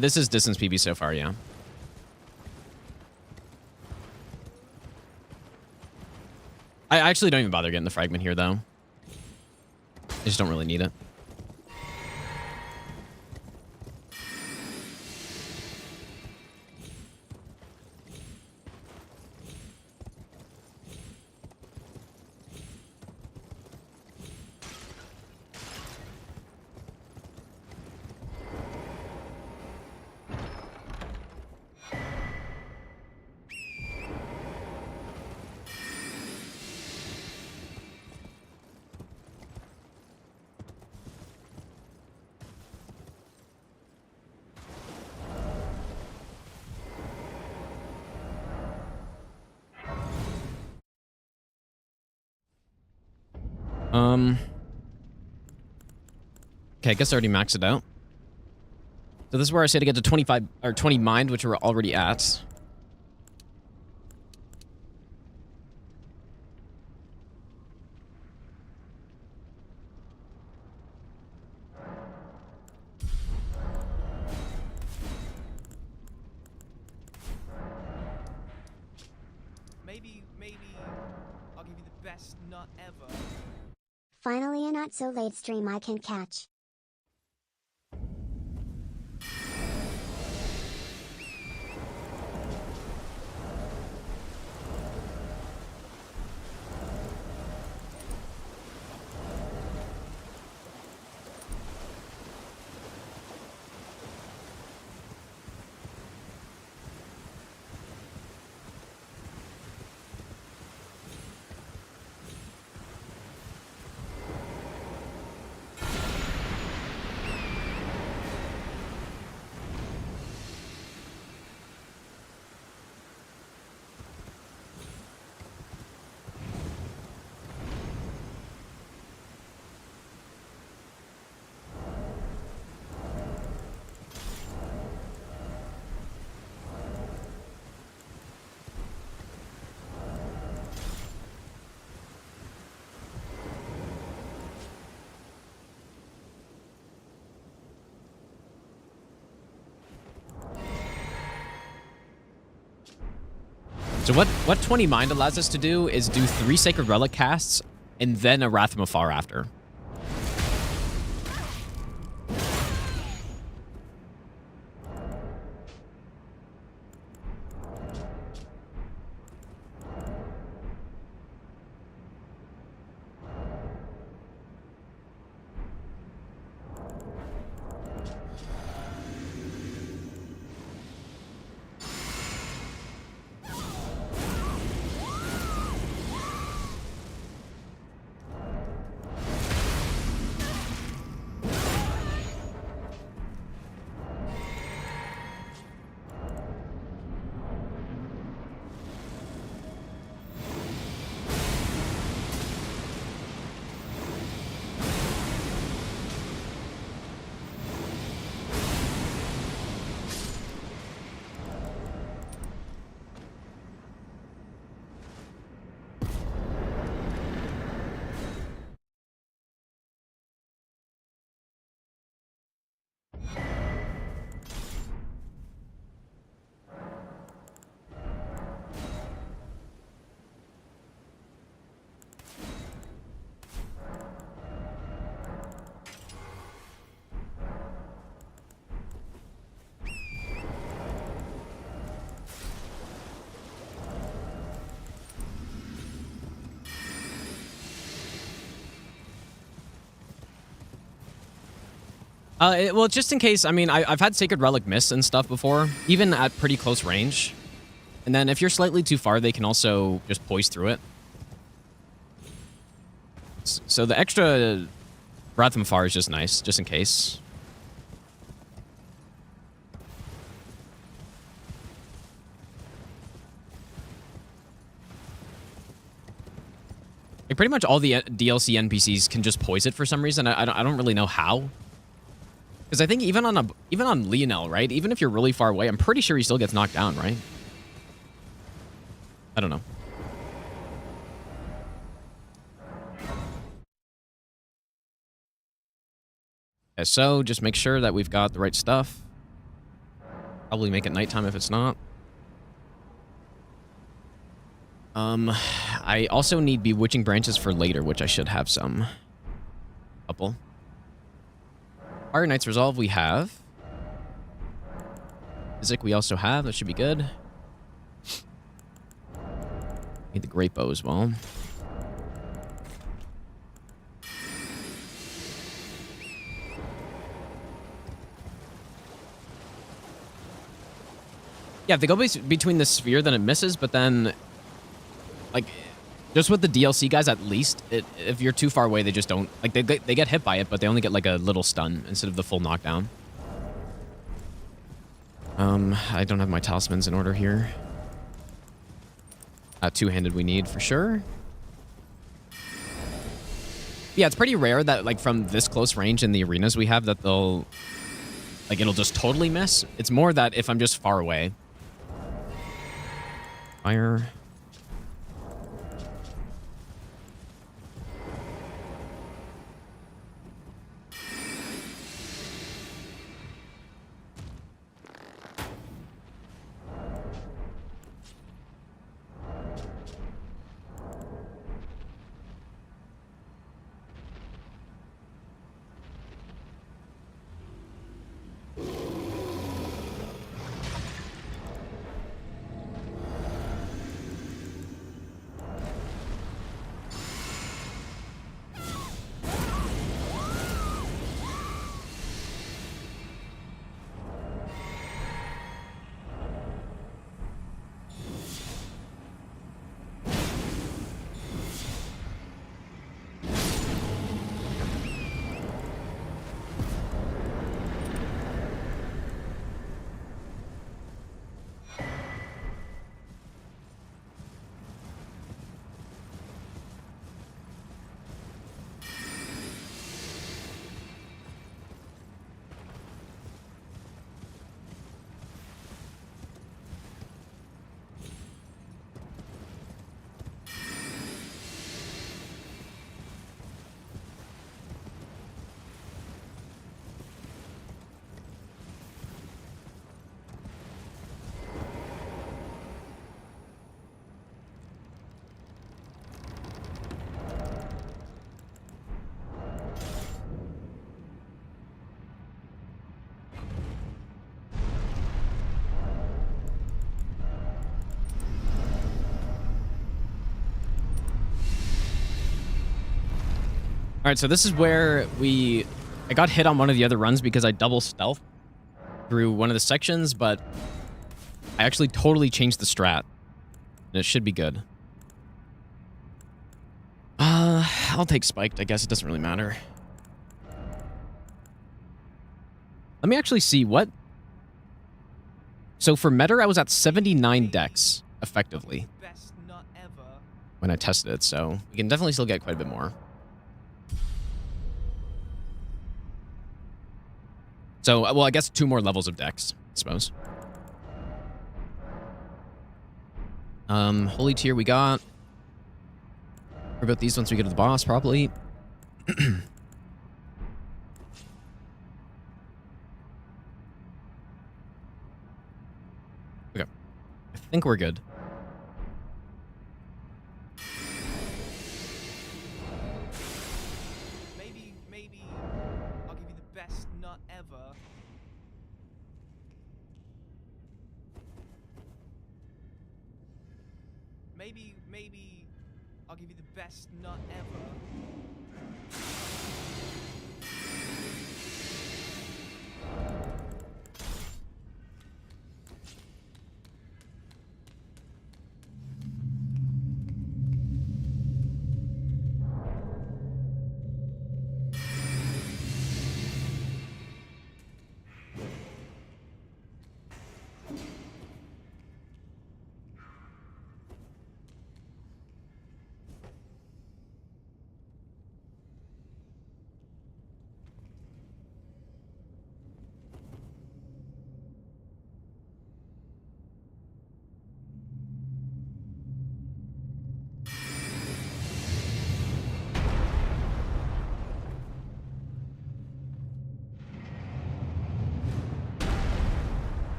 Speaker 1: This is distance PB so far, yeah. I actually don't even bother getting the fragment here, though. I just don't really need it. Okay, I guess I already maxed it out. So this is where I say to get to 25 or 20 mind, which we're already at.
Speaker 3: Maybe I'll give you the best nut ever.
Speaker 2: Finally a not so late stream I can catch.
Speaker 1: So what 20 mind allows us to do is do 3 Sacred Relic casts and then a Wrath from Afar after. Well, just in case, I mean, I've had Sacred Relic miss and stuff before, even at pretty close range. And then if you're slightly too far, they can also just poise through it. So the extra Breath from Far is just nice, just in case. Like pretty much all the DLC NPCs can just poise it for some reason. I don't really know how. Because I think even on Lionel, right? Even if you're really far away, I'm pretty sure he still gets knocked down, right? I don't know. Okay, so just make sure that we've got the right stuff. Probably make it nighttime if it's not. I also need Bewitching Branches for later, which I should have some. Couple. Fire Knight's Resolve we have. Physic we also have. That should be good. Need the Great Bow as well. Yeah, if they go between the sphere, then it misses, but then, like, just with the DLC guys, at least, if you're too far away, they just don't, like, they get hit by it, but they only get, like, a little stun instead of the full knockdown. I don't have my talismans in order here. Two-handed we need for sure. Yeah, it's pretty rare that, like, from this close range in the arenas we have that they'll, like, it'll just totally miss. It's more that if I'm just far away. Fire. All right, so this is where I got hit on one of the other runs because I double stealth through one of the sections, but I actually totally changed the strat, and it should be good. I'll take spiked. I guess it doesn't really matter. Let me actually see what. So for Metter, I was at 79 dex effectively
Speaker 3: Best nut ever.
Speaker 1: when I tested it, so we can definitely still get quite a bit more. So, well, I guess 2 more levels of dex, I suppose. Holy Tier we got. What about these once we get to the boss, probably? Okay. I think we're good.
Speaker 3: Maybe I'll give you the best nut ever. Maybe I'll give you the best nut ever.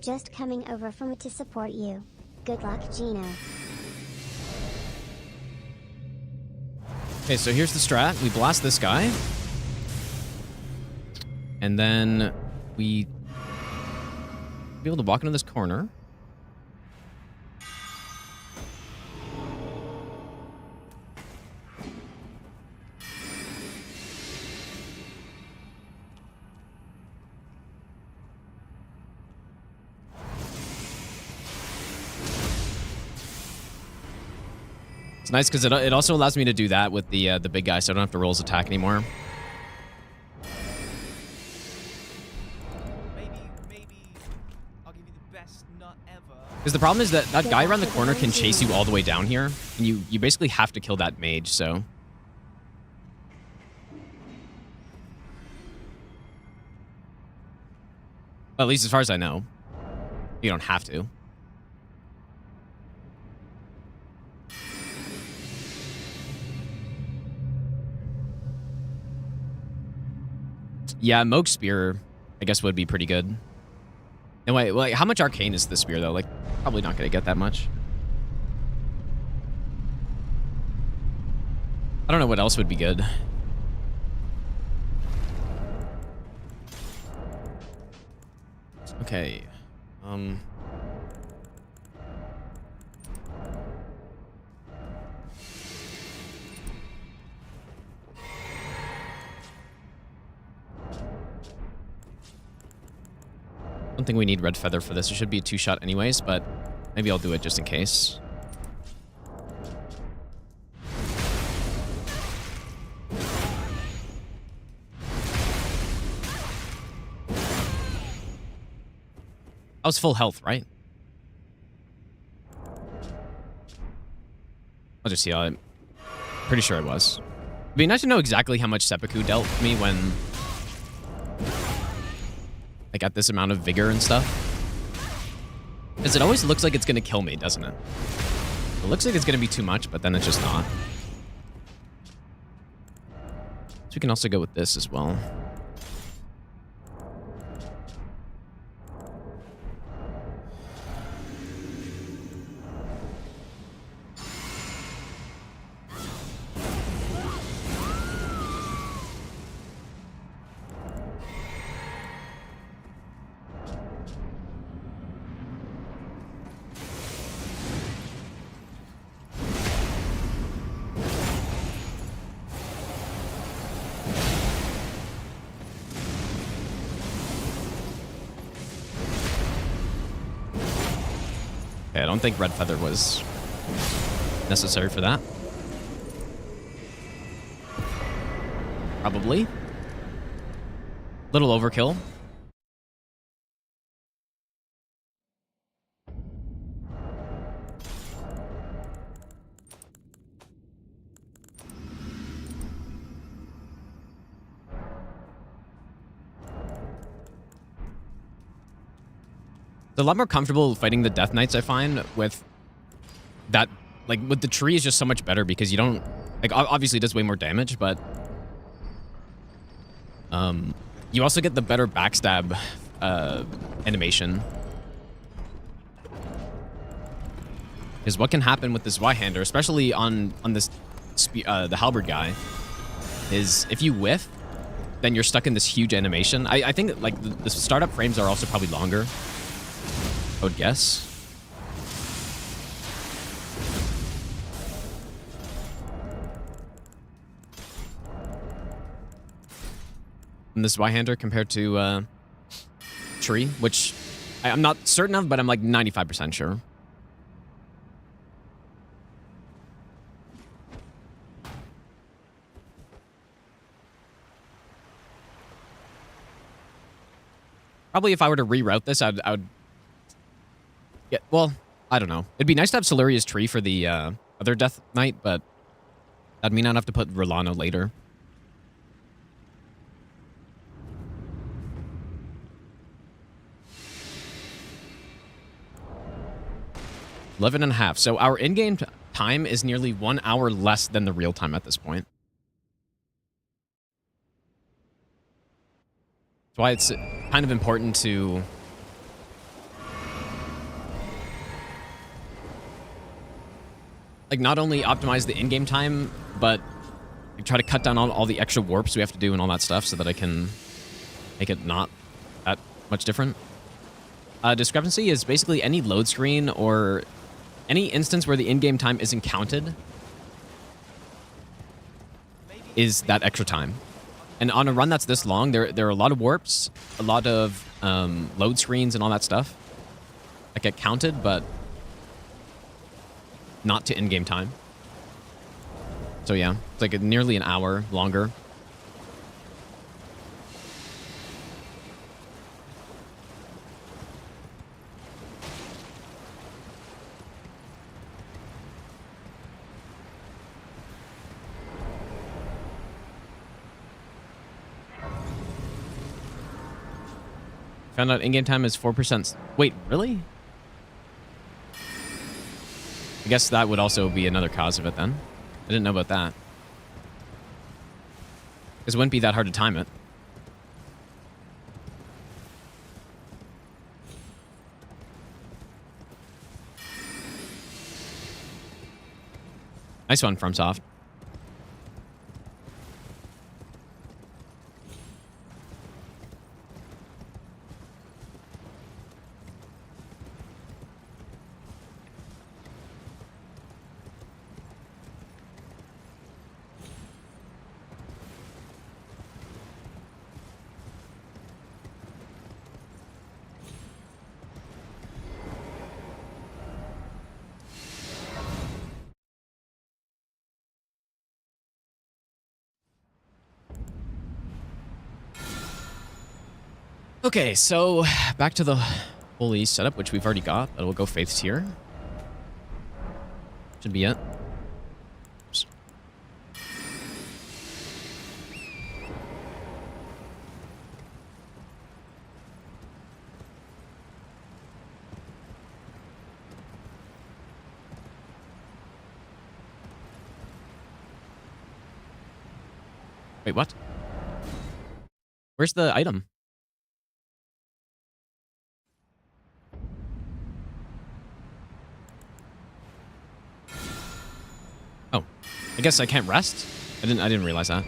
Speaker 2: Just coming over from it to support you. Good luck, Gino.
Speaker 1: Okay, so here's the strat. We blast this guy. And then we be able to walk into this corner. It's nice because it also allows me to do that with the big guy, so I don't have to roll his attack anymore.
Speaker 3: Maybe I'll give you the best nut ever.
Speaker 1: Because the problem is that that guy around the corner can chase you all the way down here, and you basically have to kill that mage, so... Well, at least as far as I know. You don't have to. Yeah, Moog Spear, I guess, would be pretty good. And wait, like, how much arcane is this spear, though? Like, probably not going to get that much. I don't know what else would be good. Okay. I don't think we need Red Feather for this. It should be a 2-shot anyways, but maybe I'll do it just in case. I was full health, right? I'll just see. I'm pretty sure I was. It'd be nice to know exactly how much Seppuku dealt me when... I got this amount of vigor and stuff. Because it always looks like it's going to kill me, doesn't it? It looks like it's going to be too much, but then it's just not. So we can also go with this as well. Okay, I don't think Red Feather was necessary for that. Probably. Little overkill. It's a lot more comfortable fighting the Death Knights, I find, with that, like, with the tree is just so much better because you don't, like, obviously it does way more damage, but you also get the better backstab animation. Because what can happen with this Y-hander, especially on this, the halberd guy, is if you whiff, then you're stuck in this huge animation. I think, like, the startup frames are also probably longer, I would guess. And this Y-hander compared to tree, which I'm not certain of, but I'm like 95% sure. Probably if I were to reroute this, I would... Yeah, well, I don't know. It'd be nice to have Soluria's tree for the other Death Knight, but that'd mean I'd have to put Rolano later. 11.5. So our in-game time is nearly 1 hour less than the real time at this point. That's why it's kind of important to like not only optimize the in-game time, but like, try to cut down on all the extra warps we have to do and all that stuff so that I can make it not that much different. Discrepancy is basically any load screen or any instance where the in-game time isn't counted is that extra time. And on a run that's this long, there are a lot of warps, a lot of load screens and all that stuff that get counted, but not to in-game time. So yeah, it's like nearly an hour longer. Found out in-game time is 4%. Wait, really? I guess that would also be another cause of it then. I didn't know about that. Because it wouldn't be that hard to time it. Nice one, FromSoft. Okay, so back to the holy setup, which we've already got. But we'll go Faith's here. Should be it. Oops. Wait, what? Where's the item? I guess I can't rest? I didn't realize that.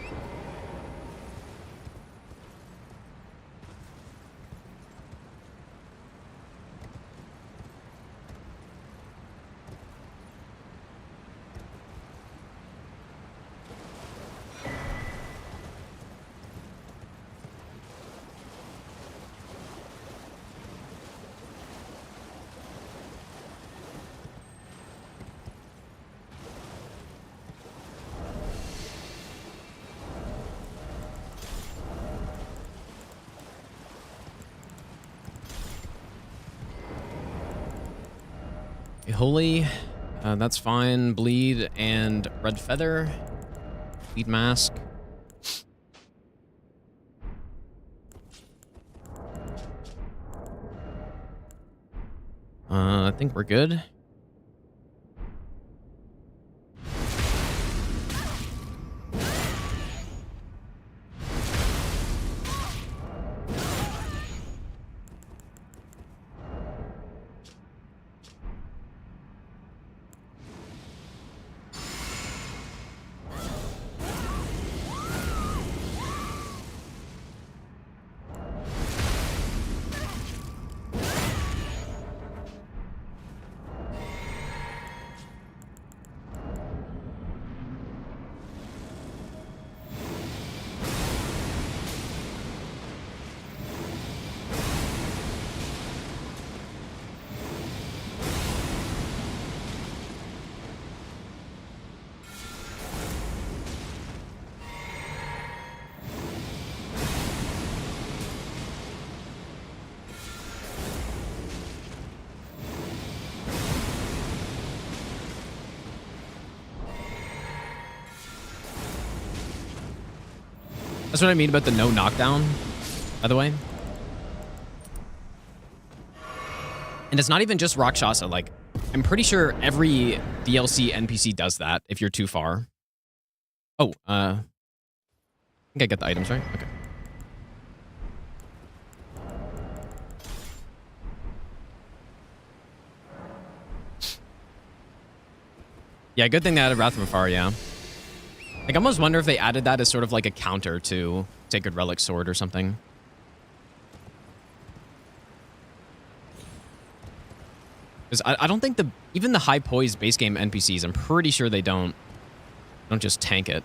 Speaker 1: Holy, that's fine. Bleed and red feather. Bleed mask. I think we're good. That's what I mean about the no knockdown, by the way. And it's not even just Rakshasa. Like, I'm pretty sure every DLC NPC does that if you're too far. Oh, I think I get the items right. Okay. Yeah, good thing they added Wrath from Afar, yeah. Like, I almost wonder if they added that as sort of like a counter to Sacred Relic Sword or something. Because I don't think even the high poise base game NPCs, I'm pretty sure they don't just tank it.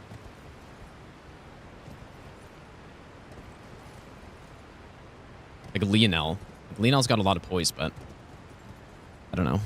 Speaker 1: Like Leonel. Leonel's got a lot of poise, but I don't know.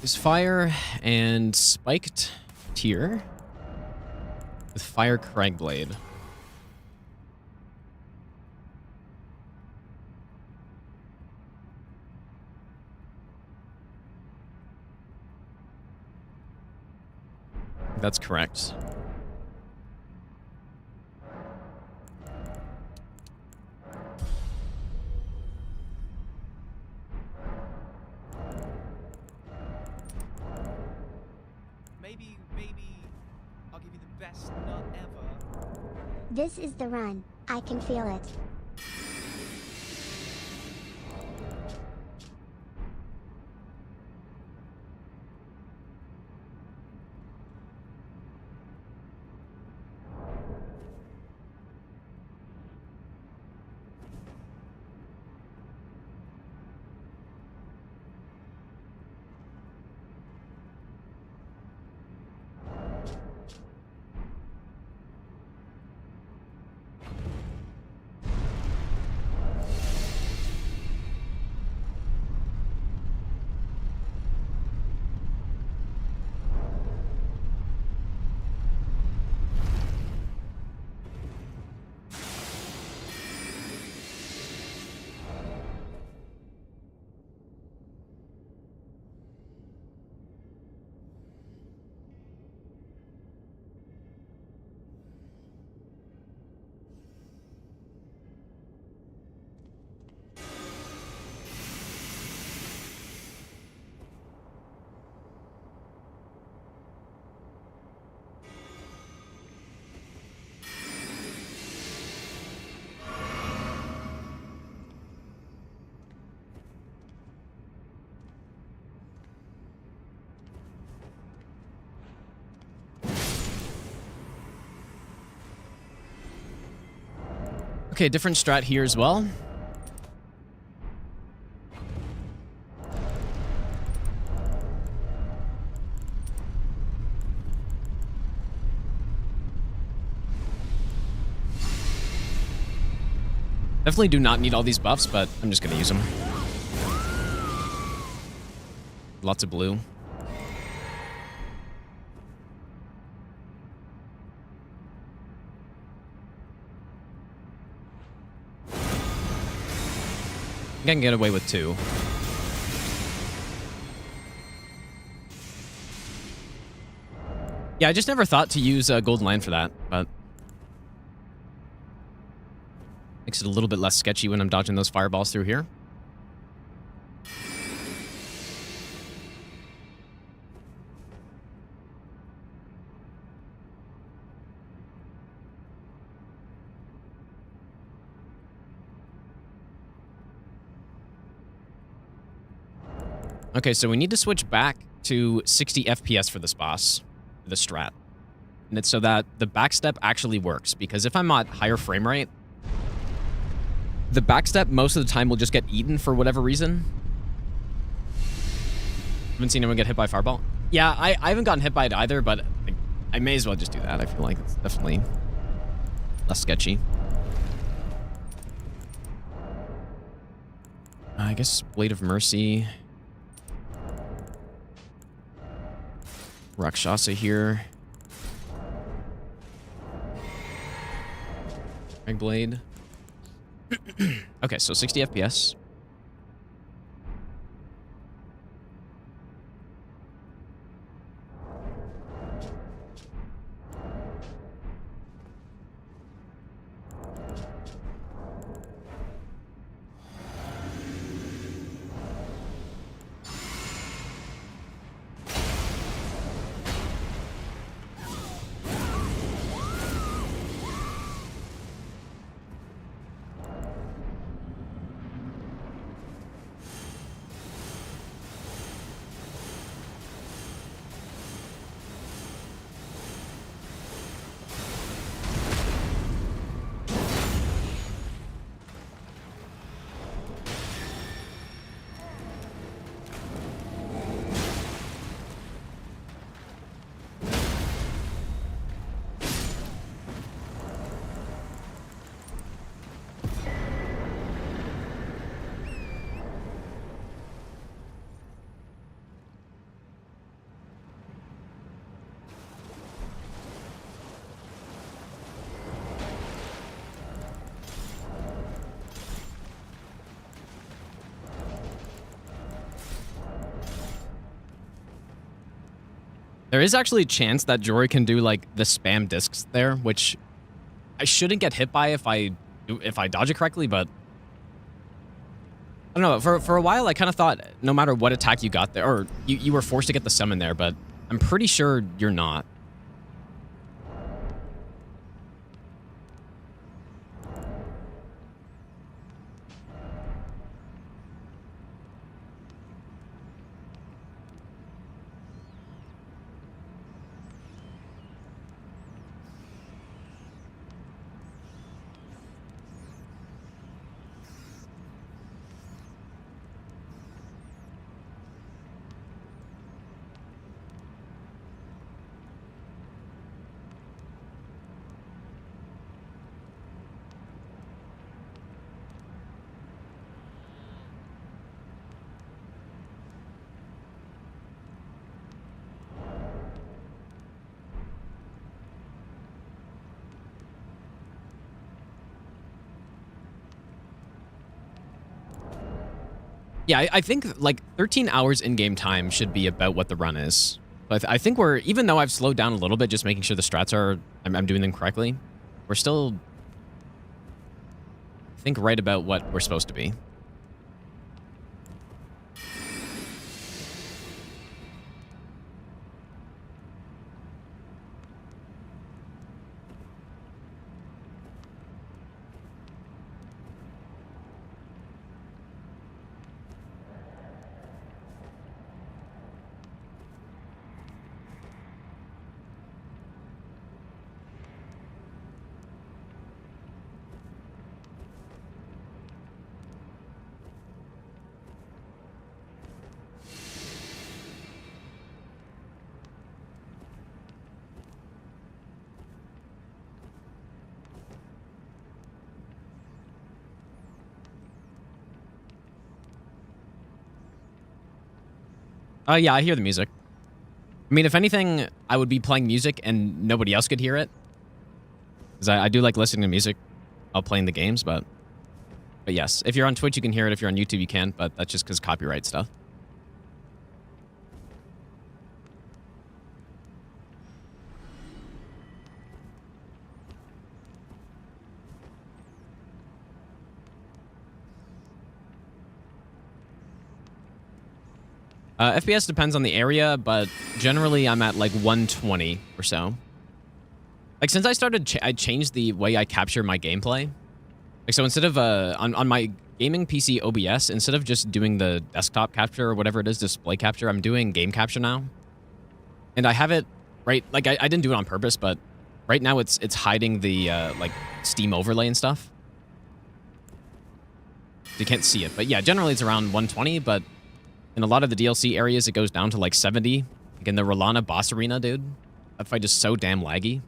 Speaker 1: Is fire and spiked tier with fire Cragblade. That's correct.
Speaker 3: Maybe I'll give you the best nut ever.
Speaker 2: This is the run. I can feel it.
Speaker 1: Okay, different strat here as well. Definitely do not need all these buffs, but I'm just going to use them. Lots of blue. I can get away with 2. Yeah, I just never thought to use Golden Land for that, but makes it a little bit less sketchy when I'm dodging those fireballs through here. Okay, so we need to switch back to 60 FPS for this boss, the strat. and it's so that the backstep actually works. Because if I'm at higher frame rate, the backstep most of the time will just get eaten for whatever reason. Haven't seen anyone get hit by fireball. Yeah, I haven't gotten hit by it either, but I may as well just do that. I feel like it's definitely less sketchy. I guess Blade of Mercy. Rakshasa here. Drag Blade. Okay, so 60 FPS. There is actually a chance that Jory can do like the spam discs there, which I shouldn't get hit by if I dodge it correctly, but I don't know. For a while, I kind of thought no matter what attack you got there, or you were forced to get the summon there, but I'm pretty sure you're not. Yeah, I think like 13 hours in-game time should be about what the run is. But I think we're, even though I've slowed down a little bit, just making sure the strats are, I'm doing them correctly, we're still, I think, right about what we're supposed to be. Yeah, I hear the music. I mean, if anything, I would be playing music and nobody else could hear it. Because I do like listening to music while playing the games, but yes, if you're on Twitch, you can hear it. If you're on YouTube, you can, but that's just because copyright stuff. FPS depends on the area, but generally I'm at like 120 or so. Like since I started, I changed the way I capture my gameplay. Like so instead of on my gaming PC OBS, instead of just doing the desktop capture or whatever it is, display capture, I'm doing game capture now. And I have it right? Like, I didn't do it on purpose, but right now it's hiding the, like, Steam overlay and stuff. So you can't see it. But yeah, generally it's around 120, but in a lot of the DLC areas, it goes down to, like, 70. Like, in the Rolana boss arena, dude, that fight is so damn laggy.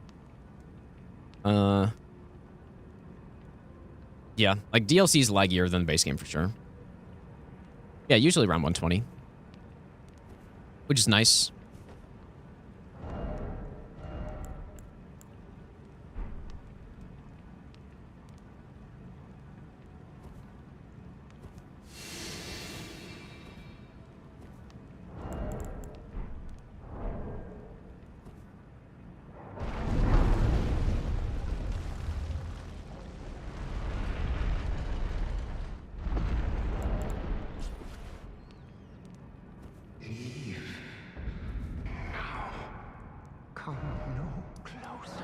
Speaker 1: Yeah, like, DLC is laggier than the base game for sure. Yeah, usually around 120. Which is nice.
Speaker 8: Come no closer.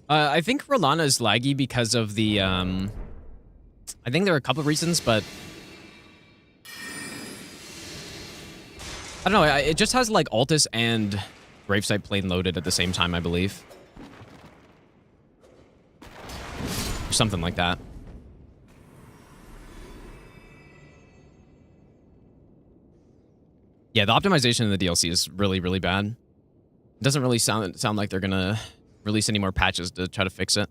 Speaker 1: I think Rolana is laggy because of the, I think there are a couple of reasons, but I don't know, it just has, like, Altus and Gravesite Plain loaded at the same time, I believe. Or something like that. Yeah, the optimization in the DLC is really, really bad. It doesn't really sound like they're gonna release any more patches to try to fix it.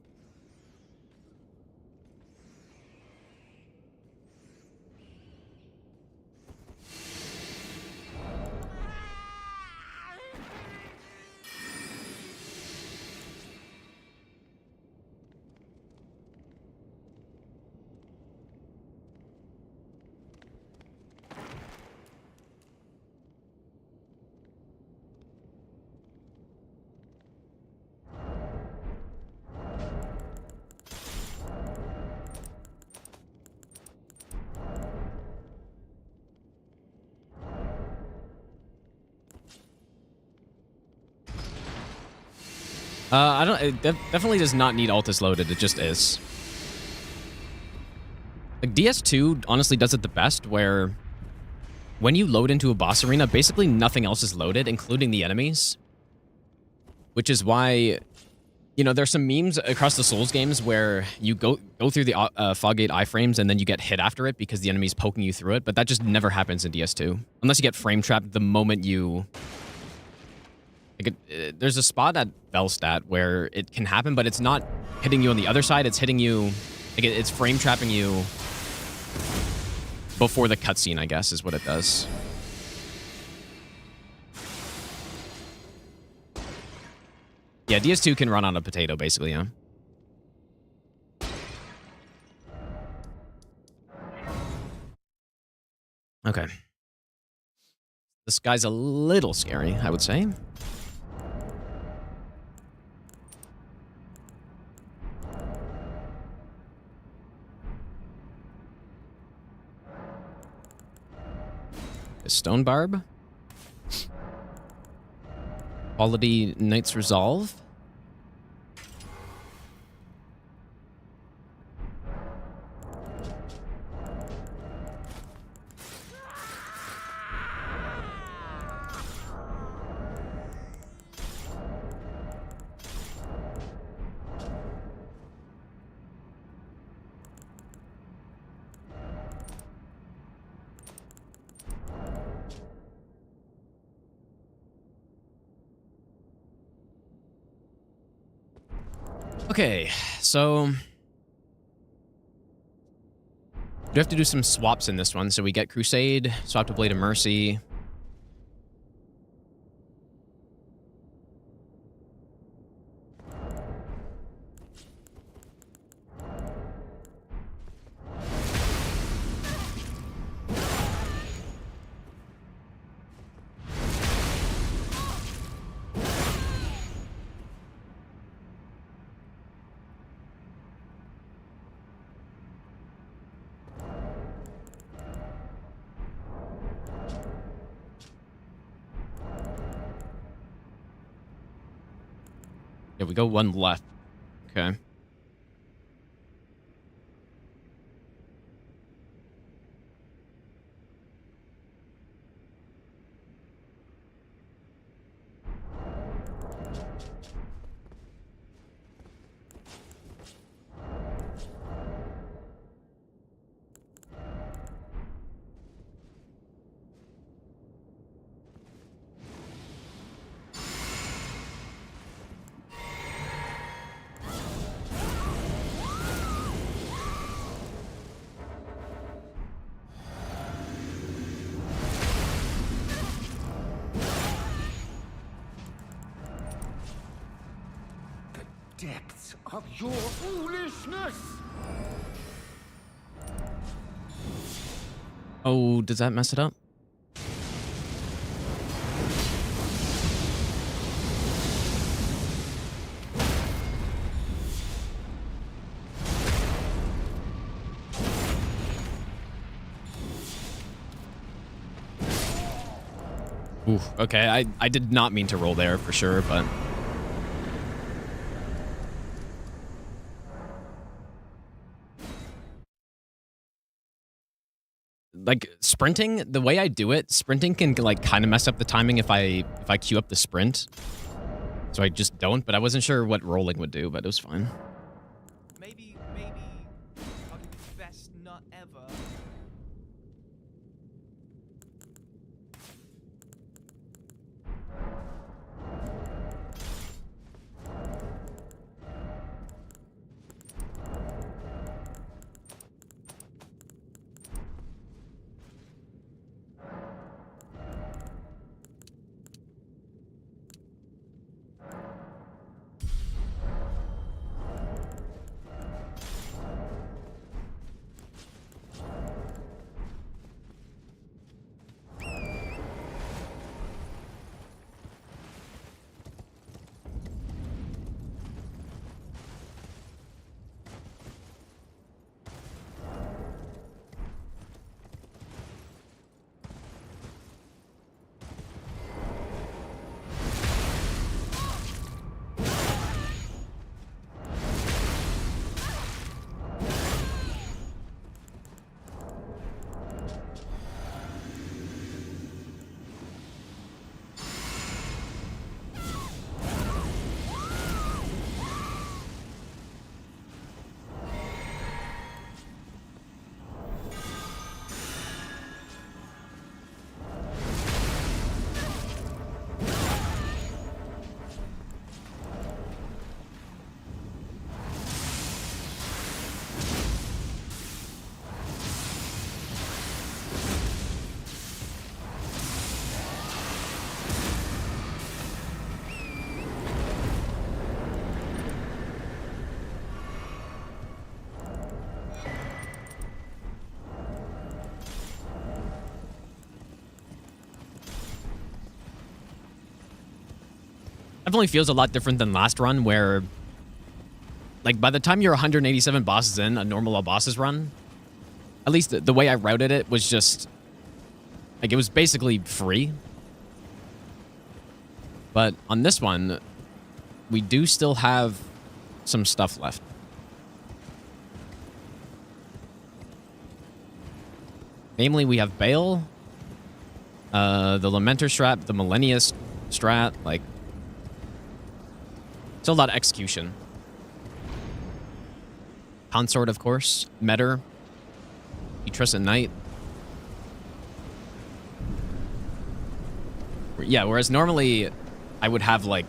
Speaker 1: I don't. It definitely does not need Altus loaded. It just is. Like, DS2 honestly does it the best, where when you load into a boss arena, basically nothing else is loaded, including the enemies. Which is why, you know, there's some memes across the Souls games where you go through the Foggate iframes and then you get hit after it because the enemy's poking you through it, but that just never happens in DS2 unless you get frame trapped the moment you. Like, there's a spot at Velstadt where it can happen, but it's not hitting you on the other side. It's hitting you, like, it's frame trapping you before the cutscene, I guess, is what it does. Yeah, DS2 can run on a potato, basically, yeah. Okay. This guy's a little scary, I would say. A Stone Barb. Quality Knight's Resolve. Okay, so we have to do some swaps in this one. So we get Crusade, swap to Blade of Mercy. Yeah, we go one left. Okay.
Speaker 5: Depths of your foolishness!
Speaker 1: Oh, does that mess it up? Oof, okay, I did not mean to roll there for sure, but... Like, sprinting, the way I do it, sprinting can, like, kind of mess up the timing if I queue up the sprint. So I just don't, but I wasn't sure what rolling would do, but it was fine.
Speaker 3: Maybe I'll give you the best nut ever. Definitely feels a lot different than last run where, like, by the time you're 187 bosses in a normal bosses run, at least the way I routed it was just, like, it was basically free. But on this one, we do still have some stuff left. Namely, we have Bale, the Lamenter strat, the Millennia strat, like, still a lot of execution. Consort, of course. Metter. Beatrice at Night. Yeah, whereas normally I would have, like,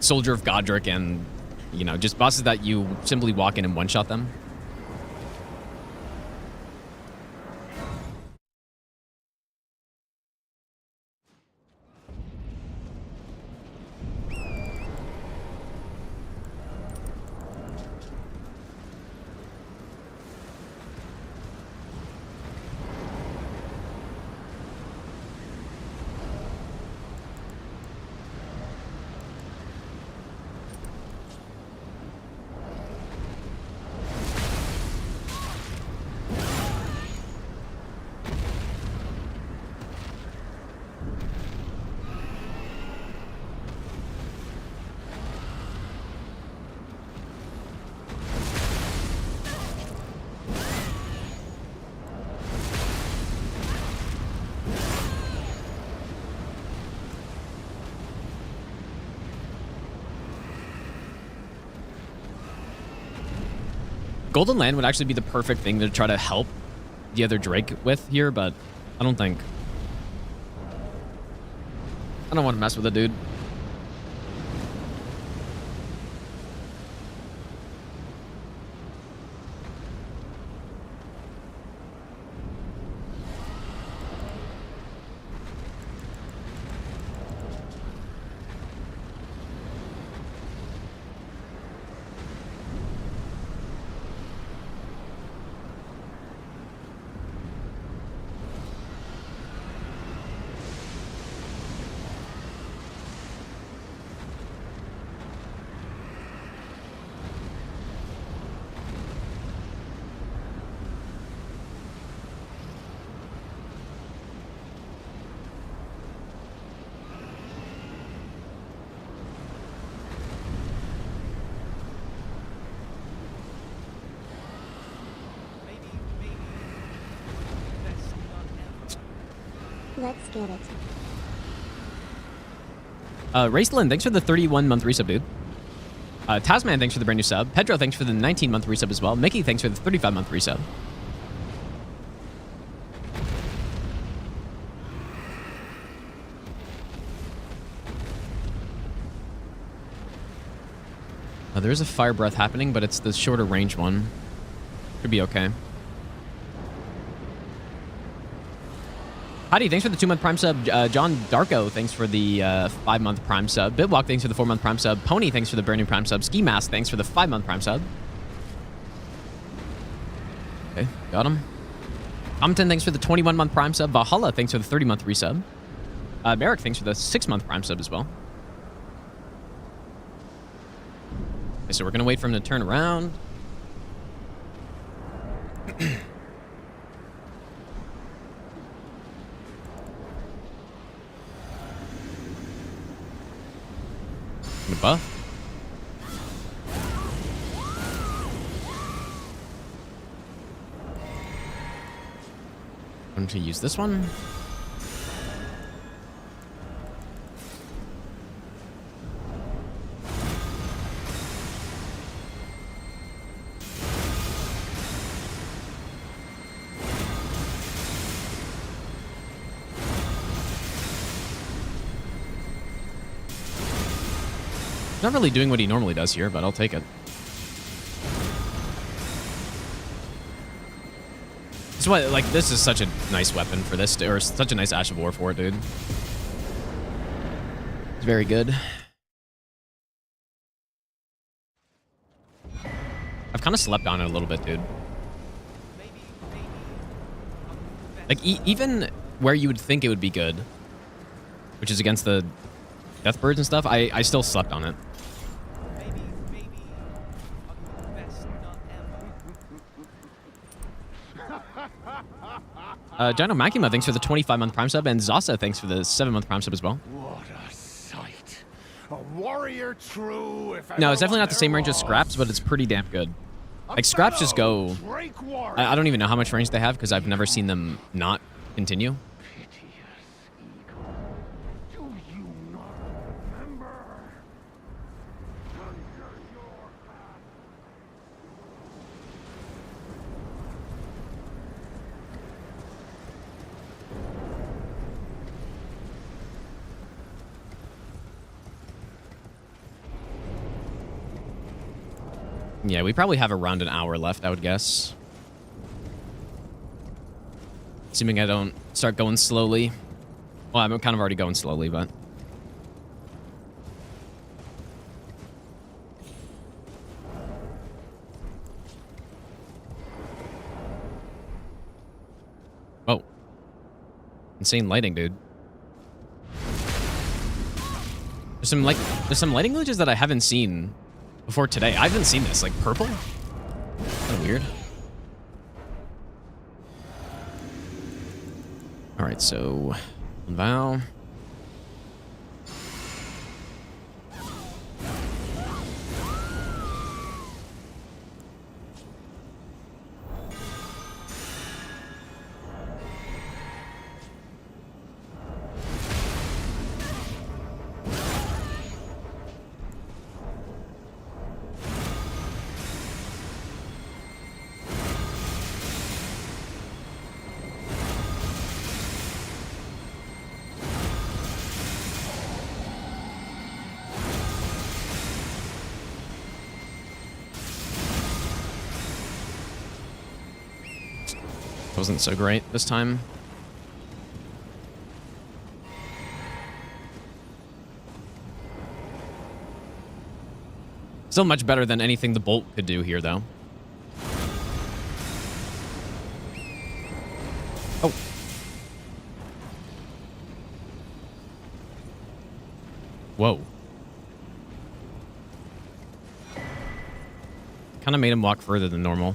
Speaker 3: Soldier of Godric and, you know, just bosses that you simply walk in and one-shot them. Golden Land would actually be the perfect thing to try to help the other Drake with here, but I don't think. I don't want to mess with it, dude.
Speaker 2: Let's get it.
Speaker 3: Raceland, thanks for the 31-month resub, dude. Tasman, thanks for the brand new sub. Pedro, thanks for the 19-month resub as well. Mickey, thanks for the 35-month resub. There is a fire breath happening, but it's the shorter range one. Should be okay. Heidi, thanks for the 2-month Prime sub. John Darko, thanks for the 5-month Prime sub. Bitwalk, thanks for the 4-month Prime sub. Pony, thanks for the brand new Prime sub. Ski Mask, thanks for the 5-month Prime sub. Okay, got him. Compton, thanks for the 21-month Prime sub. Valhalla, thanks for the 30-month resub. Merrick, thanks for the 6-month Prime sub as well. Okay, so we're going to wait for him to turn around. Buff. I'm going to use this one. Not really doing what he normally does here, but I'll take it. That's why, like, this is such a nice weapon for this, or such a nice Ash of War for it, dude. It's very good. I've kind of slept on it a little bit, dude. Like, even where you would think it would be good, which is against the Deathbirds and stuff, I still slept on it. Dino Makima, thanks for the 25-month Prime sub, and Zasa, thanks for the 7-month Prime sub as well.
Speaker 5: What a sight. A warrior true, if
Speaker 3: No, it's definitely not the same range as Scraps, but it's pretty damn good. Like, Scraps just go... I don't even know how much range they have, because I've never seen them not continue. Yeah, we probably have around an hour left, I would guess. Assuming I don't start going slowly. Well, I'm kind of already going slowly, but... Whoa. Insane lighting, dude. There's some lighting glitches that I haven't seen before today. I haven't seen this. Like, purple? Kind of weird. Alright, so... Vow. Wasn't so great this time. Still much better than anything the bolt could do here, though. Oh. Whoa. Kind of made him walk further than normal.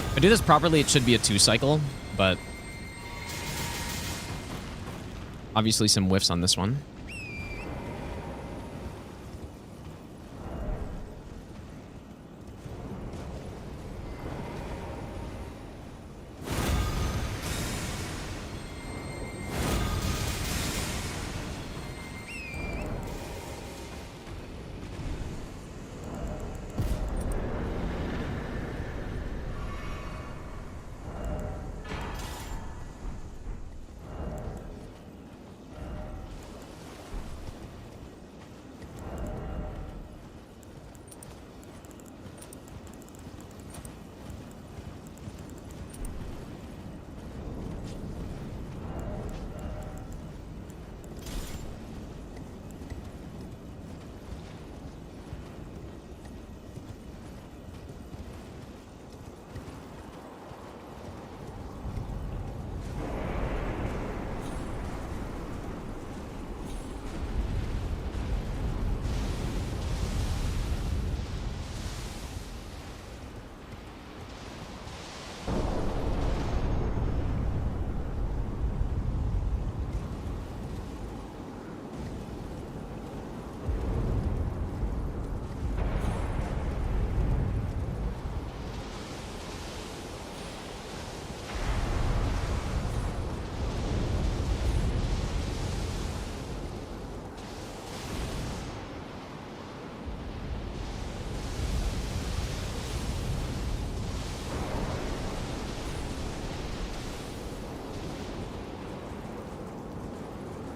Speaker 3: If I do this properly, it should be a 2-cycle, but obviously some whiffs on this one.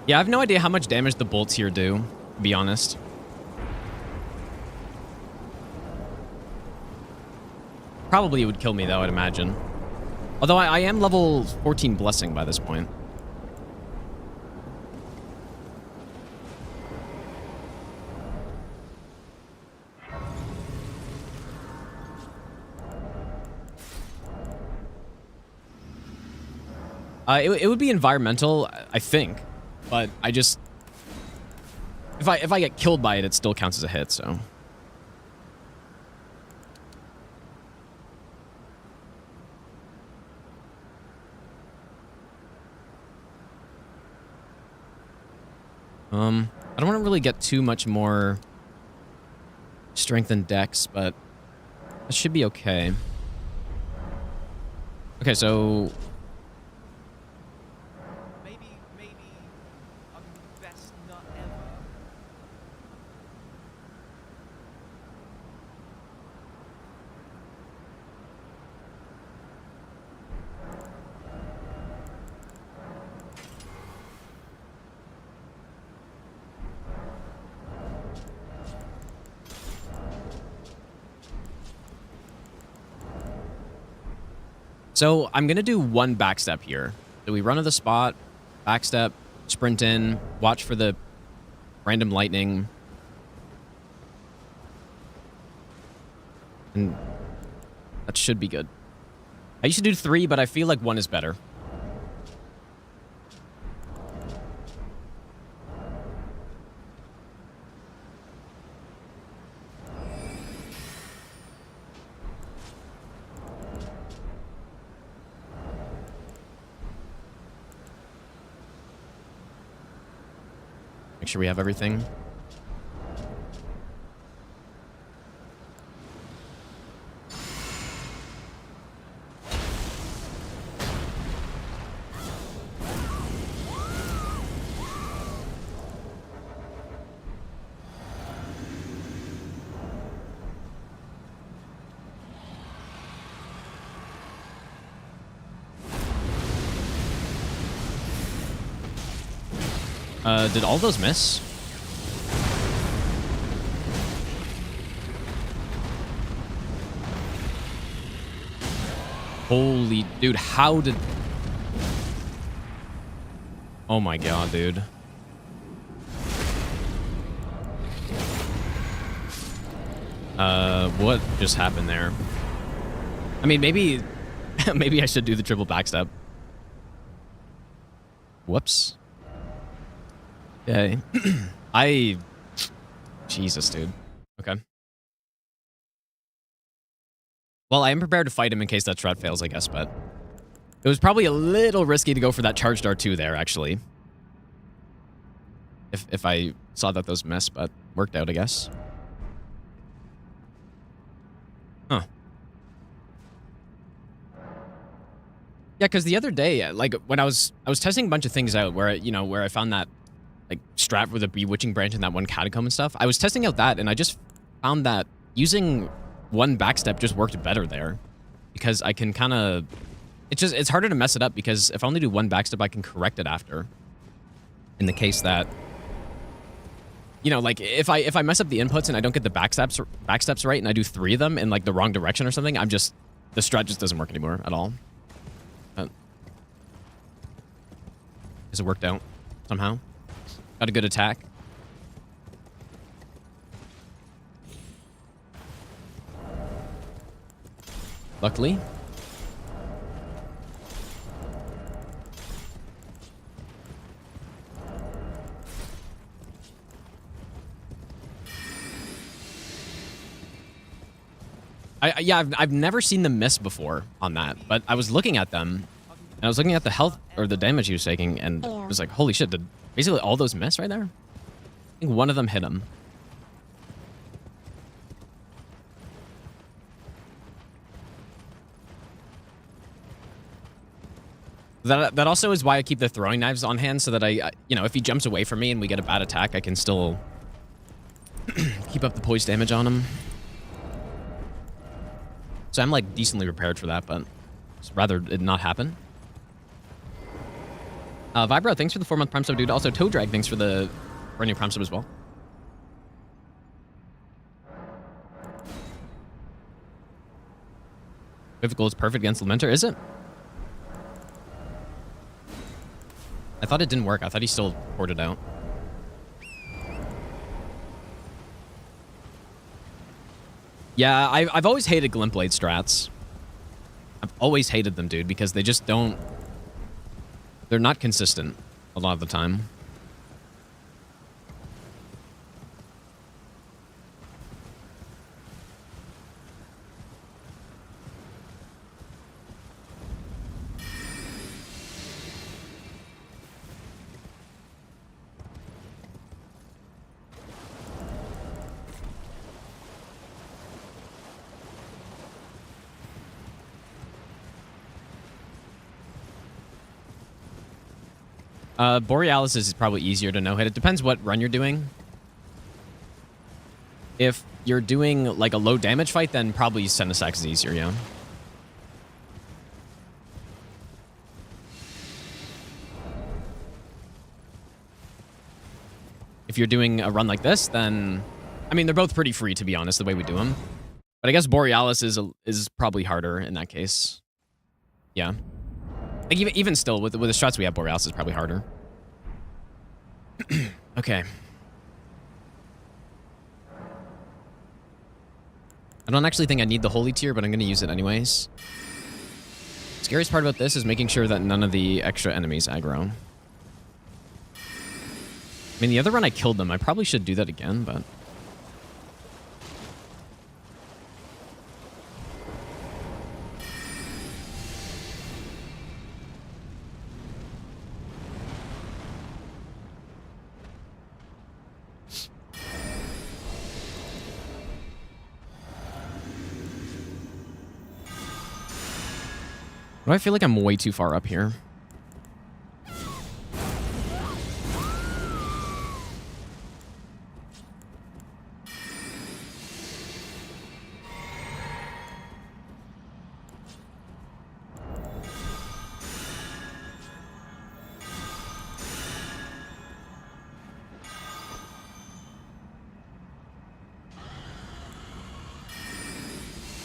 Speaker 3: Yeah, I have no idea how much damage the bolts here do, to be honest. Probably it would kill me, though, I'd imagine. Although I am level 14 Blessing by this point. It would be environmental, I think. But I just... If I get killed by it, it still counts as a hit, so... I don't want to really get too much more strength and dex, but it should be okay. Okay, so... So I'm going to do one backstep here. So we run to the spot, backstep, sprint in, watch for the random lightning. And that should be good. I used to do 3, but I feel like 1 is better. Make sure we have everything. Did all those miss? Holy dude, how did... Oh my god, dude. What just happened there? I mean, maybe... maybe I should do the triple backstep. Whoops. Okay. Jesus, dude. Okay. Well, I am prepared to fight him in case that strat fails, I guess, but... It was probably a little risky to go for that charged R2 there, actually. If I saw that those missed, but worked out, I guess. Huh. Yeah, because the other day, like, when I was testing a bunch of things out where, where I found that like strat with a bewitching branch in that one catacomb and stuff. I was testing out that and I just found that using one backstep just worked better there because I can kind of, it's harder to mess it up because if I only do one backstep, I can correct it after. In the case that, like if I mess up the inputs and I don't get the backsteps right and I do 3 of them in like the wrong direction or something, the strat just doesn't work anymore at all. Because it worked out somehow. Got a good attack. Luckily. I've never seen them miss before on that, but I was looking at them, and I was looking at the health or the damage he was taking, and I was like, holy shit, did basically all those miss right there? I think one of them hit him. That also is why I keep the throwing knives on hand, so that I if he jumps away from me and we get a bad attack, I can still keep up the poise damage on him. So I'm like decently prepared for that, but just rather it not happen. Vibro, thanks for the 4-month Prime sub, dude. Also, Toe Drag, thanks for the brand new Prime sub as well. Difficult is perfect against Lamenter, is it? I thought it didn't work. I thought he still poured it out. Yeah, I've always hated Glintblade strats. I've always hated them, dude, because they just don't... They're not consistent a lot of the time. Borealis is probably easier to no-hit. It depends what run you're doing. If you're doing like a low damage fight, then probably Senesax is easier, yeah. If you're doing a run like this, then... I mean, they're both pretty free, to be honest, the way we do them. But I guess Borealis is probably harder in that case. Yeah. Like even still, with the shots we have, Borealis is probably harder. Okay. I don't actually think I need the Holy Tier, but I'm going to use it anyways. Scariest part about this is making sure that none of the extra enemies aggro. I mean, the other run I killed them. I probably should do that again, but... I feel like I'm way too far up here.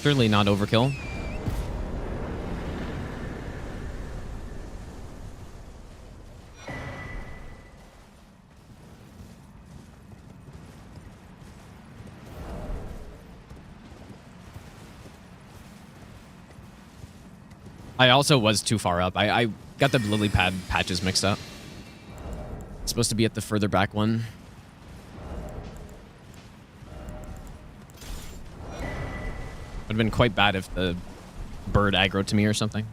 Speaker 3: Surely not overkill. I also was too far up. I got the lily pad patches mixed up. It's supposed to be at the further back one. Would have been quite bad if the bird aggroed to me or something.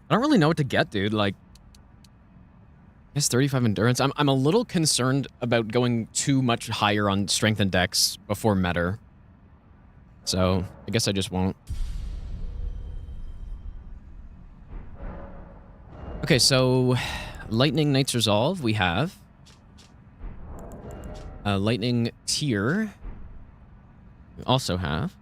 Speaker 3: I don't really know what to get, dude. Like, I guess 35 endurance. I'm a little concerned about going too much higher on strength and dex before meta. So, I guess I just won't. Okay, so Lightning Knight's Resolve we have. Lightning Tier we also have.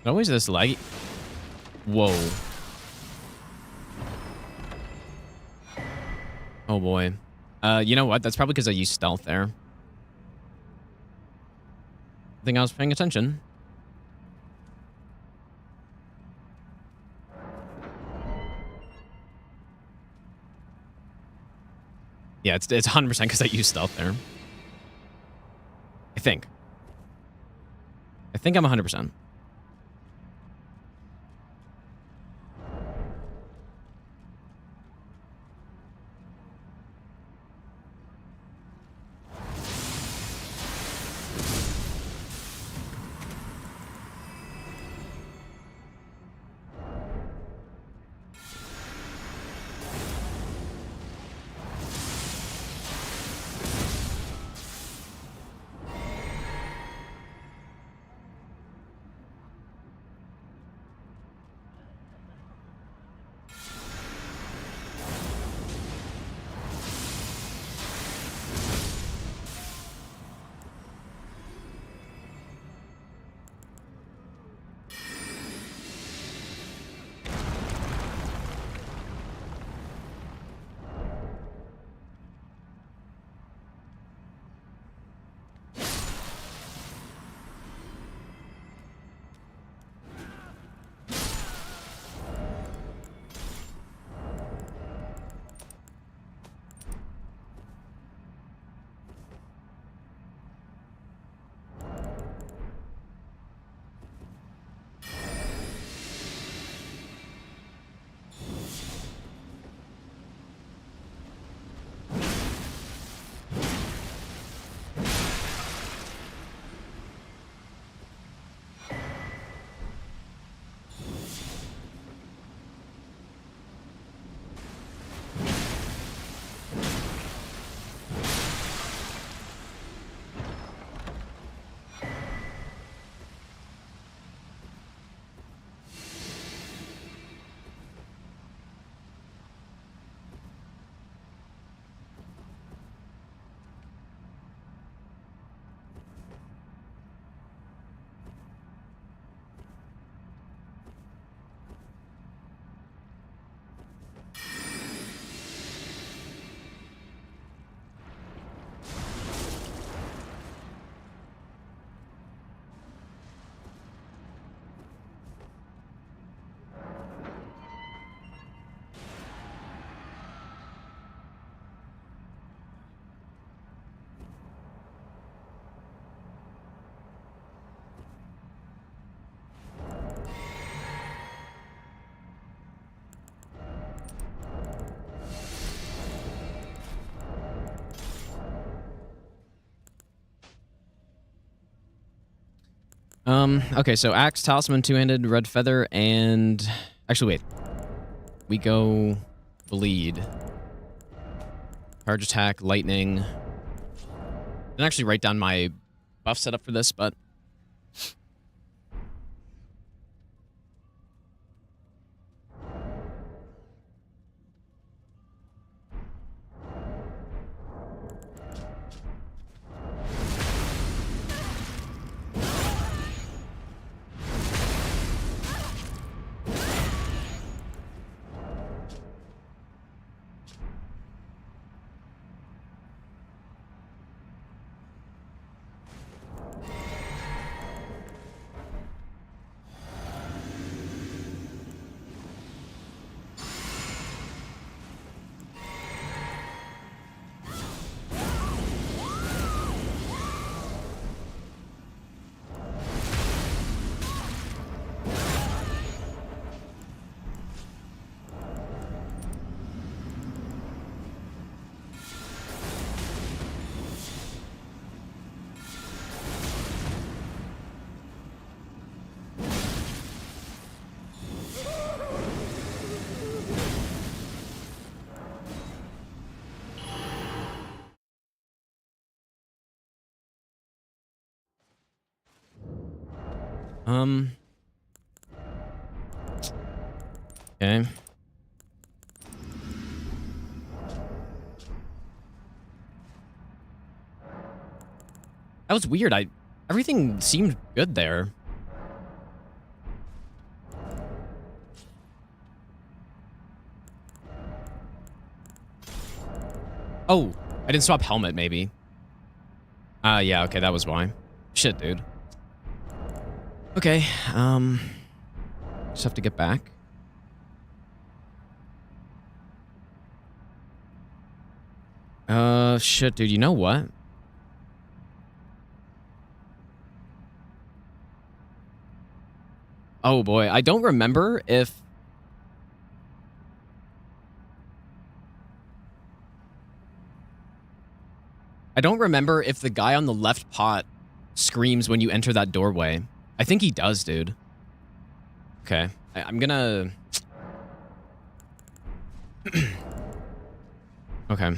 Speaker 3: Always this laggy. Whoa. Oh boy. You know what? That's probably because I used stealth there. I think I was paying attention. Yeah, it's 100% because I used stealth there. I think I'm 100%. Okay, so axe, talisman, two-handed, red feather, and... Actually, wait. We go bleed. Charge attack, lightning. I didn't actually write down my buff setup for this, but... Okay. That was weird. Everything seemed good there. Oh, I didn't swap helmet, maybe. Yeah, okay, that was why. Shit, dude. Okay, just have to get back. Shit, dude, you know what? Oh, boy, I don't remember if... I don't remember if the guy on the left pot screams when you enter that doorway. I think he does, dude. Okay. I'm gonna... Okay.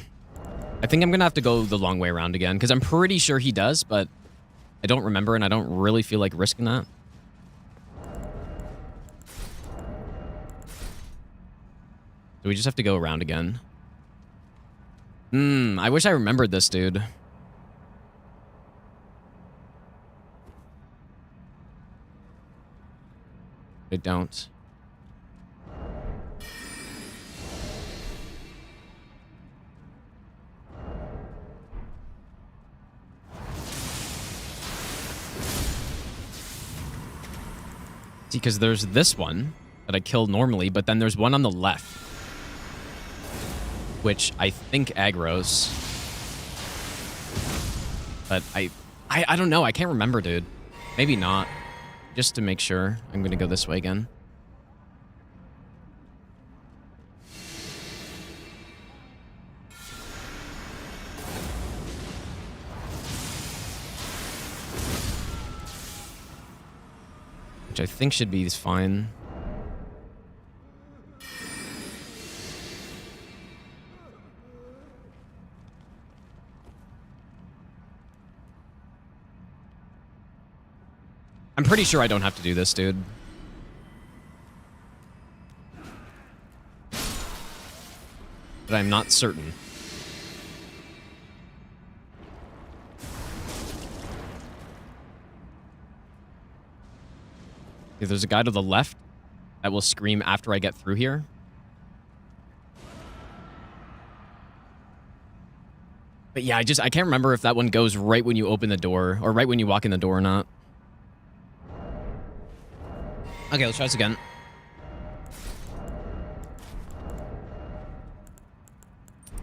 Speaker 3: I think I'm gonna have to go the long way around again, because I'm pretty sure he does, but I don't remember, and I don't really feel like risking that. So we just have to go around again. I wish I remembered this, dude. I don't. See, because there's this one that I kill normally, but then there's one on the left, which I think aggroes. But I don't know. I can't remember, dude. Maybe not. Just to make sure, I'm going to go this way again. Which I think should be fine. I'm pretty sure I don't have to do this, dude. But I'm not certain. Okay, there's a guy to the left that will scream after I get through here. But yeah, I can't remember if that one goes right when you open the door or right when you walk in the door or not. Okay, let's try this again.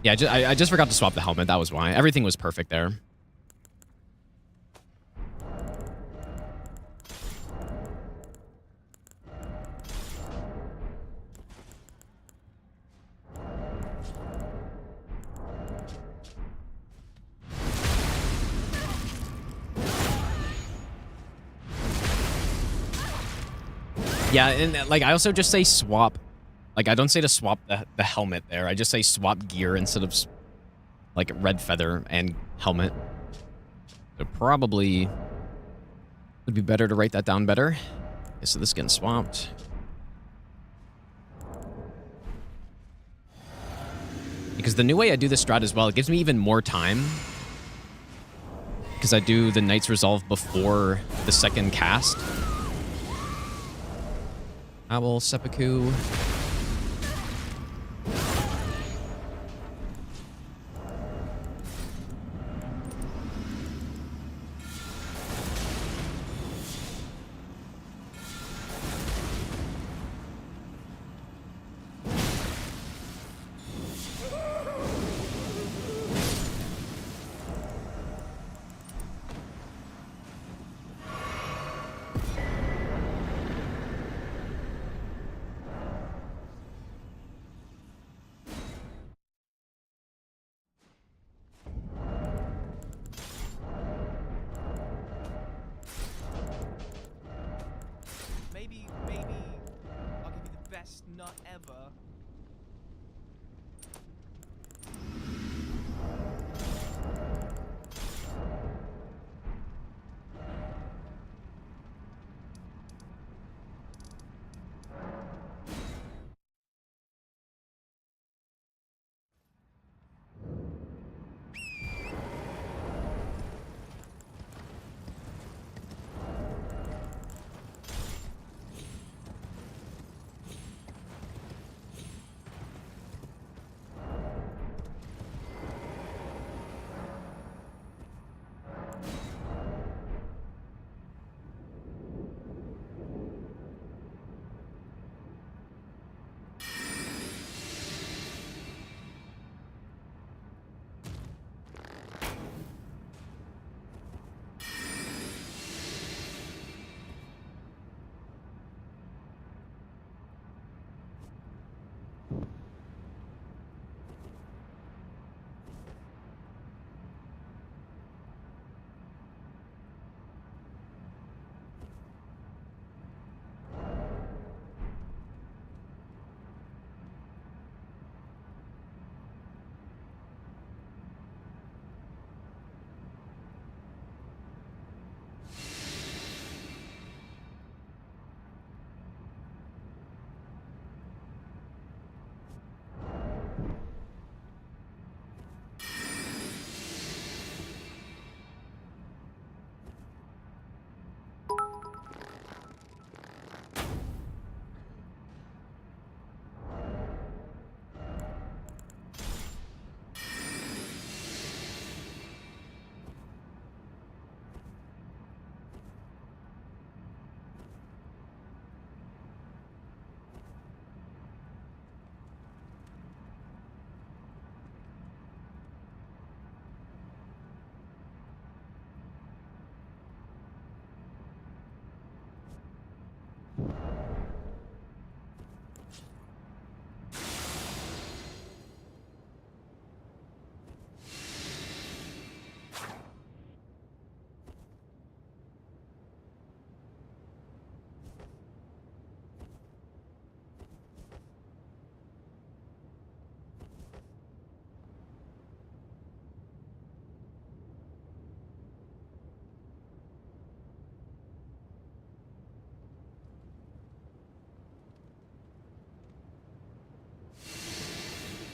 Speaker 3: Yeah, I just forgot to swap the helmet. That was why. Everything was perfect there. Yeah, and like I also just say swap. Like I don't say to swap the helmet there. I just say swap gear instead of like red feather and helmet. So probably would be better to write that down better. Okay, so this is getting swapped. Because the new way I do this strat as well, it gives me even more time. Because I do the Knight's Resolve before the second cast. Owl, Seppuku.
Speaker 9: Maybe I'll give you the best nut ever.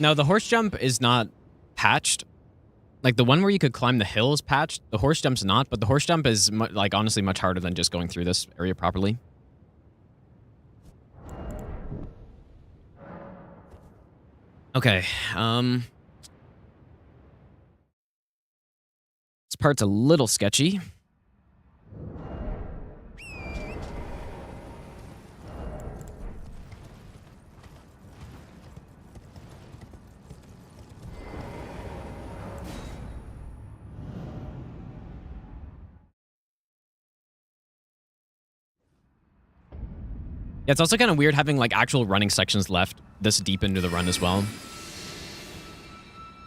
Speaker 3: Now, the horse jump is not patched. Like, the one where you could climb the hill is patched. The horse jump's not, but the horse jump is, like, honestly much harder than just going through this area properly. Okay, this part's a little sketchy. Yeah, it's also kind of weird having, like, actual running sections left this deep into the run as well.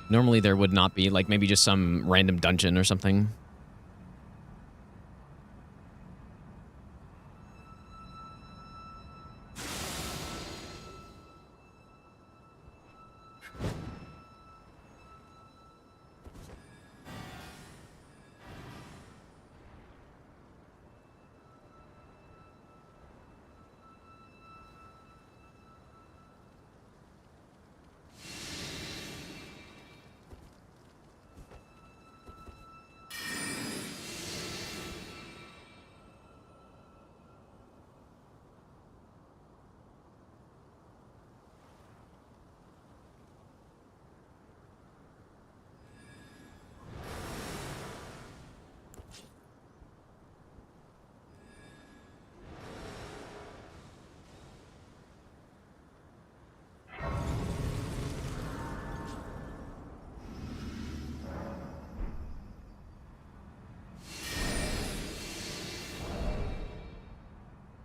Speaker 3: Normally there would not be, like, maybe just some random dungeon or something.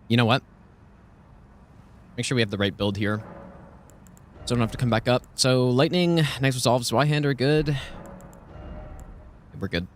Speaker 3: You know what? Make sure we have the right build here. So I don't have to come back up. So lightning, nice resolve, Zweihander are good. We're good.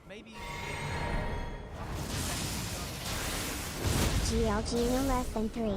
Speaker 9: Maybe.
Speaker 2: GLG no less than 3.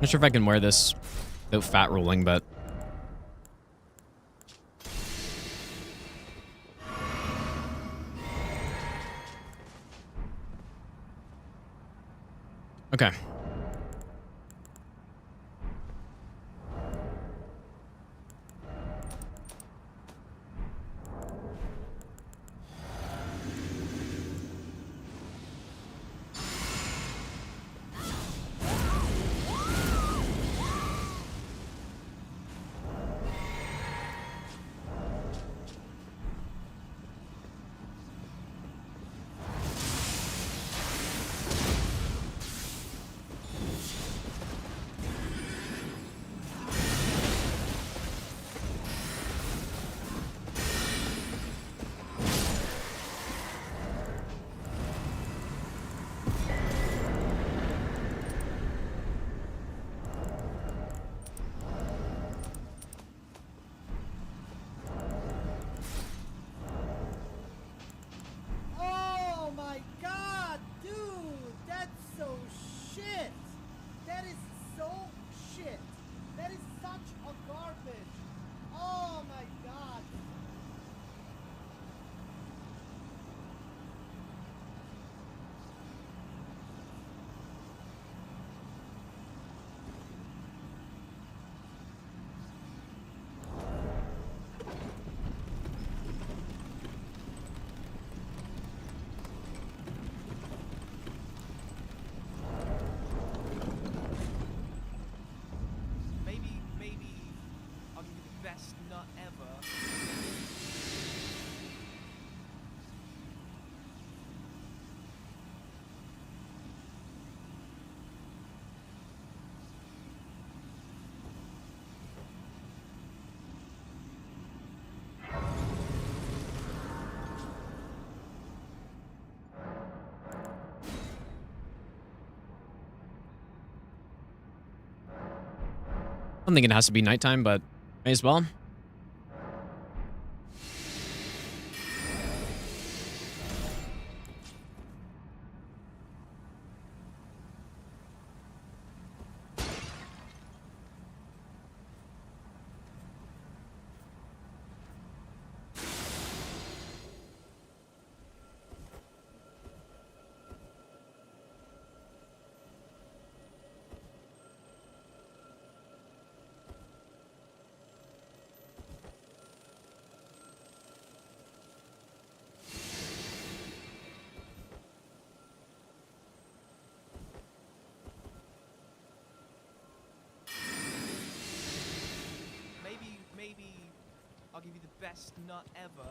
Speaker 3: Not sure if I can wear this without fat rolling, but okay.
Speaker 9: Oh my god, dude! That's so shit! That is so shit! That is such a garbage! Oh my god! Maybe I'll give you the best nut ever.
Speaker 3: I'm thinking it has to be nighttime, but may as well.
Speaker 10: I'll give you the best nut ever.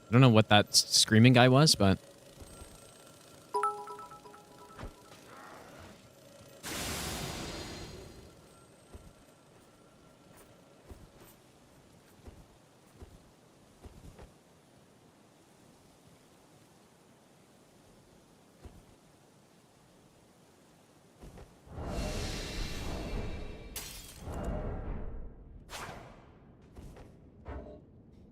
Speaker 3: I don't know what that screaming guy was, but...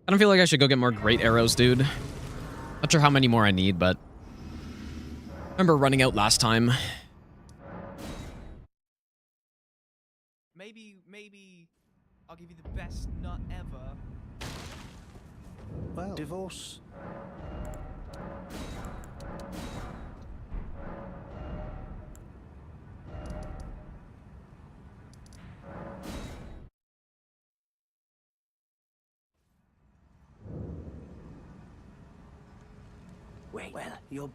Speaker 3: I don't feel like I should go get more great arrows, dude. Not sure how many more I need, but... I remember running out last time.
Speaker 10: Maybe I'll give you the best nut ever.
Speaker 7: Well, divorce. Wait, well, you're...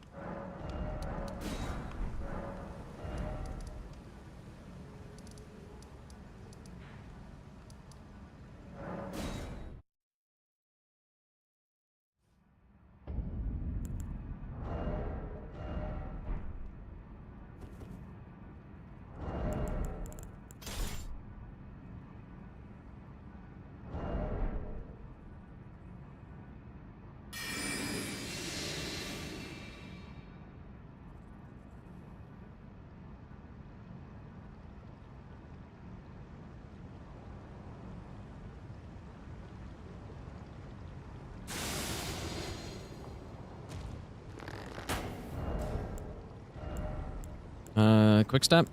Speaker 3: Quick step.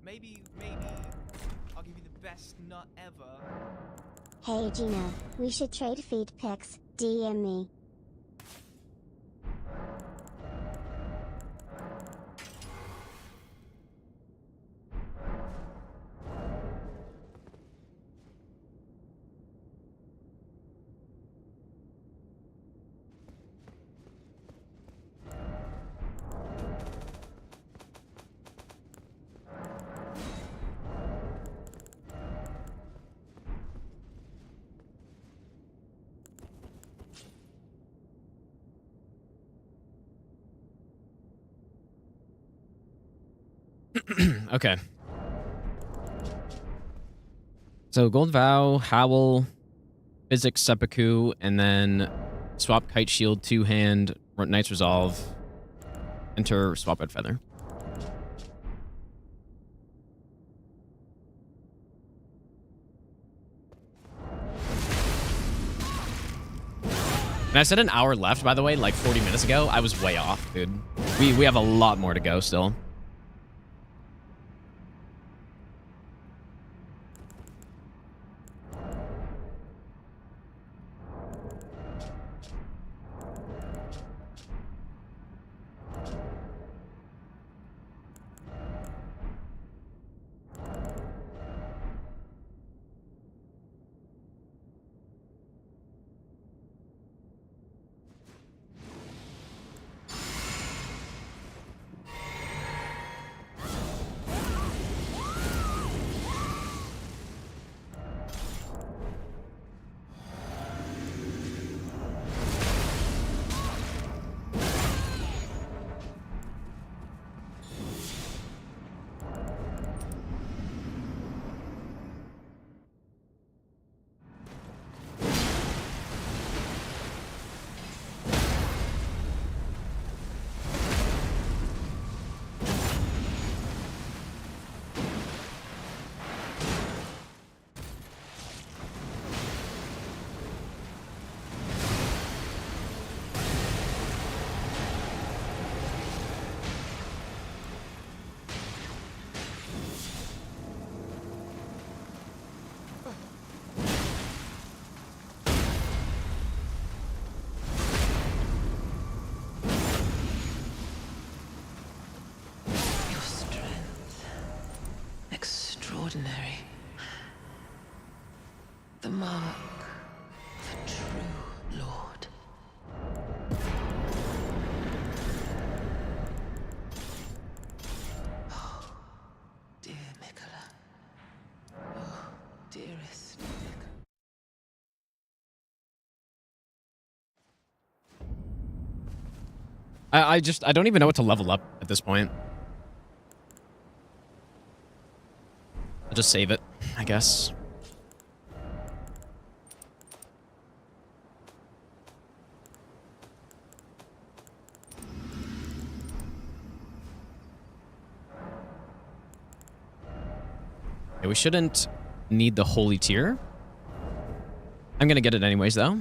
Speaker 10: Maybe I'll give you the best nut ever.
Speaker 2: Hey Gino, we should trade feed pics, DM me.
Speaker 3: Okay. So Gold Vow, Howl, Physics, Seppuku, and then swap Kite Shield, two-hand, Knight's Resolve, enter swap Red Feather. And I said an hour left, by the way, like 40 minutes ago. I was way off, dude. We have a lot more to go still.
Speaker 6: Extraordinary. The mark of a true lord. Oh, dear Mikola. Oh, dearest Mikola.
Speaker 3: I don't even know what to level up at this point. I'll just save it, I guess. Okay, we shouldn't need the holy tier. I'm gonna get it anyways, though.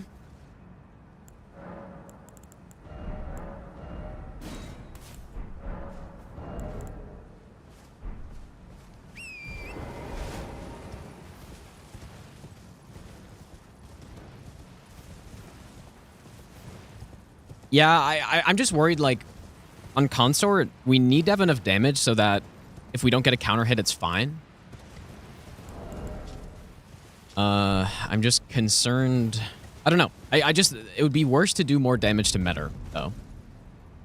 Speaker 3: Yeah, I'm just worried, like, on Consort, we need to have enough damage so that if we don't get a counter hit, it's fine. I'm just concerned. I don't know. I just, it would be worse to do more damage to Metter, though.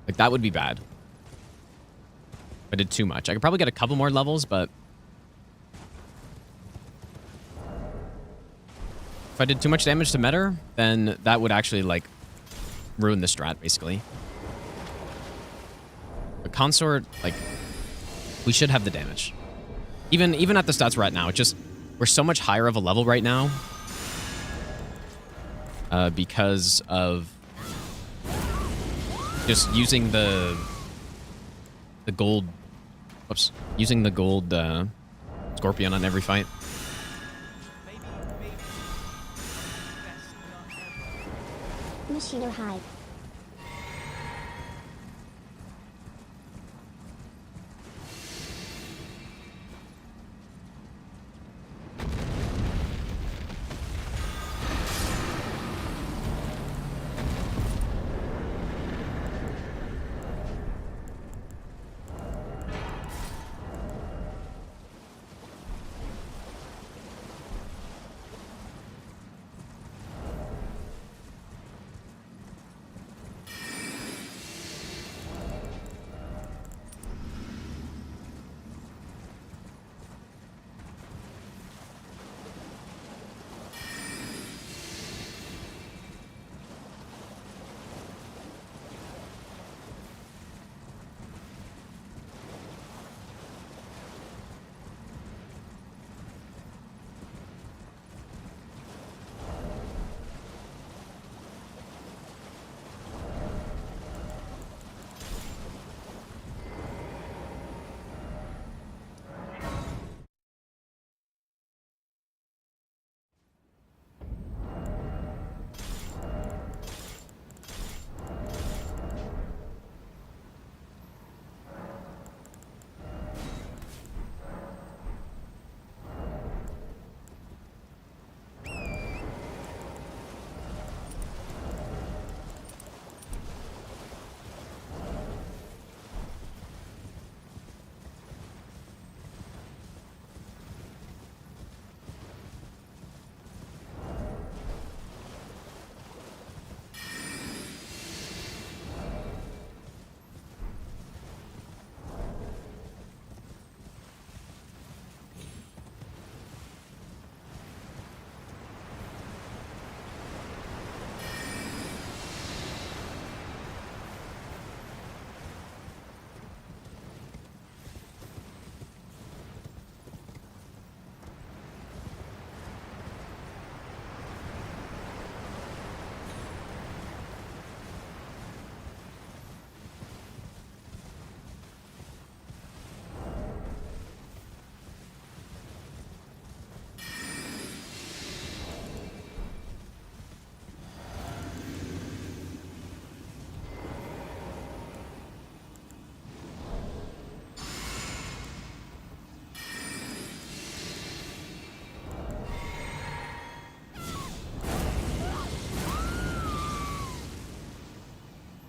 Speaker 3: Like, that would be bad. If I did too much. I could probably get a couple more levels, but if I did too much damage to Metter, then that would actually, like, ruin the strat, basically. But Consort, like, we should have the damage. Even at the stats we're at now, it's just, we're so much higher of a level right now. Because of just using the gold, whoops, using the gold Scorpion on every fight.
Speaker 2: Machino Hide.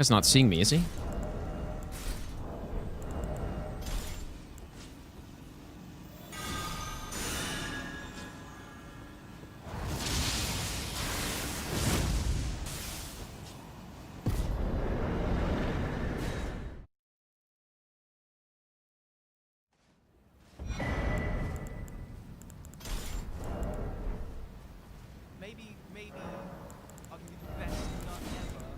Speaker 3: He's not seeing me, is he?
Speaker 10: Maybe I'll give you the best nut ever.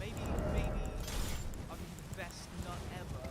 Speaker 10: Maybe I'll give you the best nut ever.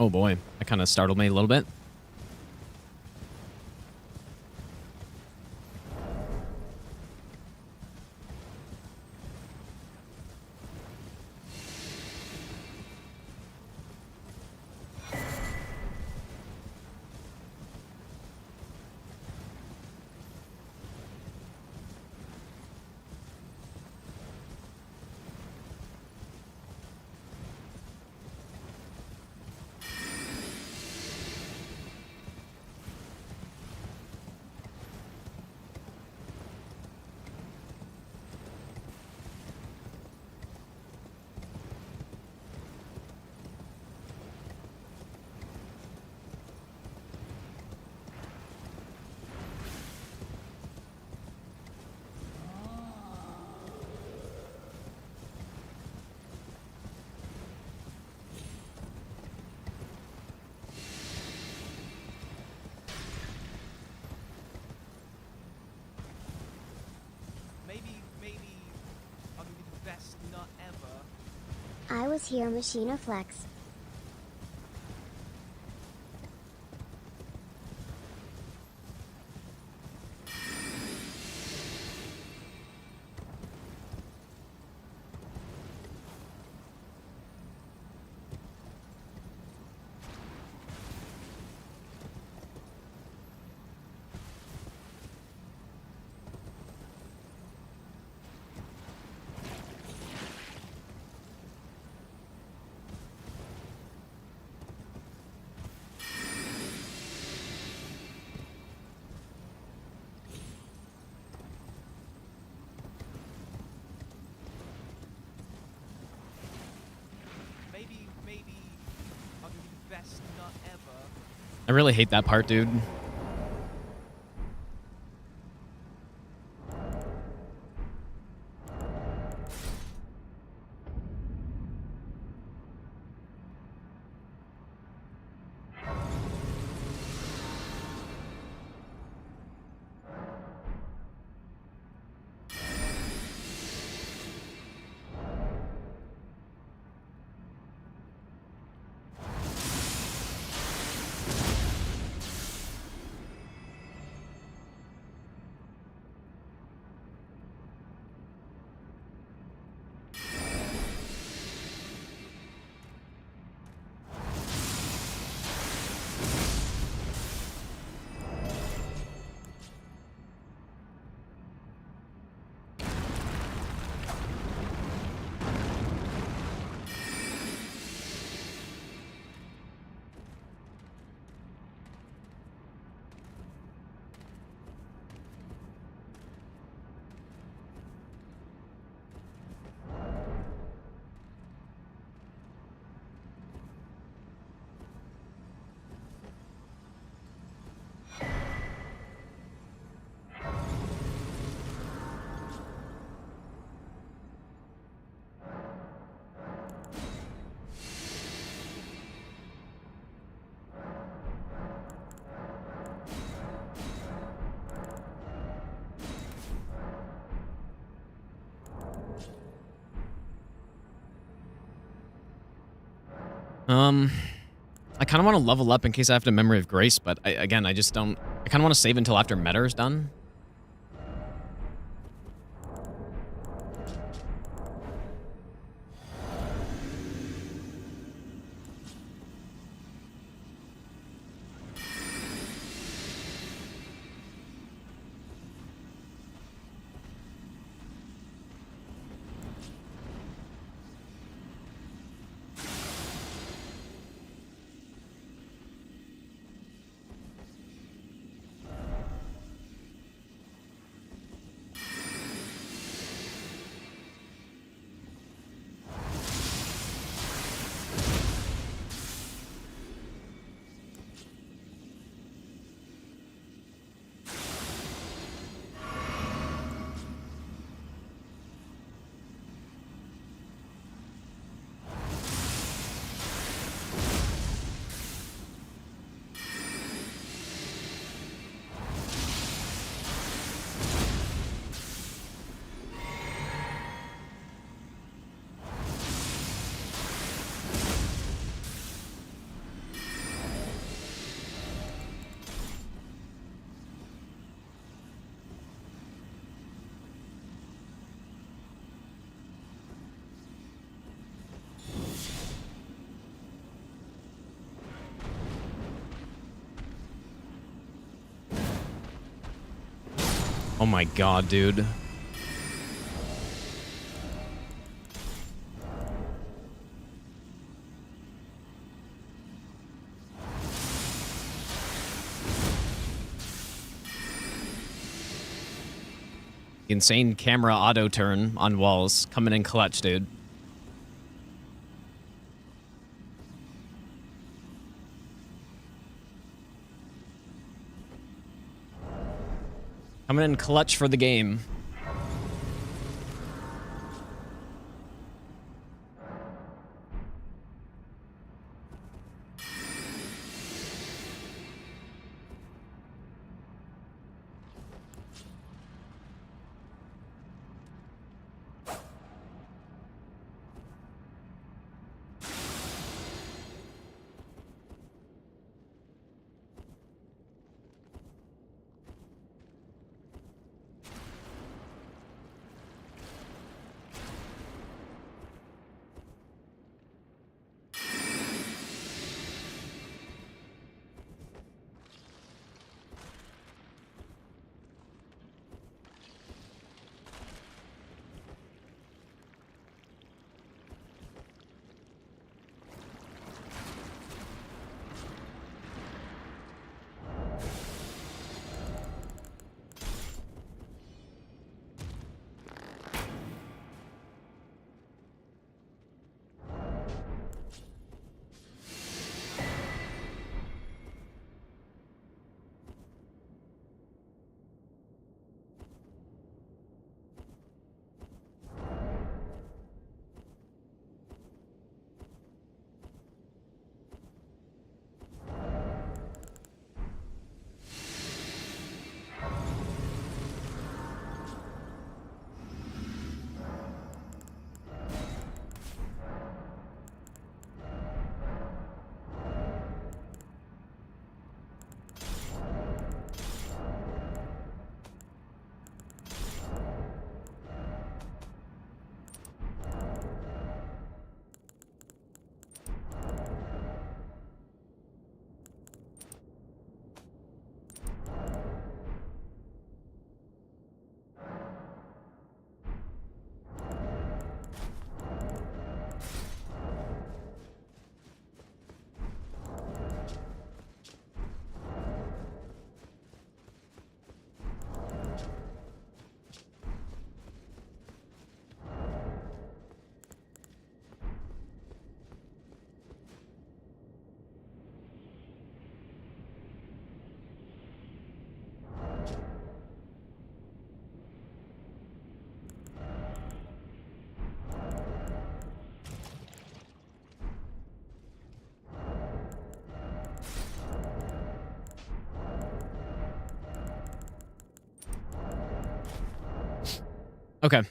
Speaker 3: Oh boy, that kind of startled me a little bit.
Speaker 2: I was here, Machina Flex.
Speaker 10: Maybe I'll give you the best nut ever.
Speaker 3: I really hate that part, dude. I kind of want to level up in case I have to Memory of Grace, but again, I just don't... I kind of want to save until after meta is done. Oh my god, dude. Insane camera auto turn on walls coming in clutch, dude. Coming in clutch for the game. Okay.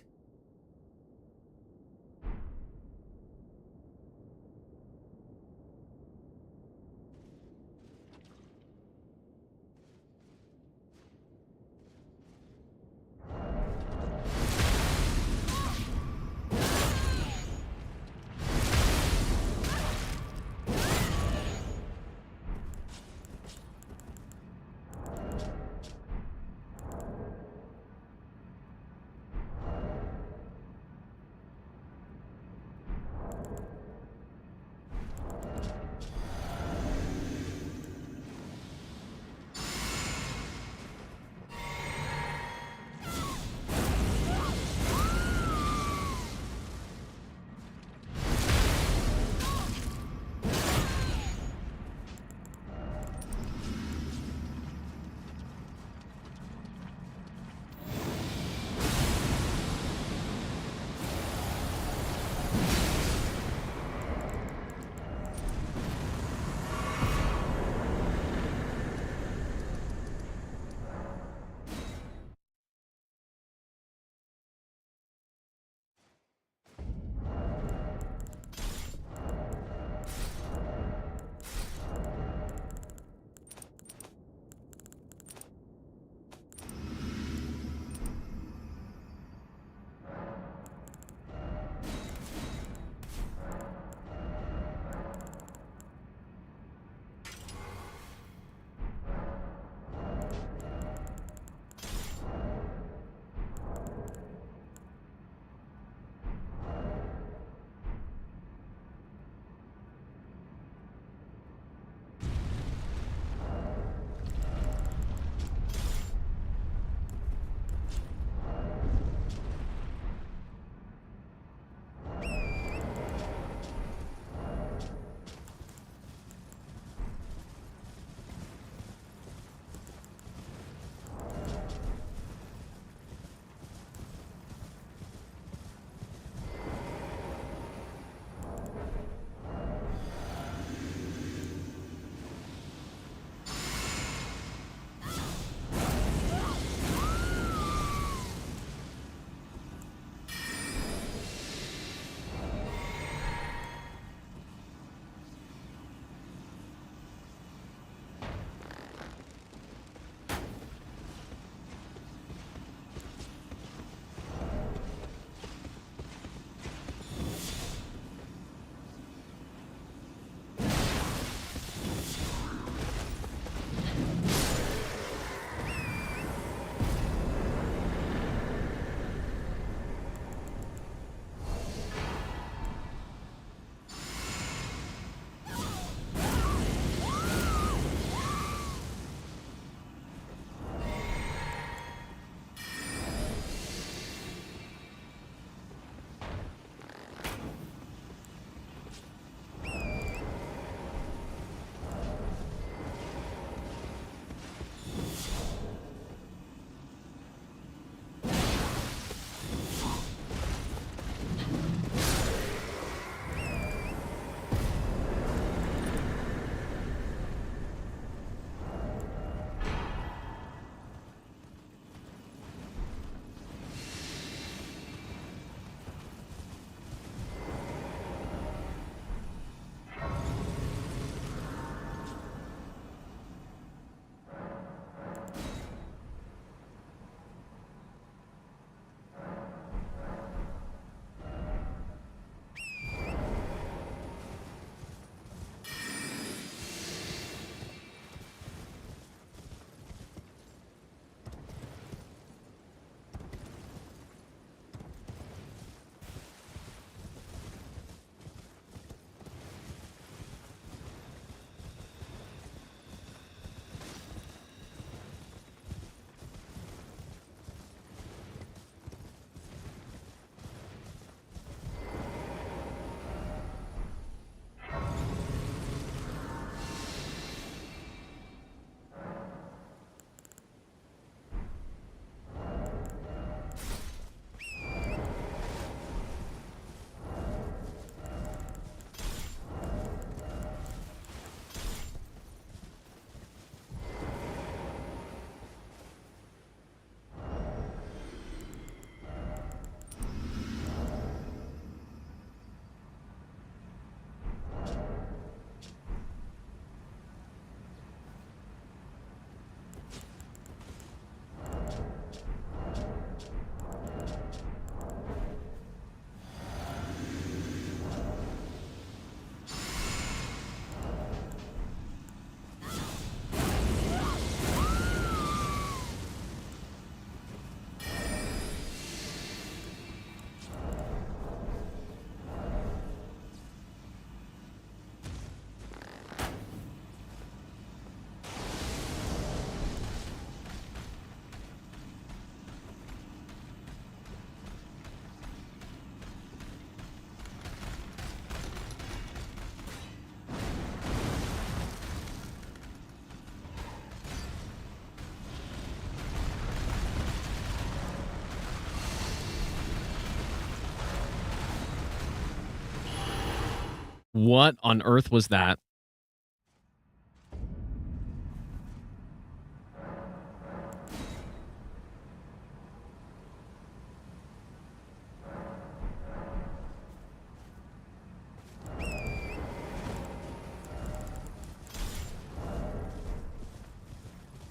Speaker 3: What on earth was that?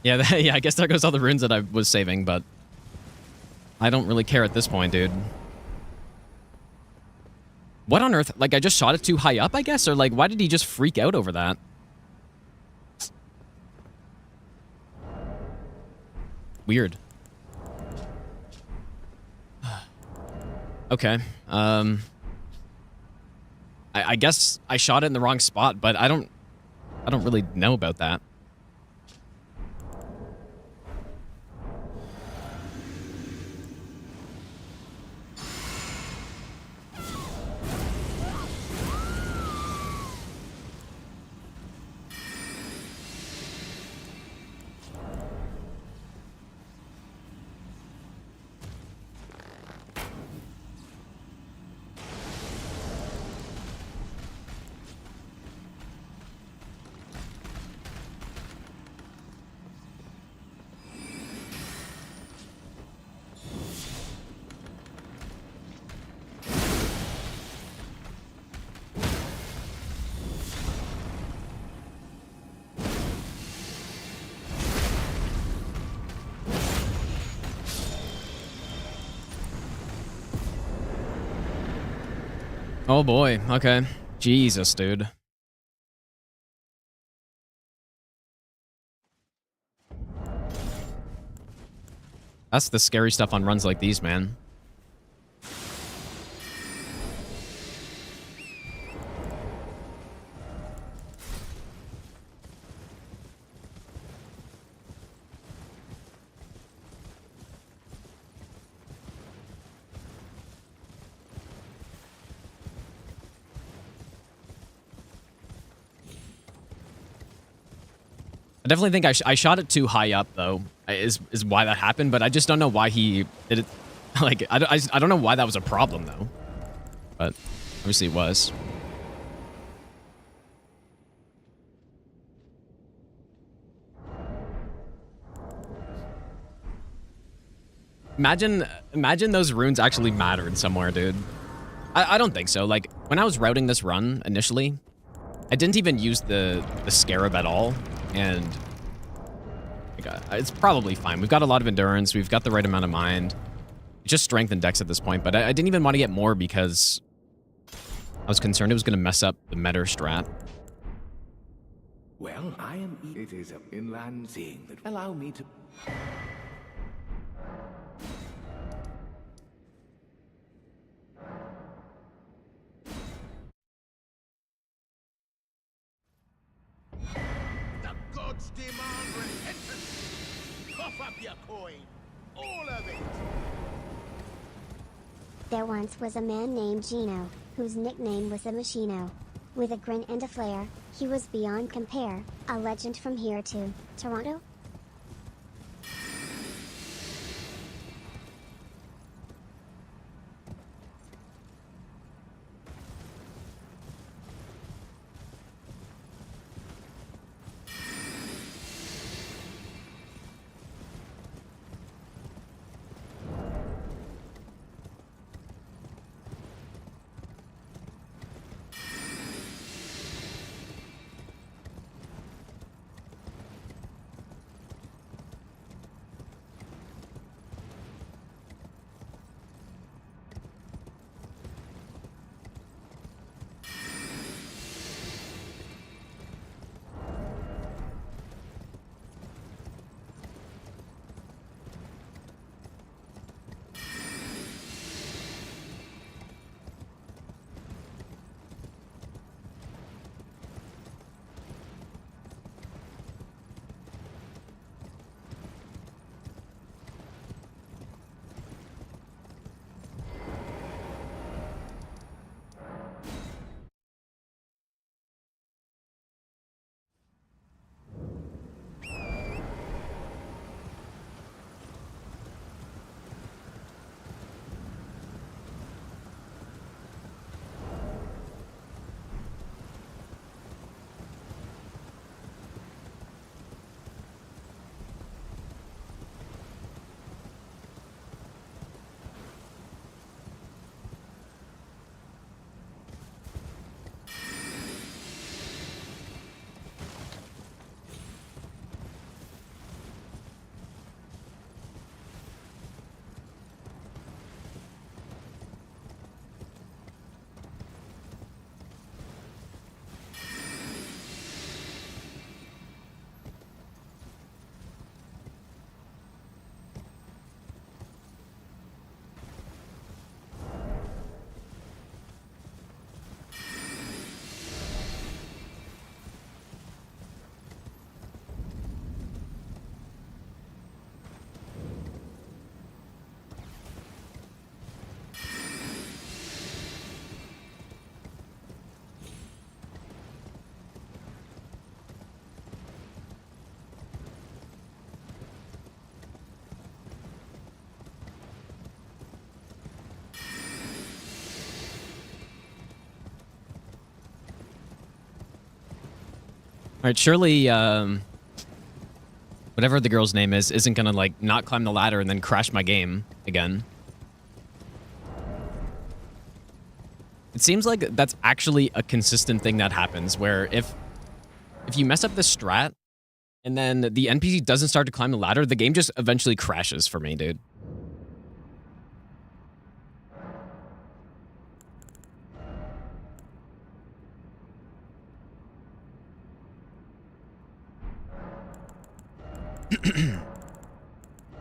Speaker 3: Yeah, yeah, I guess there goes all the runes that I was saving, but I don't really care at this point, dude. What on earth? Like, I just shot it too high up, I guess? Or, like, why did he just freak out over that? Weird. Okay. I guess I shot it in the wrong spot, but I don't really know about that. Oh boy, okay. Jesus, dude. That's the scary stuff on runs like these, man. I definitely think I shot it too high up, though, is why that happened, but I just don't know why he did it. Like, I don't know why that was a problem, though. But obviously it was. Imagine those runes actually mattered somewhere, dude. I don't think so. Like, when I was routing this run initially, I didn't even use the scarab at all, and it's probably fine. We've got a lot of endurance. We've got the right amount of mind. It's just strength and dex at this point, but I didn't even want to get more because I was concerned it was going to mess up the meta strat.
Speaker 11: Well, it is an inland seeing that allow me to...
Speaker 5: The gods demand repentance. Cough up your coin. All of it.
Speaker 2: There once was a man named Gino, whose nickname was the Machino. With a grin and a flair, he was beyond compare, a legend from here to Toronto.
Speaker 3: right, surely whatever the girl's name is isn't gonna like not climb the ladder and then crash my game again. It seems like that's actually a consistent thing that happens, where if you mess up the strat and then the NPC doesn't start to climb the ladder, the game just eventually crashes for me, dude.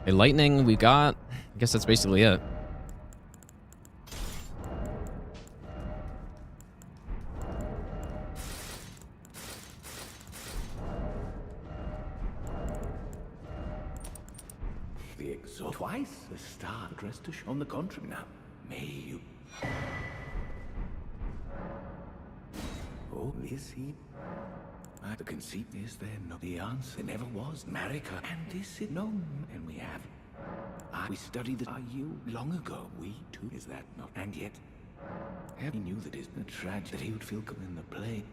Speaker 3: Okay, lightning we got. I guess that's basically it.
Speaker 11: The exalt twice the star dressed to show on the contrary now. May you. Oh, this he. The conceit is there no the answer never was Marika, and this is known, and we have. We studied the you long ago. We too is that not, and yet he knew that it's a tragedy that he would feel come in the play.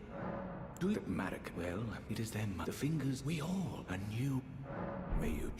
Speaker 11: Do it, Marika. Well, it is them the fingers we all anew. May you.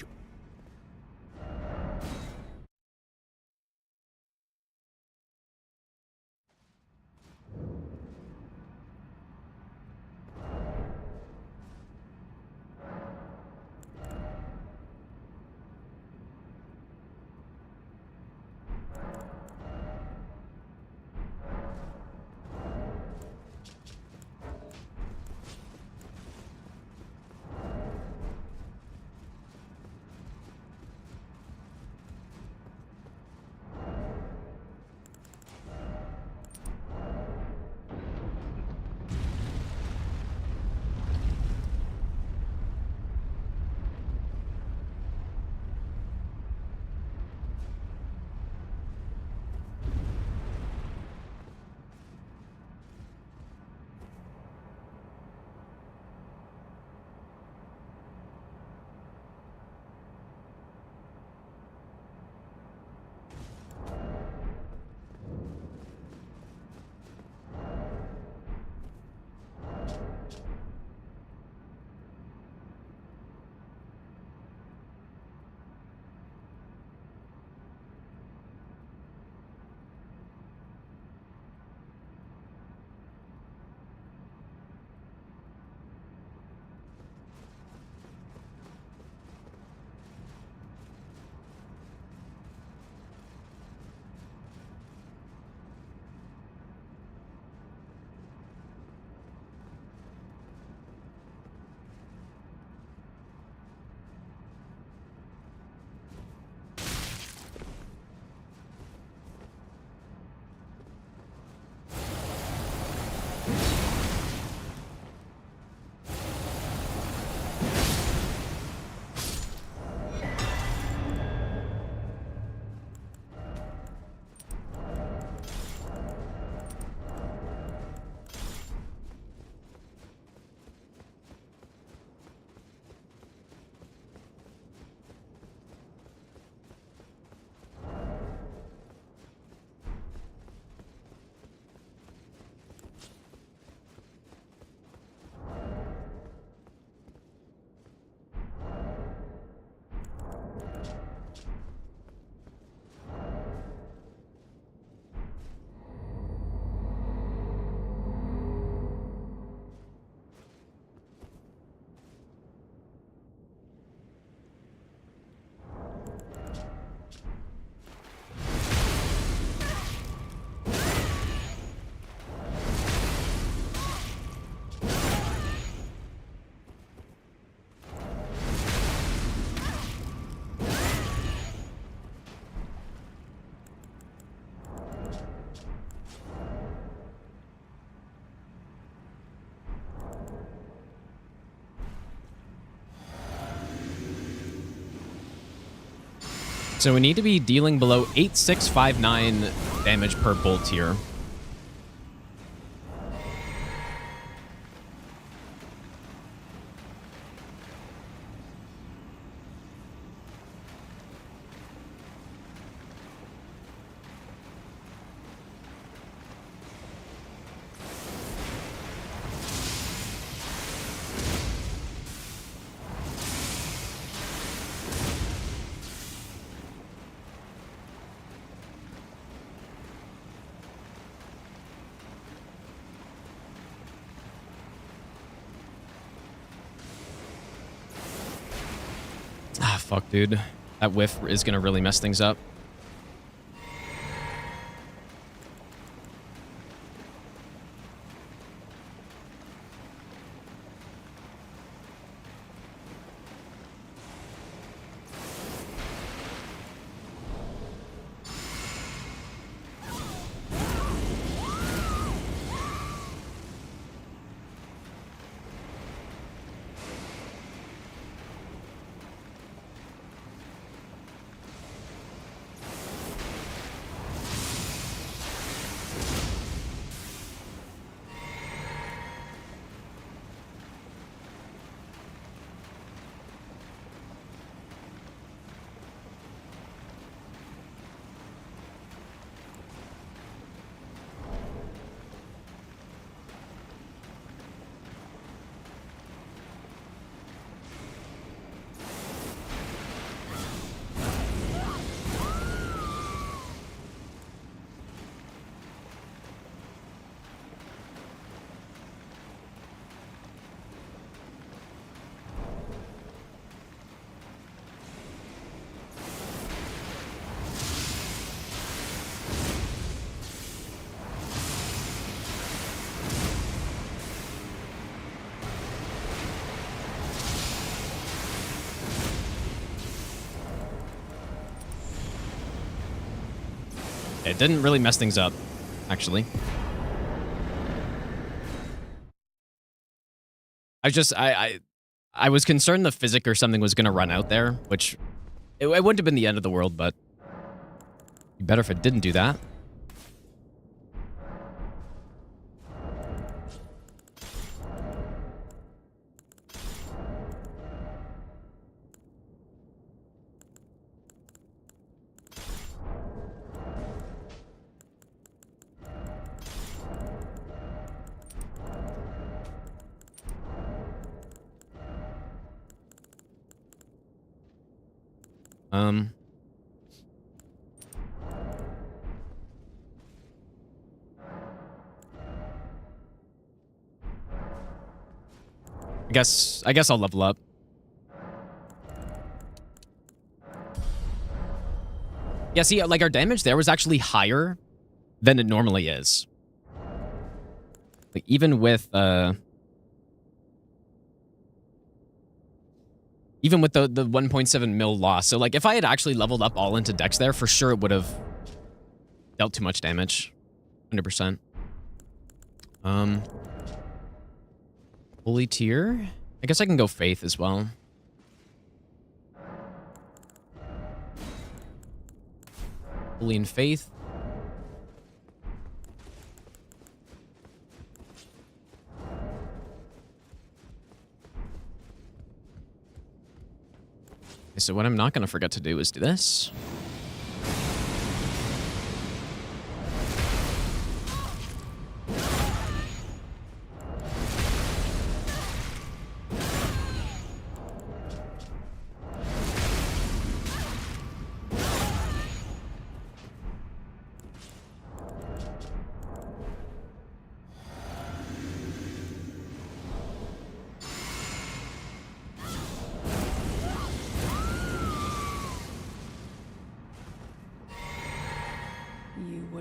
Speaker 3: So we need to be dealing below 8659 damage per bolt here. fuck, dude. That whiff is gonna really mess things up. It didn't really mess things up, actually. I was concerned the physic or something was going to run out there, which it wouldn't have been the end of the world, but it'd be better if it didn't do that. I guess I'll level up. Yeah, see, like our damage there was actually higher than it normally is. Like even with the 1.7 mil loss. So like if I had actually leveled up all into dex there, for sure it would have dealt too much damage. 100%. Holy tier? I guess I can go faith as well. Holy and faith. Okay, so what I'm not going to forget to do is do this.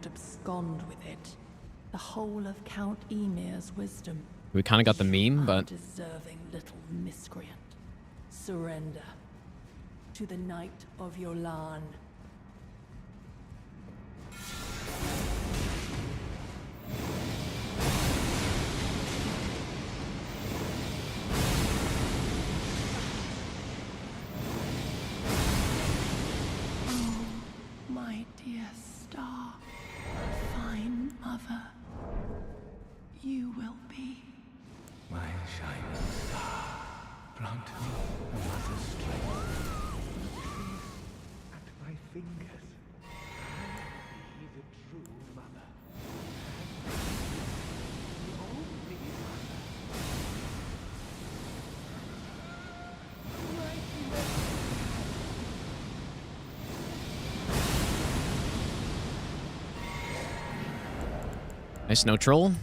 Speaker 6: Abscond with it. The whole of Count Emir's wisdom.
Speaker 3: We kind of got the meme, but
Speaker 6: deserving little miscreant. Surrender to the Knight of Yolan. Oh, my dear star. Fine mother, you will be
Speaker 11: my shining star. Grant me a mother's strength. At my fingers, I'll be the true mother. The only
Speaker 3: nice no troll.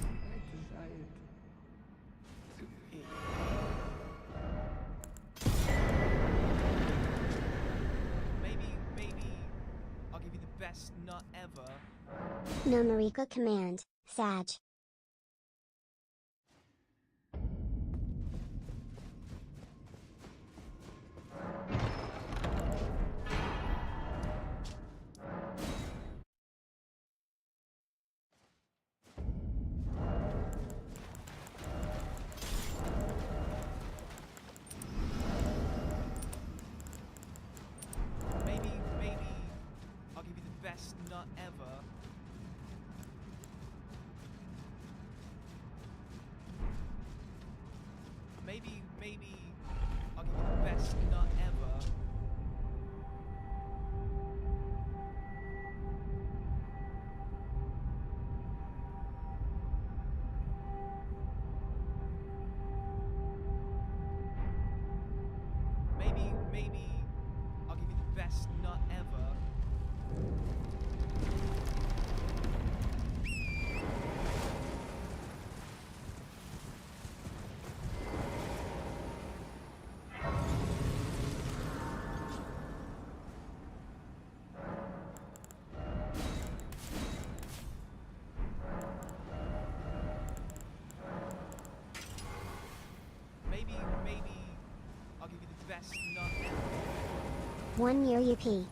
Speaker 10: nut ever.
Speaker 2: No Marika command, Sag.
Speaker 10: Maybe I'll give you the best nut ever. Maybe I'll give you the best nut ever. Maybe I'll give you the best nut ever. Maybe I'll give you the best nut ever.
Speaker 2: 1 year UP.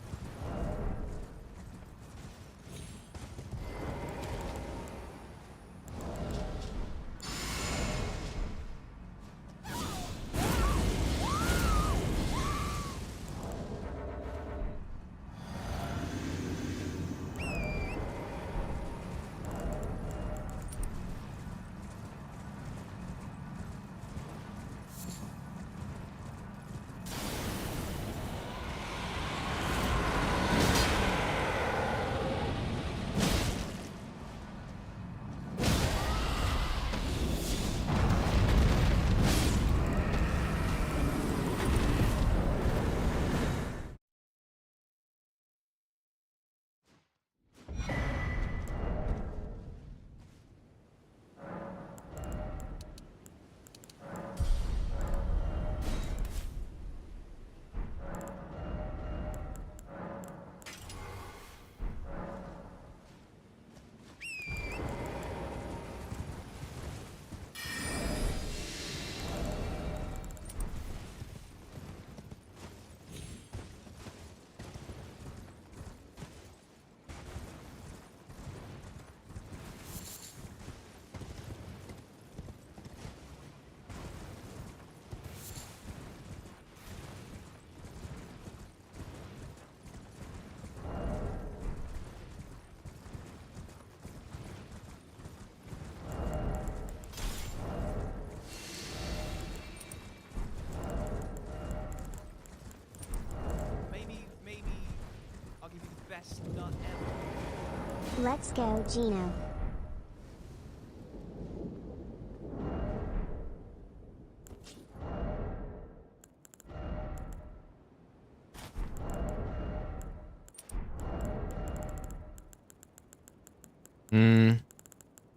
Speaker 10: Maybe I'll give you the best nut ever.
Speaker 2: Let's go, Gino.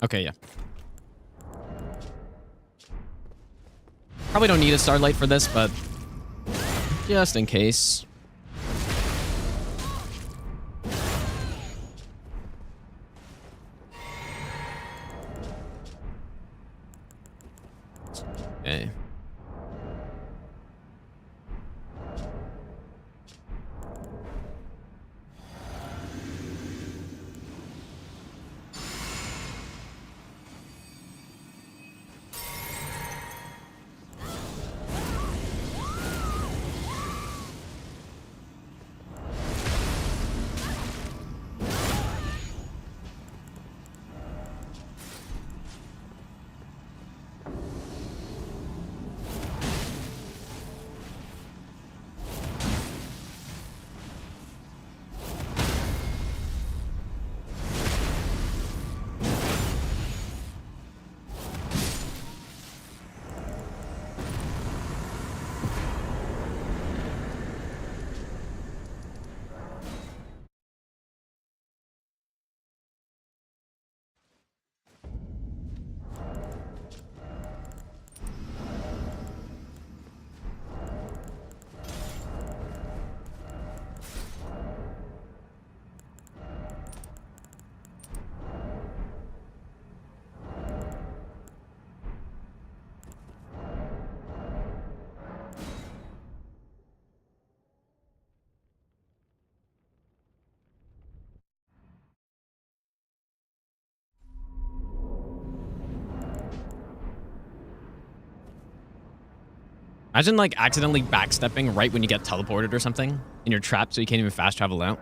Speaker 3: Okay, yeah. Probably don't need a starlight for this, but just in case. Okay. Imagine like accidentally backstepping right when you get teleported or something, and you're trapped so you can't even fast travel out.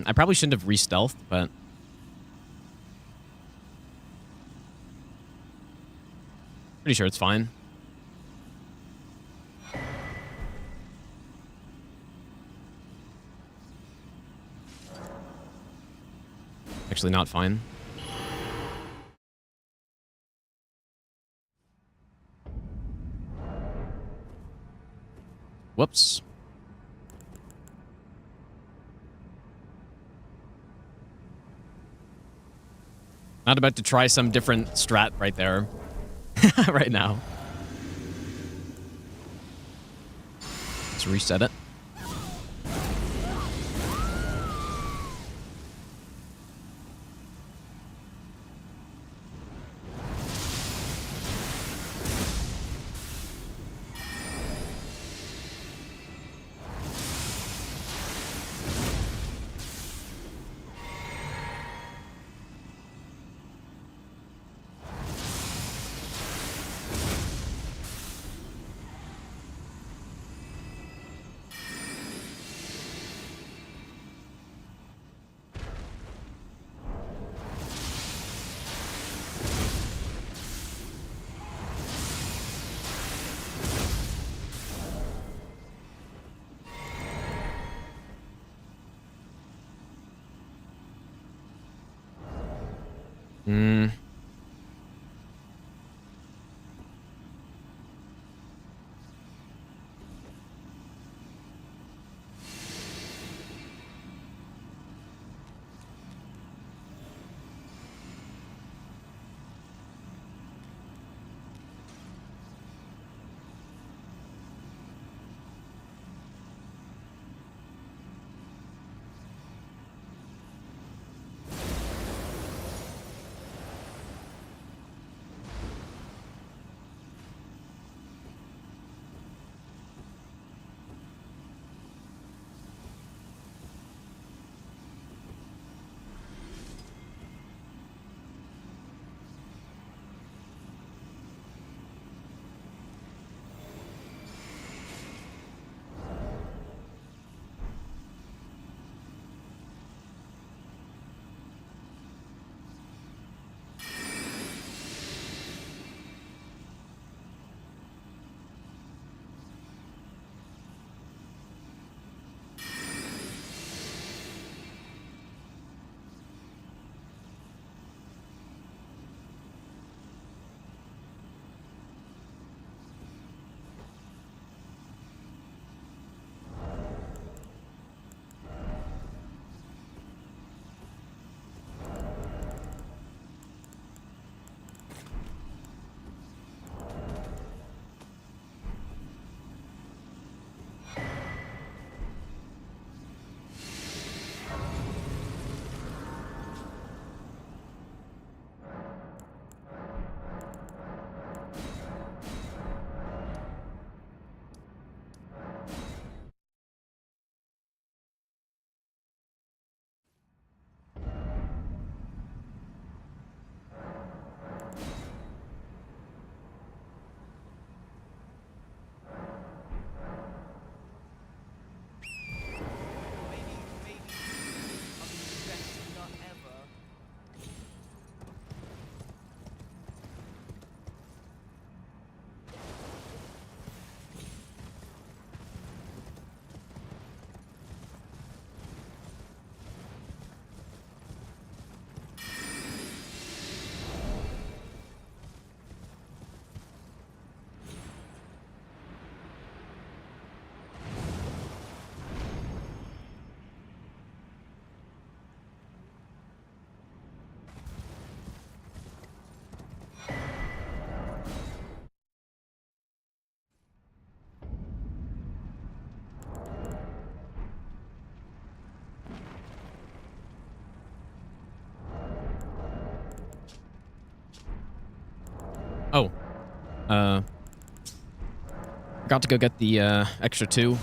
Speaker 3: I probably shouldn't have re-stealthed, but... pretty sure it's fine. Actually not fine. Whoops. Not about to try some different strat right there. Right now. Let's reset it. Hmm.
Speaker 10: Maybe I'll give you the best nut ever.
Speaker 3: Oh. Forgot to go get the extra 2.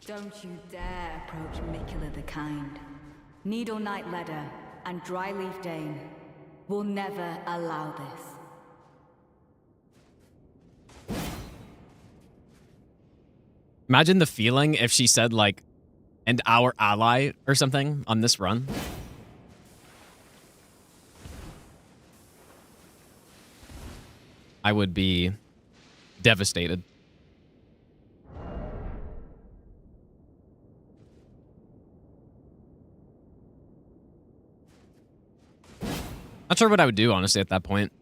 Speaker 12: Don't you dare approach Mikula the Kind. Needle Knight Ledder and Dryleaf Dane will never allow this.
Speaker 3: Imagine the feeling if she said, like, and our ally or something on this run. I would be devastated. Not sure what I would do, honestly, at that point.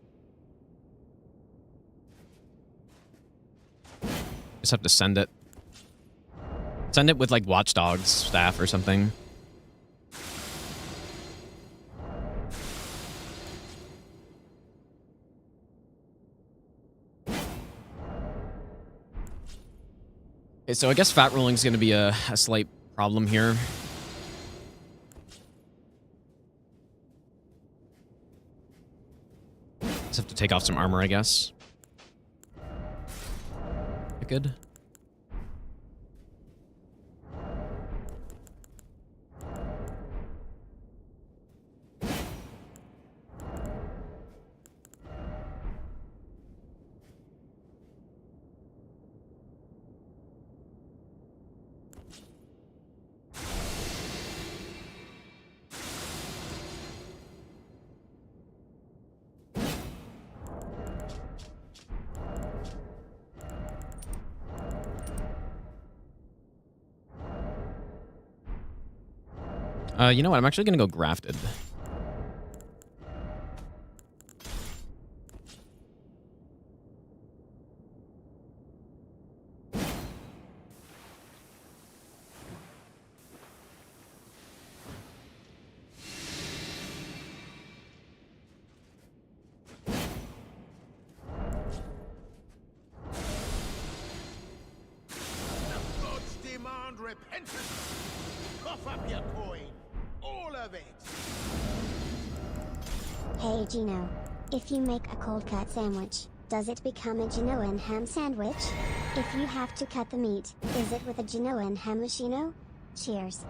Speaker 3: Just have to send it. Send it with, like, Watchdog's staff or something. Okay, so I guess fat rolling is going to be a slight problem here. Just have to take off some armor, I guess. Good. You know what? I'm actually going to go grafted.
Speaker 5: The gods demand repentance. Cough up your coin. All of it.
Speaker 2: Hey Gino, if you make a cold cut sandwich, does it become a Genoan ham sandwich? If you have to cut the meat, is it with a Genoan ham machino? Cheers.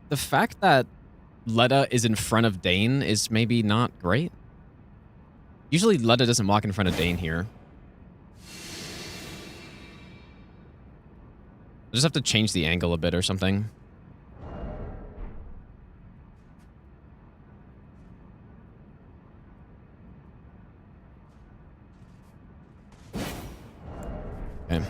Speaker 3: The fact that Letta is in front of Dane is maybe not great. Usually Letta doesn't walk in front of Dane here. I just have to change the angle a bit or something. Okay.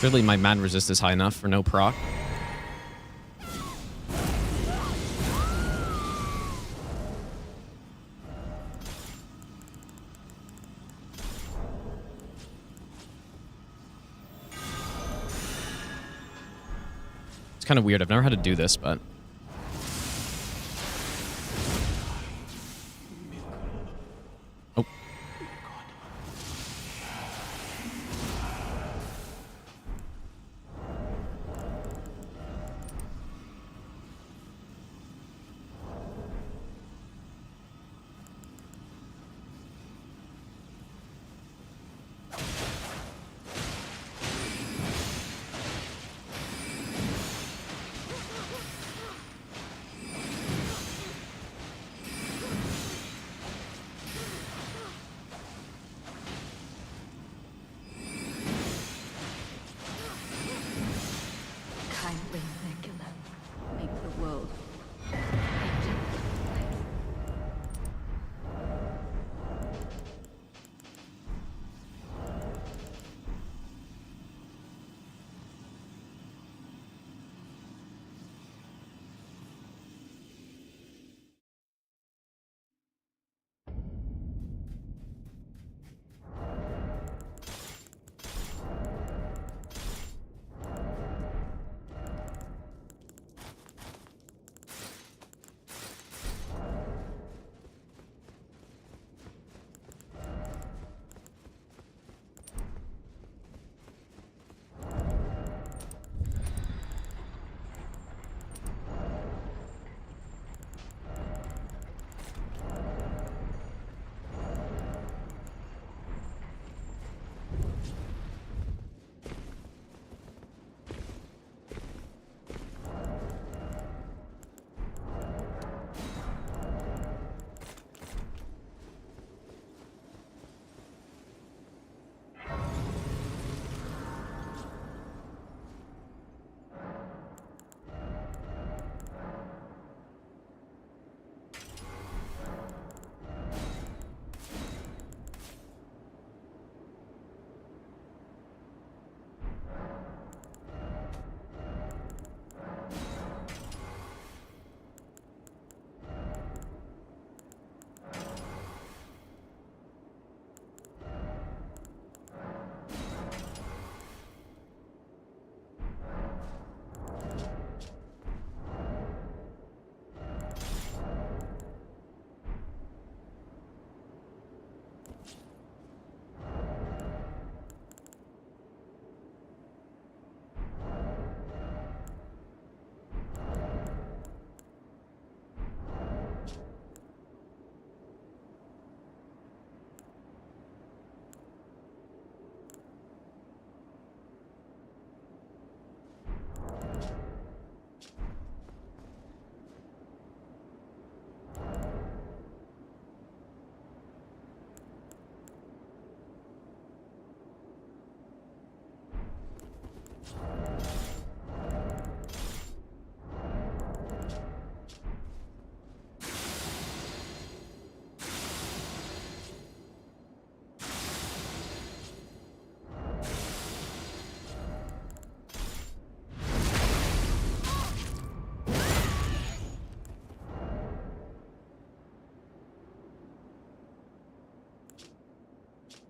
Speaker 3: Surely my man resist is high enough for no proc. It's kind of weird. I've never had to do this, but... Oh.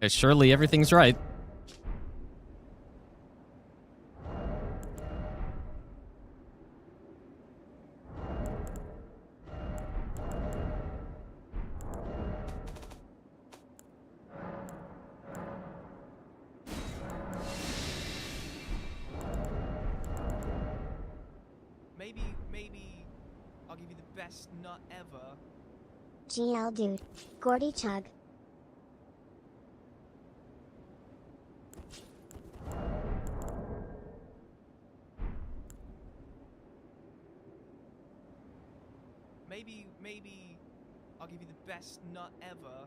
Speaker 3: Surely everything's right.
Speaker 10: Maybe I'll give you the best nut ever.
Speaker 2: GL dude. Gordy chug.
Speaker 10: Maybe I'll give you the best nut ever.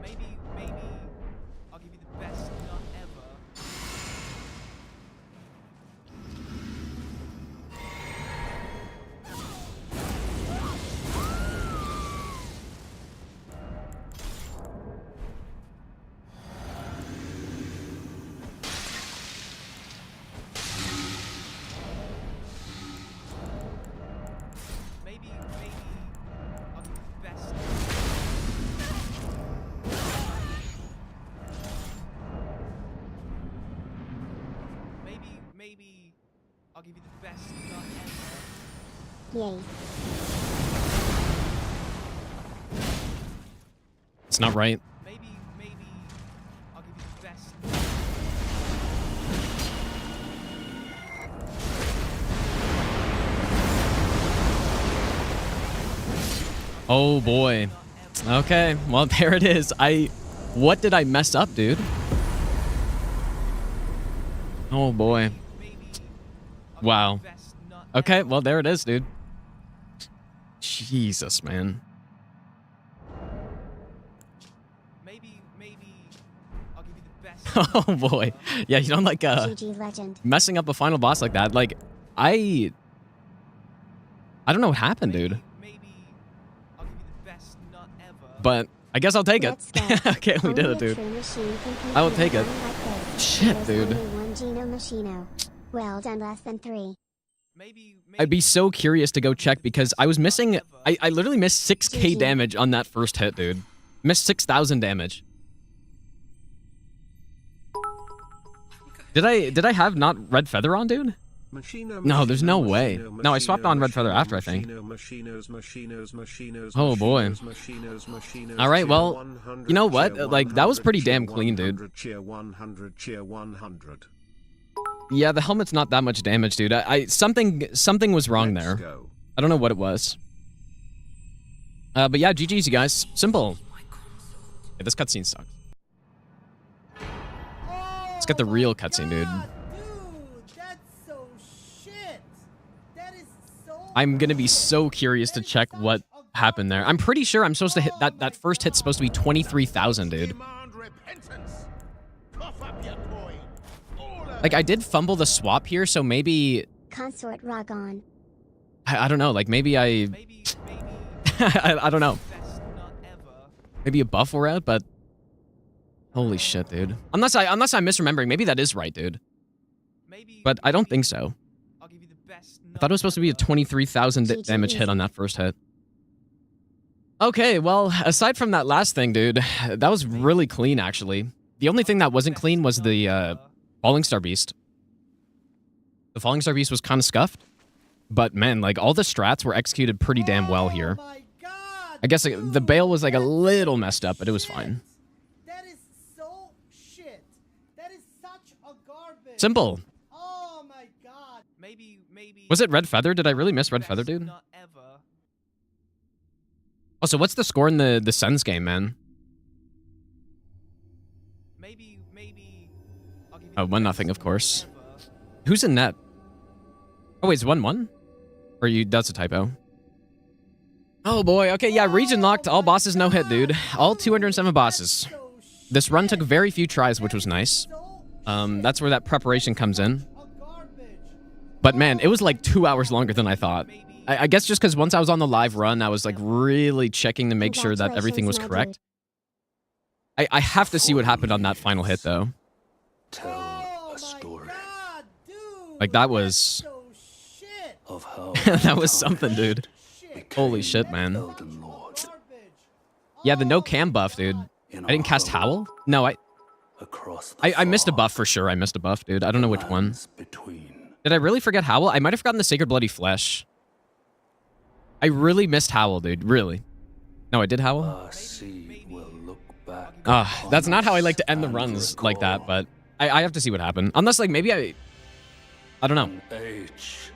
Speaker 10: Maybe I'll give you the best nut ever. Maybe I'll give you the best. Maybe I'll give you the best nut ever.
Speaker 2: Yay.
Speaker 3: It's not right.
Speaker 10: Maybe I'll give you the best.
Speaker 3: Oh boy. Okay, well there it is. What did I mess up, dude? Oh boy. Wow. Okay, well there it is, dude. Jesus, man.
Speaker 10: Maybe I'll give you the best.
Speaker 3: Oh boy. Yeah, you don't like
Speaker 2: GG legend.
Speaker 3: messing up a final boss like that. Like I don't know what happened, dude.
Speaker 10: Maybe I'll give you the best nut ever.
Speaker 3: But I guess I'll take it.
Speaker 2: Let's go.
Speaker 3: Okay, we did
Speaker 2: Only
Speaker 3: it,
Speaker 2: a
Speaker 3: dude.
Speaker 2: true machine can compete
Speaker 3: I will take it.
Speaker 2: with one like this.
Speaker 3: Shit,
Speaker 2: There's
Speaker 3: dude.
Speaker 2: only one Geno Machino. Well done, less than 3.
Speaker 3: I'd be so curious to go check because I was missing. I literally missed 6k
Speaker 2: GG.
Speaker 3: damage on that first hit, dude. Missed 6,000 damage. Did I have not Red Feather on, dude? No, there's no way. No, I swapped on Red Feather after, I think. Oh boy. All right, well, you know what? Like that was pretty damn clean, dude. Yeah, the helmet's not that much damage, dude. Something was wrong there. I don't know what it was. But yeah, GG's, you guys. Simple. Yeah, this cutscene sucks. Let's get the real cutscene, dude.
Speaker 9: That's so shit. That is so.
Speaker 3: I'm gonna be so curious to check what happened there. I'm pretty sure I'm supposed to hit that first hit's supposed to be 23,000, dude. Like I did fumble the swap here, so maybe
Speaker 2: Consort Ragon.
Speaker 3: I don't know. Like maybe I I don't know. Maybe a buff were out, but holy shit, dude. Unless I'm misremembering, maybe that is right, dude. But I don't think so. I thought it was supposed to be a 23,000 damage hit on that first hit. Okay, well, aside from that last thing, dude, that was really clean, actually. The only thing that wasn't clean was the Falling Star Beast. The Falling Star Beast was kind of scuffed. But, man, like, all the strats were executed pretty damn well here. I guess the Bale was, like, a little messed up, but it was fine.
Speaker 9: That is so shit. That is such a garbage.
Speaker 3: Simple.
Speaker 9: Oh my god.
Speaker 10: Maybe.
Speaker 3: Was it Red Feather? Did I really miss Red Feather, dude? Oh, so what's the score in the Sens game, man?
Speaker 10: Maybe.
Speaker 3: Oh, 1-0, of course. Who's in net? Oh, wait, it's 1-1? Or that's a typo. Oh, boy. Okay, yeah, Regionlocked. All bosses, no hit, dude. All 207 bosses. This run took very few tries, which was nice. That's where that preparation comes in. But, man, it was like 2 hours longer than I thought. I guess just because once I was on the live run, I was, like, really checking to make sure that everything was correct. I have to see what happened on that final hit, though.
Speaker 7: Tell a story
Speaker 3: Like, that was...
Speaker 7: of how
Speaker 3: that was something, dude.
Speaker 7: we
Speaker 1: Holy shit, man. Yeah, the no cam buff, dude. I didn't cast Howl? No, I missed a buff for sure. I missed a buff, dude. I don't know which one. Did I really forget Howl? I might have forgotten the Sacred Bloody Flesh. I really missed Howl, dude. Really. No, I did Howl? That's not how I like to end the runs like that, but I have to see what happened. Unless, like, maybe I don't know.
Speaker 7: Age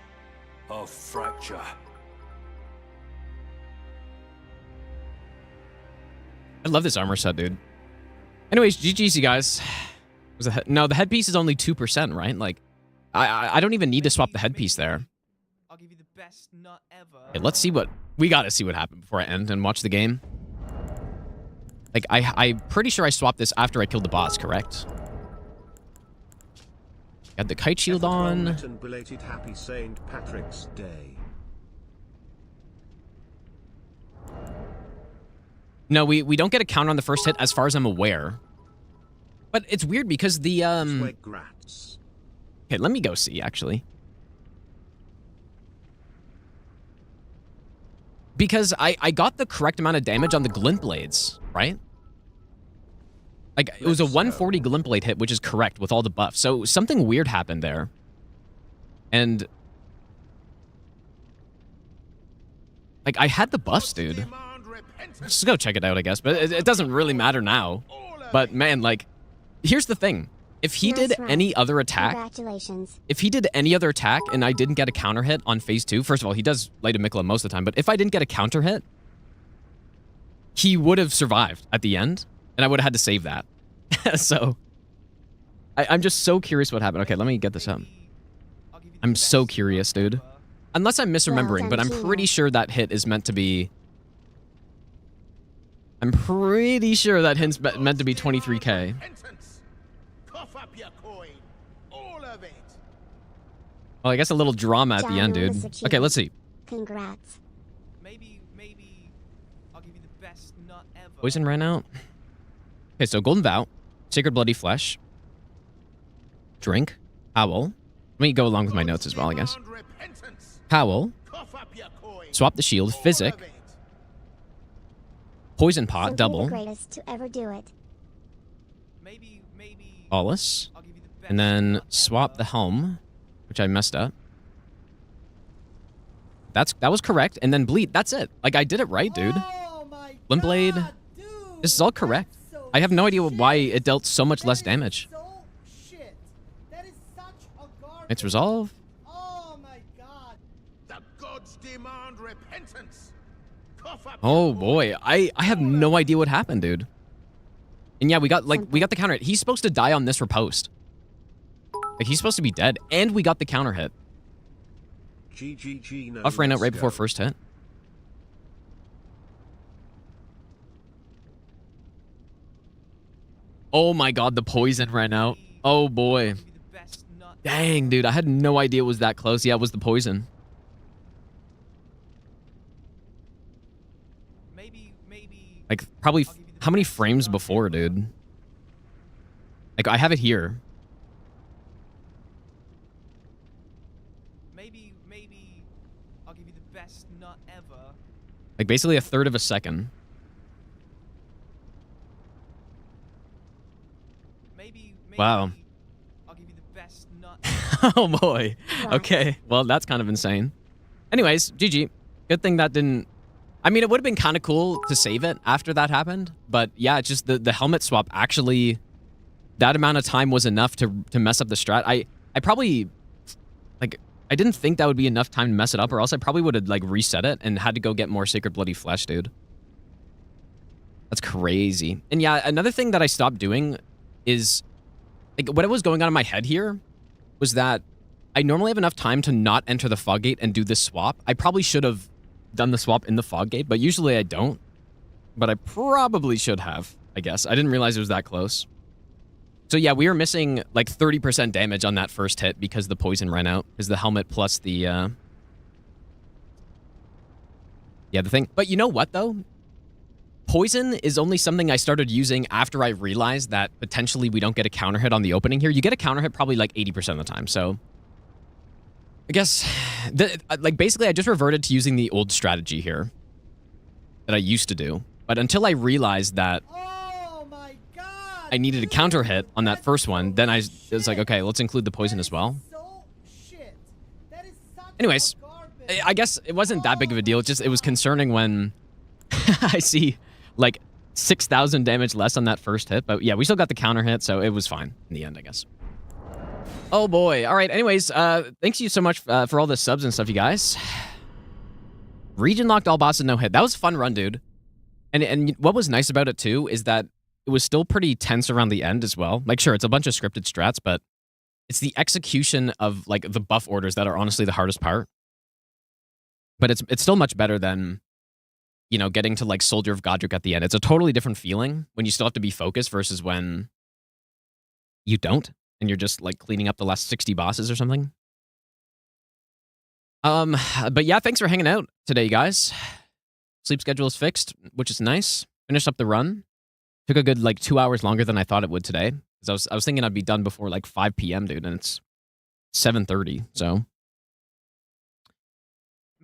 Speaker 7: of fracture.
Speaker 1: I love this armor set, dude. Anyways, GG's, you guys. No, the headpiece is only 2%, right? Like, I don't even need to swap the headpiece there.
Speaker 10: I'll give you the best nut ever.
Speaker 1: Okay, let's see what... We gotta see what happened before I end and watch the game. Like, I'm pretty sure I swapped this after I killed the boss, correct? Got the kite shield on.
Speaker 4: And belated happy St. Patrick's Day.
Speaker 1: No, we don't get a counter on the first hit as far as I'm aware. But it's weird because the Okay, let me go see actually. Because I got the correct amount of damage on the glint blades, right? Like it was a 140 glint blade hit, which is correct with all the buffs. So something weird happened there. And like I had the buffs, dude. Just go check it out, I guess. But it doesn't really matter now. But man, like, here's the thing. If he did any other attack, if he did any other attack and I didn't get a counter hit on phase 2, first of all, he does Light of Mikla most of the time, but if I didn't get a counter hit, he would have survived at the end, and I would have had to save that. So, I'm just so curious what happened. Okay, let me get this up. I'm so curious, dude. Unless I'm misremembering, but I'm pretty sure that hit is meant to be... I'm pretty sure that hit's meant to be 23k. Well, I guess a little drama at the end, dude. Okay, let's see.
Speaker 2: Congrats.
Speaker 10: Maybe I'll give you the best nut ever.
Speaker 1: Poison ran out. Okay, so Golden Vow, Sacred Bloody Flesh, Drink, Howl. Let me go along with my notes as well, I guess. Howl, Swap the Shield, Physic, Poison Pot, double.
Speaker 2: The greatest to ever do it.
Speaker 1: Altus, and then swap the helm, which I messed up. That was correct, and then bleed. That's it. Like I did it right, dude. Limp Blade. This is all correct. I have no idea why it dealt so much less damage. It's resolve.
Speaker 9: Oh my god.
Speaker 5: The gods demand repentance.
Speaker 1: Oh boy, I have no idea what happened, dude. And yeah, we got the counter hit. He's supposed to die on this riposte. Like he's supposed to be dead, and we got the counter hit. Buff ran out right before first hit. Oh my god, the poison ran out. Oh boy. Dang, dude, I had no idea it was that close. Yeah, it was the poison. Like, probably, how many frames before, dude? Like, I have it here.
Speaker 10: Maybe I'll give you the best nut ever.
Speaker 1: Like, basically a third of a second. Wow.
Speaker 10: I'll give you the best nut.
Speaker 1: Oh boy. Okay. Well, that's kind of insane. Anyways, GG. Good thing that didn't... I mean, it would have been kind of cool to save it after that happened. But yeah, it's just the helmet swap actually... That amount of time was enough to mess up the strat. I probably... Like, I didn't think that would be enough time to mess it up, or else I probably would have, like, reset it and had to go get more Sacred Bloody Flesh, dude. That's crazy. And yeah, another thing that I stopped doing is... Like, what was going on in my head here was that I normally have enough time to not enter the fog gate and do this swap. I probably should have done the swap in the fog gate, but usually I don't. But I probably should have, I guess. I didn't realize it was that close. So yeah, we were missing like 30% damage on that first hit because the poison ran out. Because the helmet plus the... Yeah, the thing. But you know what, though? Poison is only something I started using after I realized that potentially we don't get a counter hit on the opening here. You get a counter hit probably like 80% of the time, so...
Speaker 3: I guess, like, basically, I just reverted to using the old strategy here that I used to do. But until I realized that I needed a counter hit on that first one, then it was like, okay, let's include the poison as well. Anyways, I guess it wasn't that big of a deal. It was concerning when I see, like, 6,000 damage less on that first hit. But yeah, we still got the counter hit, so it was fine in the end, I guess. Oh boy. All right. Anyways, thanks you so much for all the subs and stuff, you guys. Region locked all bosses no hit. That was a fun run, dude. And what was nice about it too is that it was still pretty tense around the end as well. Like, sure, it's a bunch of scripted strats, but it's the execution of like the buff orders that are honestly the hardest part. But it's still much better than, you know, getting to like Soldier of Godric at the end. It's a totally different feeling when you still have to be focused versus when you don't. And you're just like cleaning up the last 60 bosses or something. But yeah, thanks for hanging out today, guys. Sleep schedule is fixed, which is nice. Finished up the run. Took a good like 2 hours longer than I thought it would today. Because I was thinking I'd be done before like 5 p.m., dude, and it's 7:30. So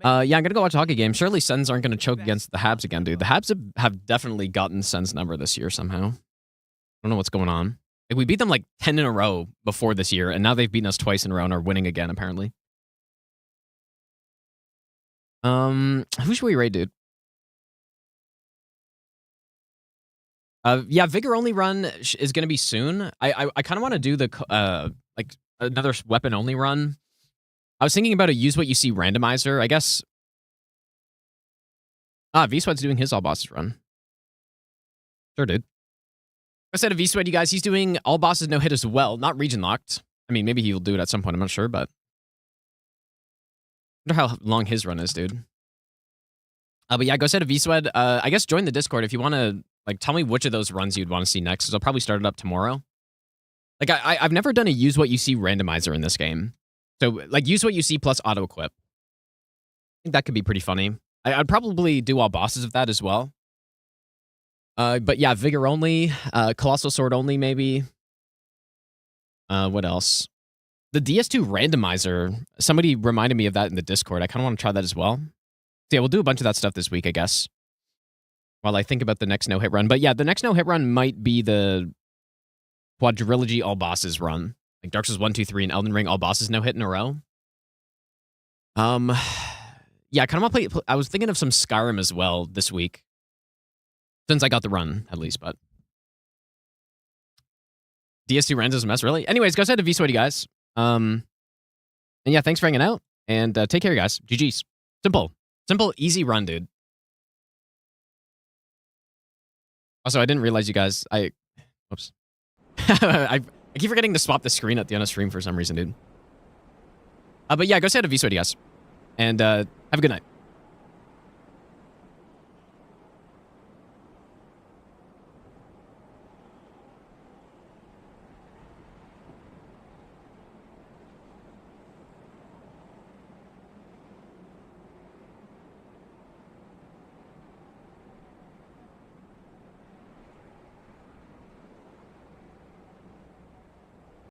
Speaker 3: yeah, I'm gonna go watch a hockey game. Surely Sens aren't gonna choke against the Habs again, dude. The Habs have definitely gotten Sens number this year somehow. I don't know what's going on. Like, we beat them like 10 in a row before this year, and now they've beaten us twice in a row and are winning again, apparently. Who should we raid, dude? Yeah, Vigor only run is gonna be soon. I kind of want to do the like another weapon only run. I was thinking about a use what you see randomizer. I guess. V-Sweat's doing his all bosses run. Sure, dude. I said to V-Sweat, you guys, he's doing all bosses no hit as well, not region locked. I mean, maybe he'll do it at some point. I'm not sure, but I wonder how long his run is, dude. But yeah, go say to V-Sweat. I guess join the Discord if you want to. Like, tell me which of those runs you'd want to see next, because I'll probably start it up tomorrow. Like, I've never done a use what you see randomizer in this game. So, like, use what you see plus auto-equip. I think that could be pretty funny. I'd probably do all bosses of that as well. But yeah, Vigor only, Colossal Sword only, maybe. What else? The DS2 randomizer. Somebody reminded me of that in the Discord. I kind of want to try that as well. So yeah, we'll do a bunch of that stuff this week, I guess. While I think about the next no-hit run. But yeah, the next no-hit run might be the Quadrilogy all bosses run. Like Dark Souls 1, 2, 3, and Elden Ring all bosses no-hit in a row. Yeah, I kind of want to play. I was thinking of some Skyrim as well this week. Since I got the run, at least, but. DS2 runs is a mess, really? Anyways, go ahead to V-Sweaty, guys. And yeah, thanks for hanging out. And take care, guys. GG's. Simple. Simple, easy run, dude. Also, I didn't realize you guys, whoops. I keep forgetting to swap the screen at the end of stream for some reason, dude. But yeah, go say hi to V-Sweaty, guys. And have a good night.